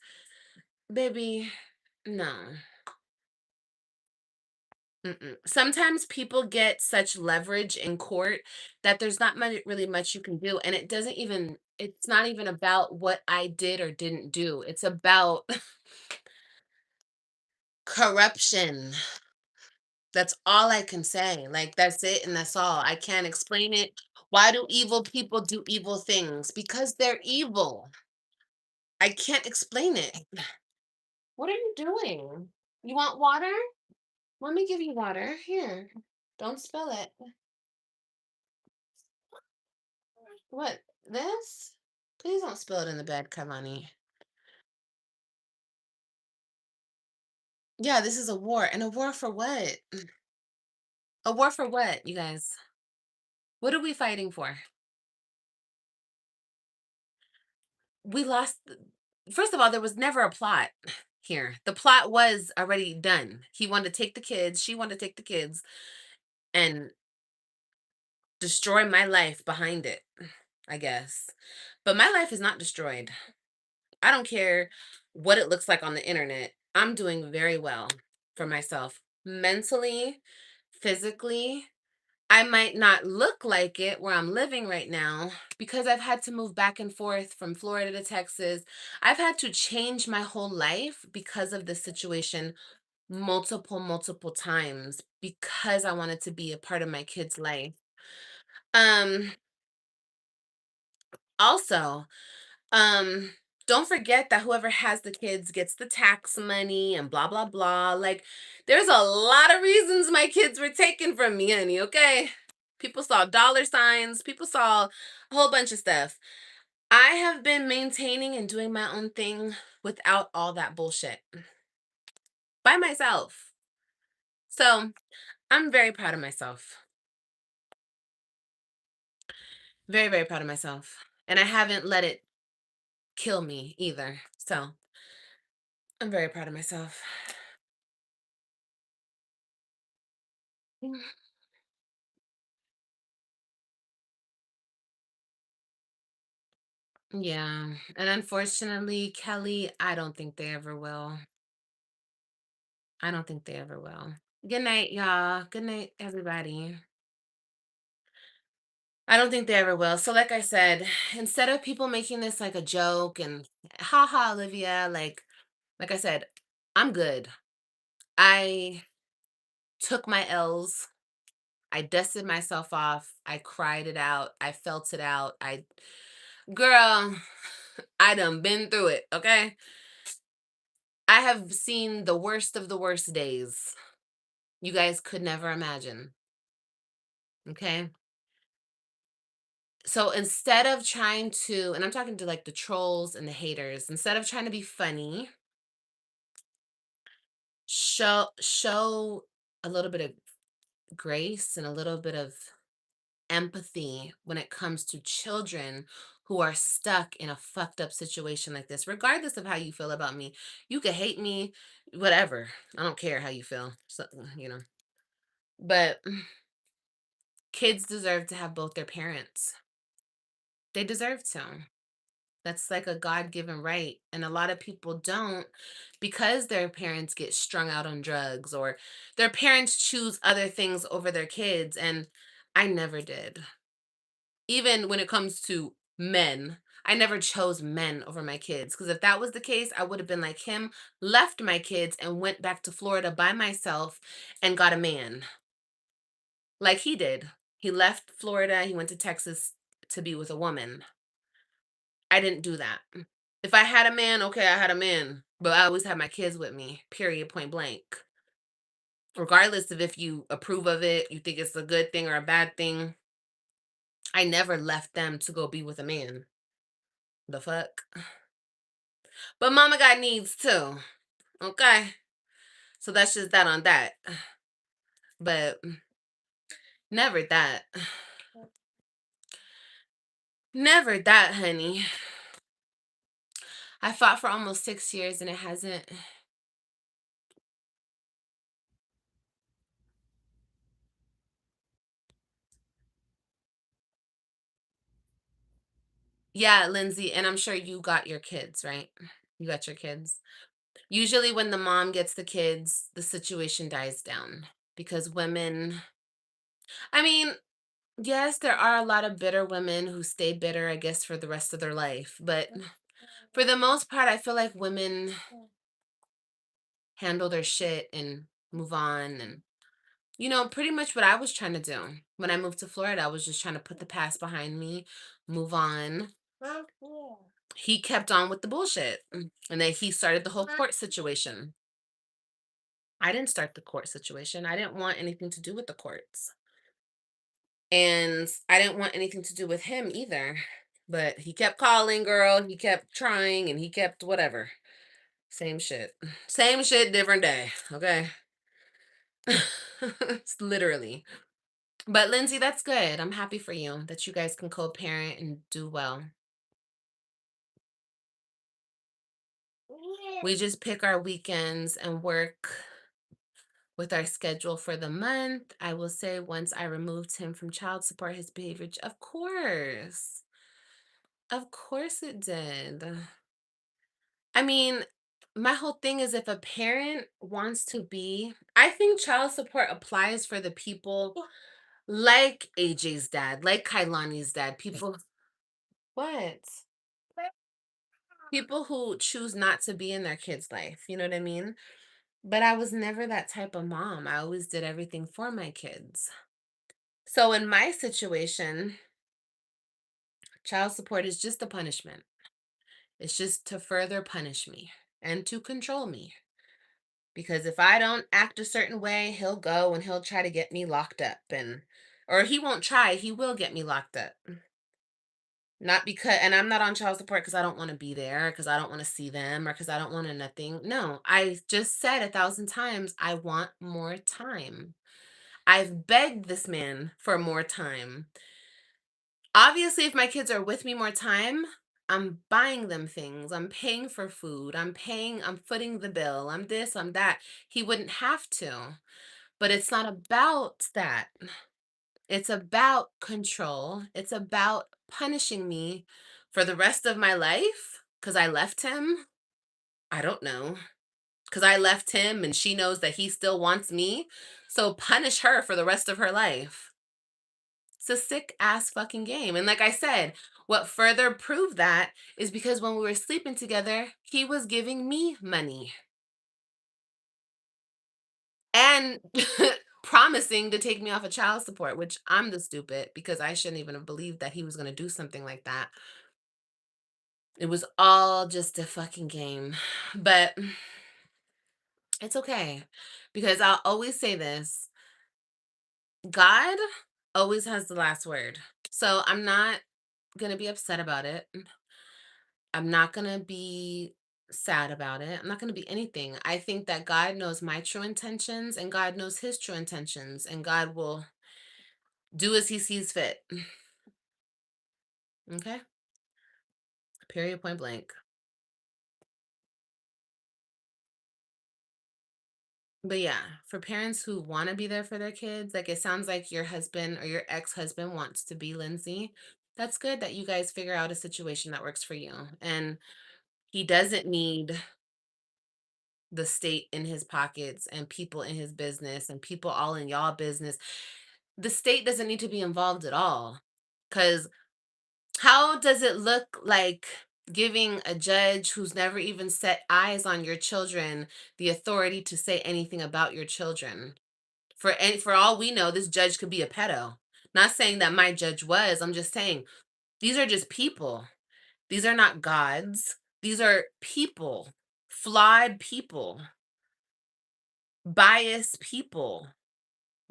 Baby, no. Mm-mm. Sometimes people get such leverage in court that there's not much, really much you can do. And it doesn't even, it's not even about what I did or didn't do. It's about corruption. That's all I can say. Like, that's it and that's all. I can't explain it. Why do evil people do evil things? Because they're evil. I can't explain it. What are you doing? You want water? Let me give you water. Here. Don't spill it. What? This? Please don't spill it in the bed, Kalani. Yeah, this is a war. And a war for what? A war for what, you guys? What are we fighting for? We lost. First of all, there was never a plot here. The plot was already done. He wanted to take the kids, she wanted to take the kids and destroy my life behind it, I guess. But my life is not destroyed. I don't care what it looks like on the internet. I'm doing very well for myself mentally, physically. I might not look like it where I'm living right now because I've had to move back and forth from Florida to Texas. I've had to change my whole life because of this situation multiple times because I wanted to be a part of my kid's life. Um Also, um, don't forget that whoever has the kids gets the tax money and blah blah blah. Like, there's a lot of reasons my kids were taken from me, honey, okay? People saw dollar signs, people saw a whole bunch of stuff. I have been maintaining and doing my own thing without all that bullshit by myself. So, I'm very proud of myself. Very, very proud of myself. And I haven't let it kill me either. So, I'm very proud of myself. Yeah. And unfortunately, Kelly, I don't think they ever will. I don't think they ever will. Good night, y'all. Good night, everybody. I don't think they ever will. So, like I said, instead of people making this like a joke and haha, Olivia, like I said, I'm good. I took my L's. I dusted myself off. I cried it out. I felt it out. Girl, I done been through it, okay? I have seen the worst of the worst days. You guys could never imagine, okay? So instead of trying to, and I'm talking to like the trolls and the haters, instead of trying to be funny, show a little bit of grace and a little bit of empathy when it comes to children who are stuck in a fucked up situation like this, regardless of how you feel about me. You could hate me, whatever. I don't care how you feel. So, you know. But kids deserve to have both their parents. They deserve to. That's like a God-given right. And a lot of people don't because their parents get strung out on drugs or their parents choose other things over their kids. And I never did. Even when it comes to men, I never chose men over my kids. Because if that was the case, I would have been like him, left my kids, and went back to Florida by myself and got a man like he did. He left Florida, he went to Texas to be with a woman. I didn't do that. If I had a man, okay, I had a man, but I always had my kids with me, period, point blank. Regardless of if you approve of it, you think it's a good thing or a bad thing, I never left them to go be with a man. The fuck? But mama got needs too, okay? So that's just that on that. But never that. Never that, honey. I fought for almost 6 years and it hasn't. Yeah, Lindsay, and I'm sure you got your kids, right? You got your kids. Usually, when the mom gets the kids, the situation dies down because women, I mean, yes, there are a lot of bitter women who stay bitter, I guess, for the rest of their life. But for the most part, I feel like women handle their shit and move on. And, pretty much what I was trying to do when I moved to Florida, I was just trying to put the past behind me, move on. He kept on with the bullshit. And then he started the whole court situation. I didn't start the court situation. I didn't want anything to do with the courts. And I didn't want anything to do with him either. But he kept calling, girl. He kept trying and he kept whatever. Same shit. Same shit, different day. Okay. It's literally. But Lindsay, that's good. I'm happy for you that you guys can co-parent and do well. We just pick our weekends and work with our schedule for the month. I will say once I removed him from child support, his behavior, of course. Of course it did. I mean, my whole thing is if a parent wants to be, I think child support applies for the people like AJ's dad, like Kailani's dad, people, what? People who choose not to be in their kid's life, you know what I mean? But I was never that type of mom. I always did everything for my kids. So in my situation, Child support is just a punishment. It's just to further punish me and to control me. Because if I don't act a certain way, he'll go and he'll try to get me locked up, and or he won't try, he will get me locked up. Not because, and I'm not on child support because I don't want to be there, because I don't want to see them, or because I don't want to nothing. No, I just said 1,000 times, I want more time. I've begged this man for more time. Obviously, if my kids are with me more time, I'm buying them things. I'm paying for food. I'm footing the bill. I'm this, I'm that. He wouldn't have to. But it's not about that. It's about control. It's about punishing me for the rest of my life because I left him. I don't know. Because I left him and she knows that he still wants me. So punish her for the rest of her life. It's a sick ass fucking game. And like I said, what further proved that is because when we were sleeping together, he was giving me money and promising to take me off of child support, which I'm the stupid because I shouldn't even have believed that he was going to do something like that. It was all just a fucking game. But it's okay because I'll always say this: God always has the last word. So I'm not going to be upset about it. I'm not going to be sad about it. I'm not going to be anything. I think that God knows my true intentions and God knows his true intentions, and God will do as he sees fit. Okay? Period, point blank. But yeah, for parents who want to be there for their kids, like it sounds like your husband or your ex-husband wants to be Lindsay. That's good that you guys figure out a situation that works for you. And he doesn't need the state in his pockets and people in his business and people all in y'all business. The state doesn't need to be involved at all. Because how does it look like giving a judge who's never even set eyes on your children the authority to say anything about your children? For all we know, this judge could be a pedo. Not saying that my judge was. I'm just saying these are just people. These are not gods. These are people, flawed people, biased people,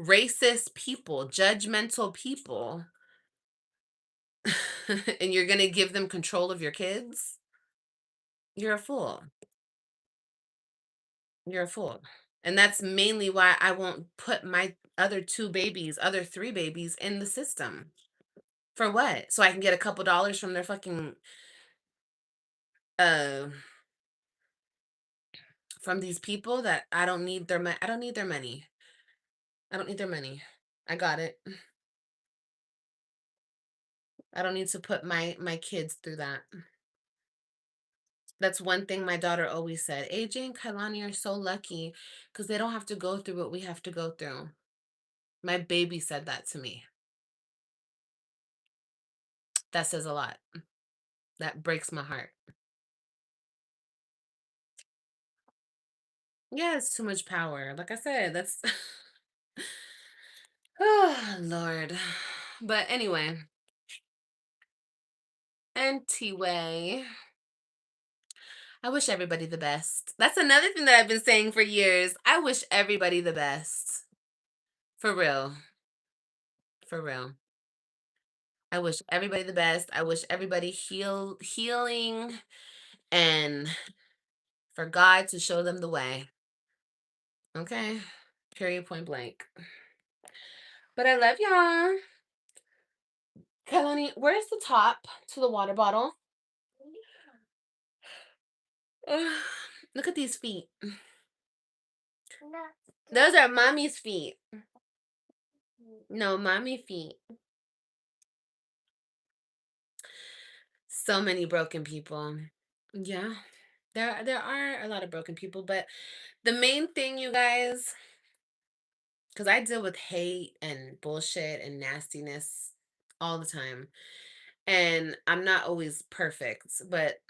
racist people, judgmental people. And you're going to give them control of your kids? You're a fool. You're a fool. And that's mainly why I won't put my other three babies in the system. For what? So I can get a couple dollars from their fucking uh from these people that I don't need their money. I don't need their money. I don't need their money. I got it. I don't need to put my kids through that. That's one thing my daughter always said. AJ and Kailani are so lucky because they don't have to go through what we have to go through. My baby said that to me. That says a lot. That breaks my heart. Yeah, it's too much power. Like I said, that's oh Lord. But anyway, I wish everybody the best. That's another thing that I've been saying for years. I wish everybody the best. For real. For real. I wish everybody the best. I wish everybody healing and for God to show them the way. Okay? Period, point blank. But I love y'all. Kelani, where's the top to the water bottle? Ugh, look at these feet. Those are mommy's feet. No, mommy feet. So many broken people. Yeah. There are a lot of broken people, but the main thing, you guys, because I deal with hate and bullshit and nastiness all the time. And I'm not always perfect, but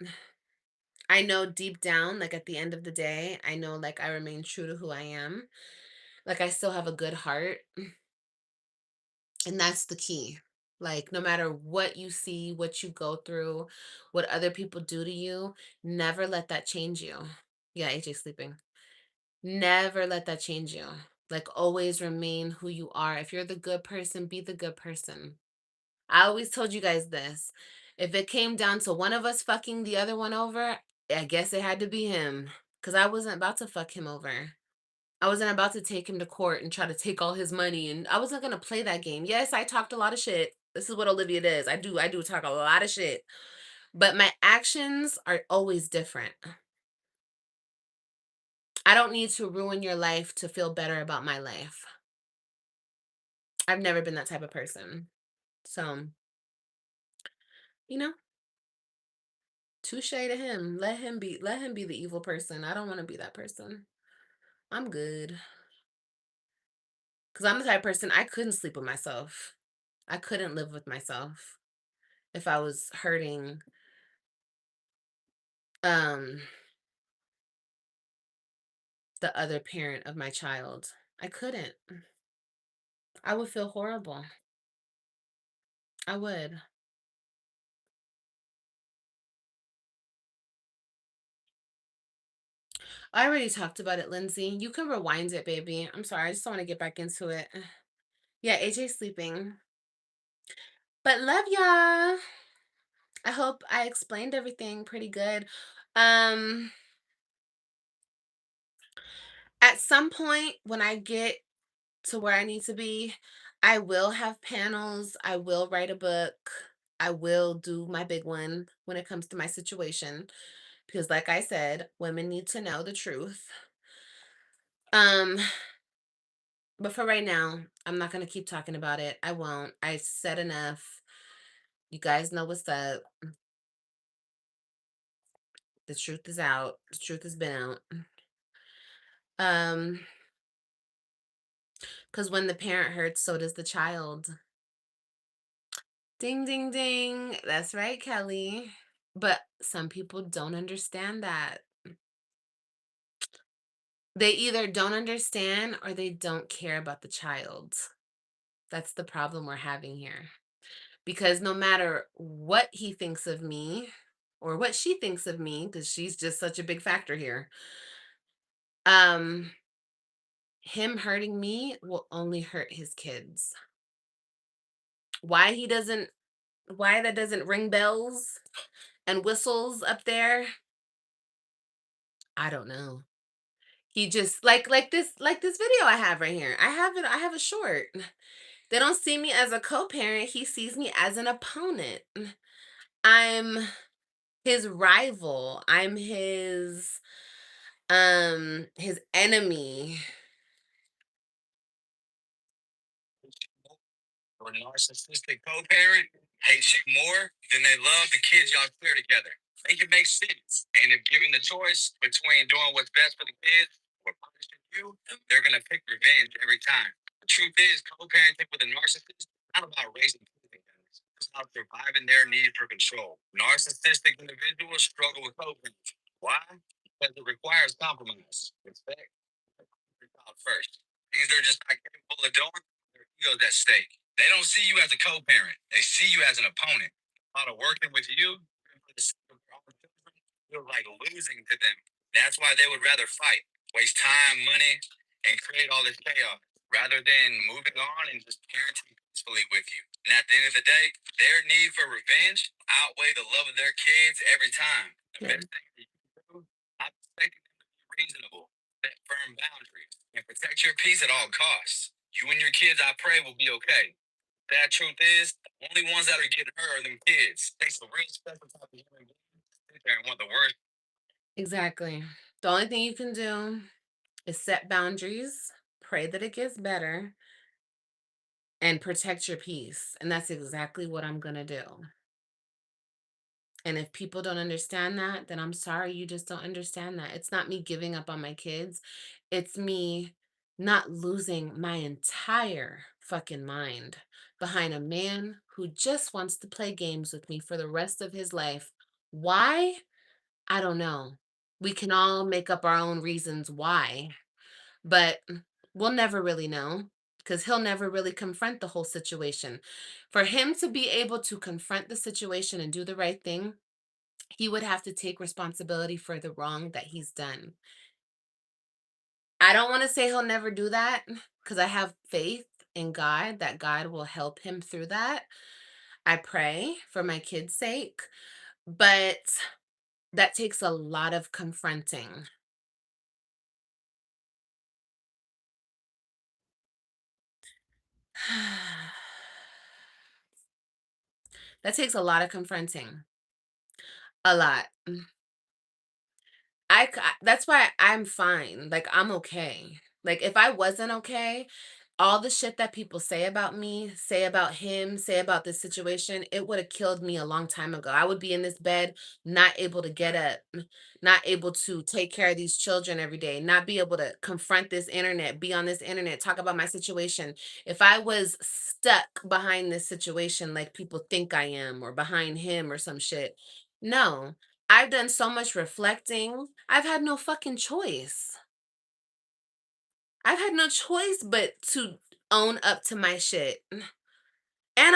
I know deep down, like at the end of the day, I know like I remain true to who I am. Like I still have a good heart. And that's the key. Like, no matter what you see, what you go through, what other people do to you, never let that change you. Yeah, AJ's sleeping. Never let that change you. Like, always remain who you are. If you're the good person, be the good person. I always told you guys this. If it came down to one of us fucking the other one over, I guess it had to be him. Because I wasn't about to fuck him over. I wasn't about to take him to court and try to take all his money. And I wasn't going to play that game. Yes, I talked a lot of shit. This is what Olivia does. I do talk a lot of shit. But my actions are always different. I don't need to ruin your life to feel better about my life. I've never been that type of person. So, you know, touche to him. Let him be the evil person. I don't want to be that person. I'm good. Cuz I'm the type of person I couldn't sleep with myself. I couldn't live with myself if I was hurting um the other parent of my child. I couldn't. I would feel horrible. I would. I already talked about it, Lindsay. You can rewind it, baby. I'm sorry. I just want to get back into it. Yeah, AJ's sleeping. But love y'all. I hope I explained everything pretty good. Um, at some point when I get to where I need to be, I will have panels. I will write a book. I will do my big one when it comes to my situation because like I said, women need to know the truth. Um, but for right now, I'm not going to keep talking about it. I won't. I said enough. You guys know what's up. The truth is out. The truth has been out. Um, because when the parent hurts, so does the child. Ding, ding, ding. That's right, Kelly. But some people don't understand that. They either don't understand or they don't care about the child. That's the problem we're having here. Because no matter what he thinks of me or what she thinks of me, because she's just such a big factor here, um, him hurting me will only hurt his kids. Why he doesn't, why that doesn't ring bells and whistles up there, I don't know. He just like this video I have right here. I have a short. They don't see me as a co-parent, he sees me as an opponent. I'm his rival. I'm his enemy. Or narcissistic co-parent hates you more than they love the kids y'all share together. Make it make sense. And if given the choice between doing what's best for the kids or punishing you, they're gonna pick revenge every time. The truth is, co-parenting with a narcissist is not about raising kids together. It's about surviving their need for control. Narcissistic individuals struggle with co-parenting. Why? Because it requires compromise, respect, first. Things they're just not capable of doing, their ego's at stake. They don't see you as a co-parent. They see you as an opponent. Out of working with you, feel like losing to them. That's why they would rather fight, waste time, money, and create all this chaos rather than moving on and just parenting peacefully with you. And at the end of the day, their need for revenge outweigh the love of their kids every time. The best thing that you can do, I expect them to be reasonable, set firm boundaries, and protect your peace at all costs. You and your kids, I pray, will be okay. That truth is, the only ones that are getting hurt are them kids. It takes a real special type of human being to sit there and want the worst. Exactly. The only thing you can do is set boundaries, pray that it gets better, and protect your peace. And that's exactly what I'm going to do. And if people don't understand that, then I'm sorry, you just don't understand that. It's not me giving up on my kids. It's me not losing my entire fucking mind behind a man who just wants to play games with me for the rest of his life. Why? I don't know. We can all make up our own reasons why, but we'll never really know. because he'll never really confront the whole situation. For him to be able to confront the situation and do the right thing, he would have to take responsibility for the wrong that he's done. I don't want to say he'll never do that because I have faith in God that God will help him through that. I pray for my kids' sake, but that takes a lot of confronting. That takes a lot of confronting. A lot. That's why I'm fine. Like, I'm okay. Like, if I wasn't okay, all the shit that people say about me, say about him, say about this situation, it would have killed me a long time ago. I would be in this bed, not able to get up, not able to take care of these children every day, not be able to confront this internet, be on this internet, talk about my situation. If I was stuck behind this situation like people think I am, or behind him or some shit, no. I've done so much reflecting. I've had no fucking choice. I've had no choice but to own up to my shit. And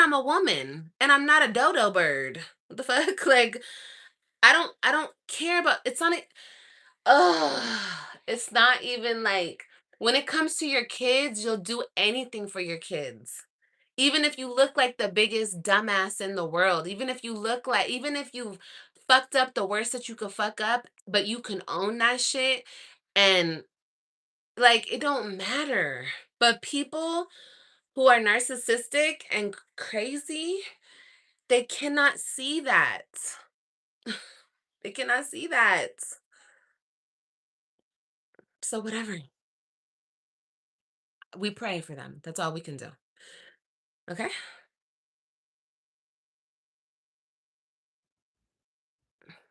I'm a woman, and I'm not a dodo bird. What the fuck? Like, I don't care about it's not it. Ugh. It's not even like when it comes to your kids, you'll do anything for your kids. Even if you look like the biggest dumbass in the world, even if you've fucked up the worst that you could fuck up, but you can own that shit, and like it don't matter. But people who are narcissistic and crazy, they cannot see that. They cannot see that. So whatever. We pray for them. That's all we can do. Okay?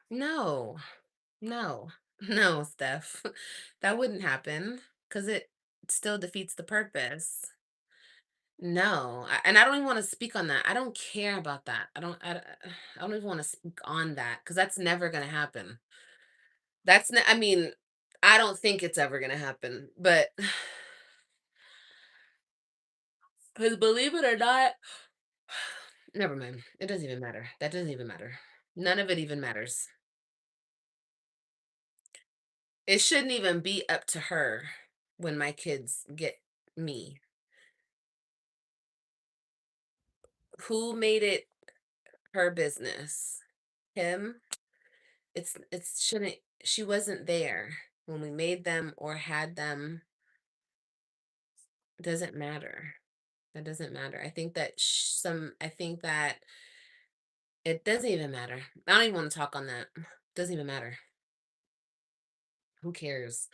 No. No. No, Steph. That wouldn't happen because it still defeats the purpose. No, and I don't even want to speak on that. I don't care about that. I don't even want to speak on that because that's never gonna happen. I mean, I don't think it's ever gonna happen. But because believe it or not, never mind. It doesn't even matter. That doesn't even matter. None of it even matters. It shouldn't even be up to her when my kids get me. Who made it her business? Him? It's shouldn't she wasn't there when we made them or had them. It doesn't matter. That doesn't matter. I think that it doesn't even matter. I don't even want to talk on that. Doesn't even matter. Who cares?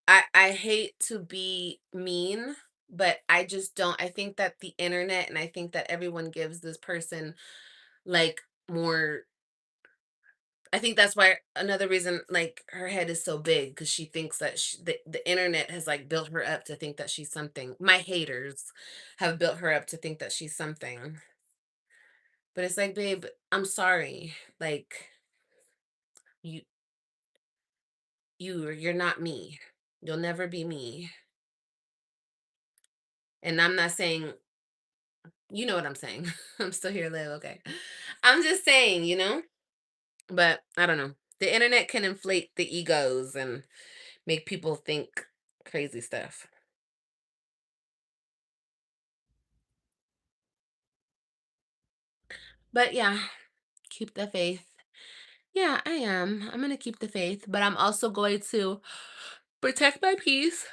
I hate to be mean, but I just don't. I think that the internet, and I think that everyone gives this person like more. I think that's why another reason like her head is so big because she thinks that the internet has like built her up to think that she's something. My haters have built her up to think that she's something. But it's like, babe, I'm sorry. Like you you're not me. You'll never be me. And I'm not saying you know what I'm saying. I'm still here, live, okay. I'm just saying, but I don't know. The internet can inflate the egos and make people think crazy stuff. But yeah, keep the faith. Yeah, I am. I'm going to keep the faith, but I'm also going to protect my peace,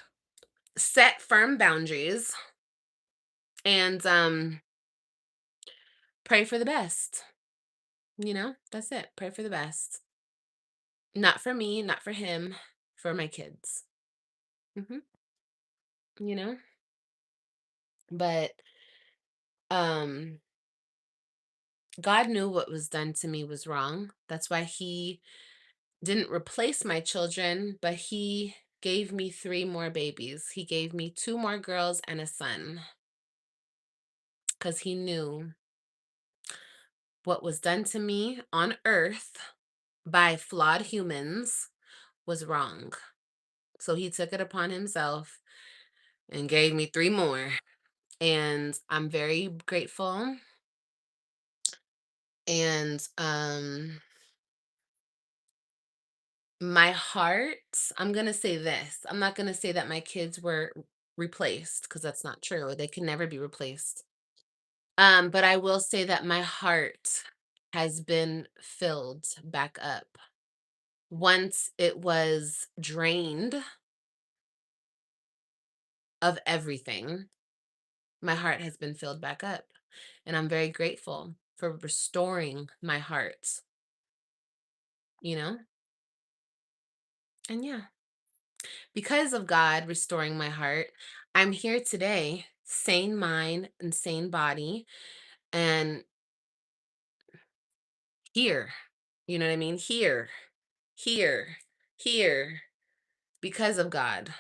set firm boundaries, and pray for the best. That's it. Pray for the best. Not for me, not for him, for my kids. hmm You know? But um God knew what was done to me was wrong. That's why he didn't replace my children, but he gave me three more babies. He gave me two more girls and a son because he knew what was done to me on earth by flawed humans was wrong. So he took it upon himself and gave me three more. and I'm very grateful. And my heart, I'm going to say this. I'm not going to say that my kids were replaced because that's not true. They can never be replaced. But I will say that my heart has been filled back up. Once it was drained of everything, my heart has been filled back up. And I'm very grateful for restoring my heart, you know? And yeah, because of God restoring my heart, I'm here today, sane mind and sane body, and here. You know what I mean? Here, here, because of God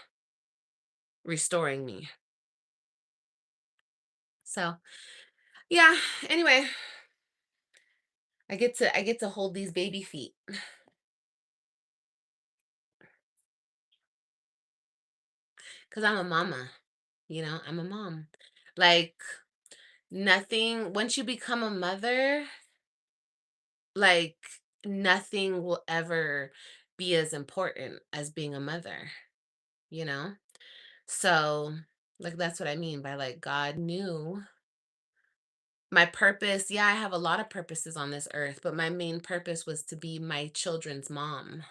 restoring me. So, yeah, anyway, I get to hold these baby feet cuz I'm a mama, I'm a mom. Like nothing once you become a mother, like nothing will ever be as important as being a mother, you know? So, like that's what I mean by like God knew my purpose. Yeah, I have a lot of purposes on this earth, but my main purpose was to be my children's mom.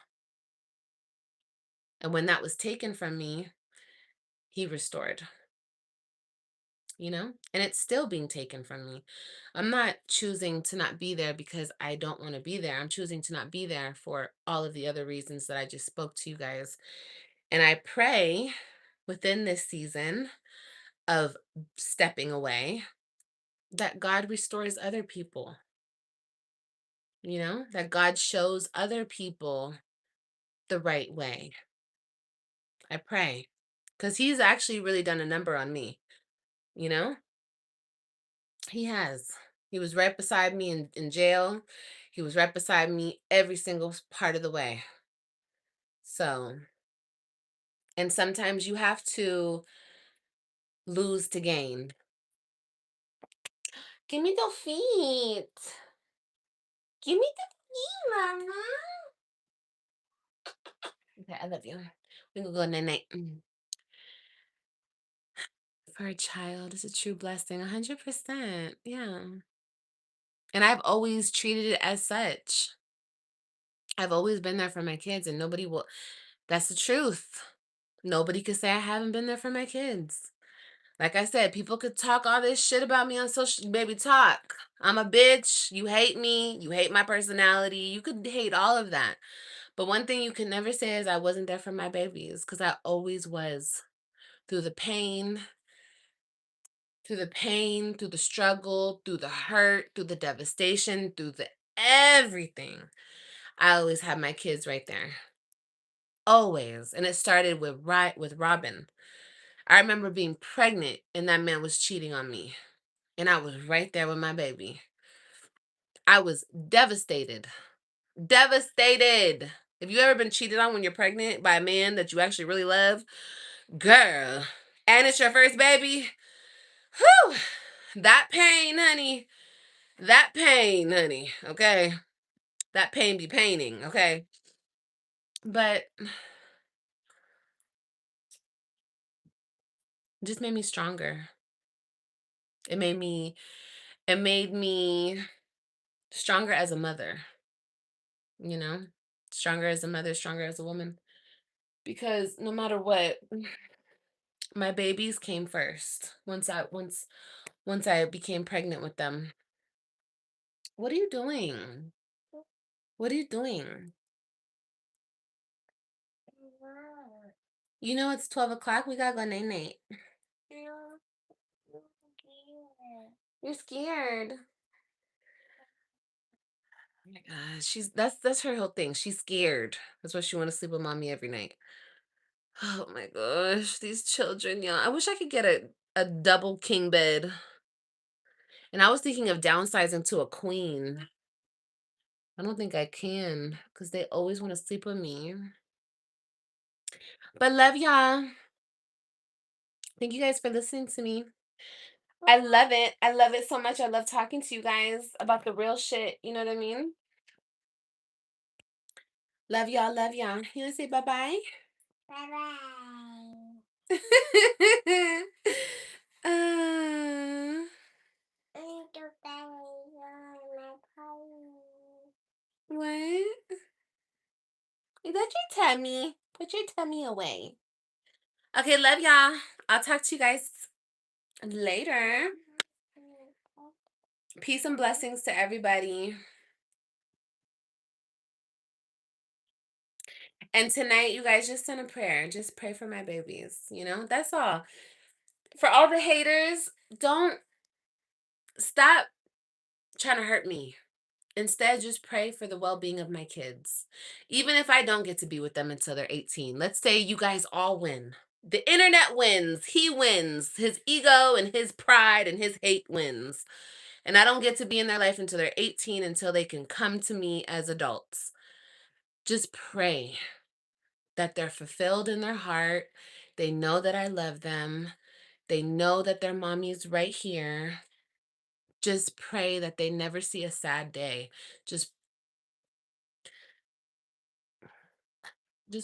And when that was taken from me, he restored, and it's still being taken from me. I'm not choosing to not be there because I don't want to be there. I'm choosing to not be there for all of the other reasons that I just spoke to you guys. And I pray within this season of stepping away that God restores other people, that God shows other people the right way. I pray because he's actually really done a number on me, you know? He has. He was right beside me in jail. He was right beside me every single part of the way. So, and sometimes you have to lose to gain. Give me the feet. Give me the feet, Mama. Okay, I love you. We can go night night. For a child, it's a true blessing. 100%. Yeah. And I've always treated it as such. I've always been there for my kids, and nobody will. That's the truth. Nobody could say I haven't been there for my kids. Like I said, people could talk all this shit about me on social, baby, talk. I'm a bitch. You hate me. You hate my personality. You could hate all of that. But one thing you can never say is I wasn't there for my babies because I always was. Through the pain, through the struggle, through the hurt, through the devastation, through the everything. I always had my kids right there. Always. And it started with Robin. I remember being pregnant and that man was cheating on me. And I was right there with my baby. I was devastated. Devastated. Have you ever been cheated on when you're pregnant by a man that you actually really love? Girl. And it's your first baby? Whew. That pain, honey. That pain, honey. Okay. That pain be paining. Okay. But it just made me stronger. It made me, it made me stronger as a mother, you know? Stronger as a mother, stronger as a woman. Because no matter what, my babies came first. Once I became pregnant with them. What are you doing? What are you doing? You know it's 12 o'clock. We gotta go night night. You're scared. Oh my gosh, that's her whole thing. She's scared. That's why she want to sleep with mommy every night. Oh my gosh, these children, yeah. I wish I could get a double king bed. And I was thinking of downsizing to a queen. I don't think I can because they always want to sleep with me. But love y'all. Thank you guys for listening to me. I love it. I love it so much. I love talking to you guys about the real shit. You know what I mean? Love y'all. Love y'all. You want to say bye-bye? Bye-bye. uh, what? Is that your tummy? Put your tummy away. Okay, love y'all. I'll talk to you guys later. Peace and blessings to everybody. And tonight, you guys just send a prayer. Just pray for my babies. You know, that's all. For all the haters, don't stop trying to hurt me. Instead, just pray for the well-being of my kids. Even if I don't get to be with them until they're 18. Let's say you guys all win. The internet wins. He wins. His ego and his pride and his hate wins. And I don't get to be in their life until they're 18, until they can come to me as adults. Just pray that they're fulfilled in their heart. They know that I love them. They know that their mommy's right here. Just pray that they never see a sad day. Just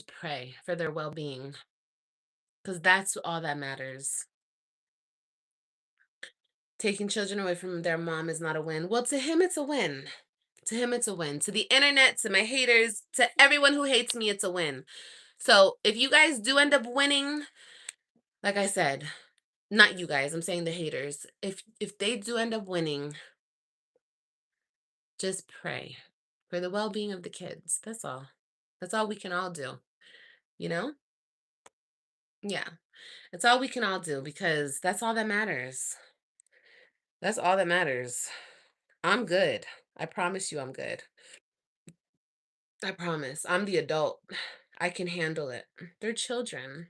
pray for their well-being, because that's all that matters. Taking children away from their mom is not a win. Well, to him, it's a win. To him, it's a win. To the internet, to my haters, to everyone who hates me, it's a win. So if you guys do end up winning, like I said, not you guys, I'm saying the haters. If they do end up winning, just pray for the well-being of the kids. That's all. That's all we can all do. You know? Yeah. That's all we can all do, because that's all that matters. That's all that matters. I'm good. I promise you I'm good. I promise. I'm the adult. I can handle it. They're children.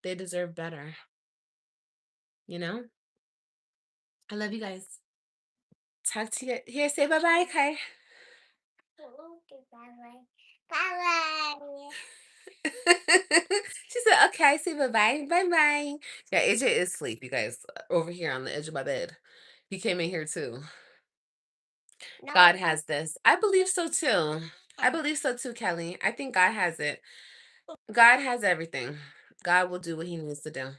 They deserve better. You know? I love you guys. Talk to you. Here, say bye-bye, Kai. Bye-bye. She said, okay, say bye-bye. Bye-bye. Yeah, AJ is asleep, you guys, over here on the edge of my bed. He came in here too. God has this. I believe so too. I believe so too, Kelly. I think God has it. God has everything. God will do what he needs to do.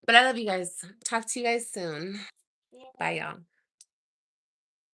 But I love you guys. Talk to you guys soon. Bye, y'all.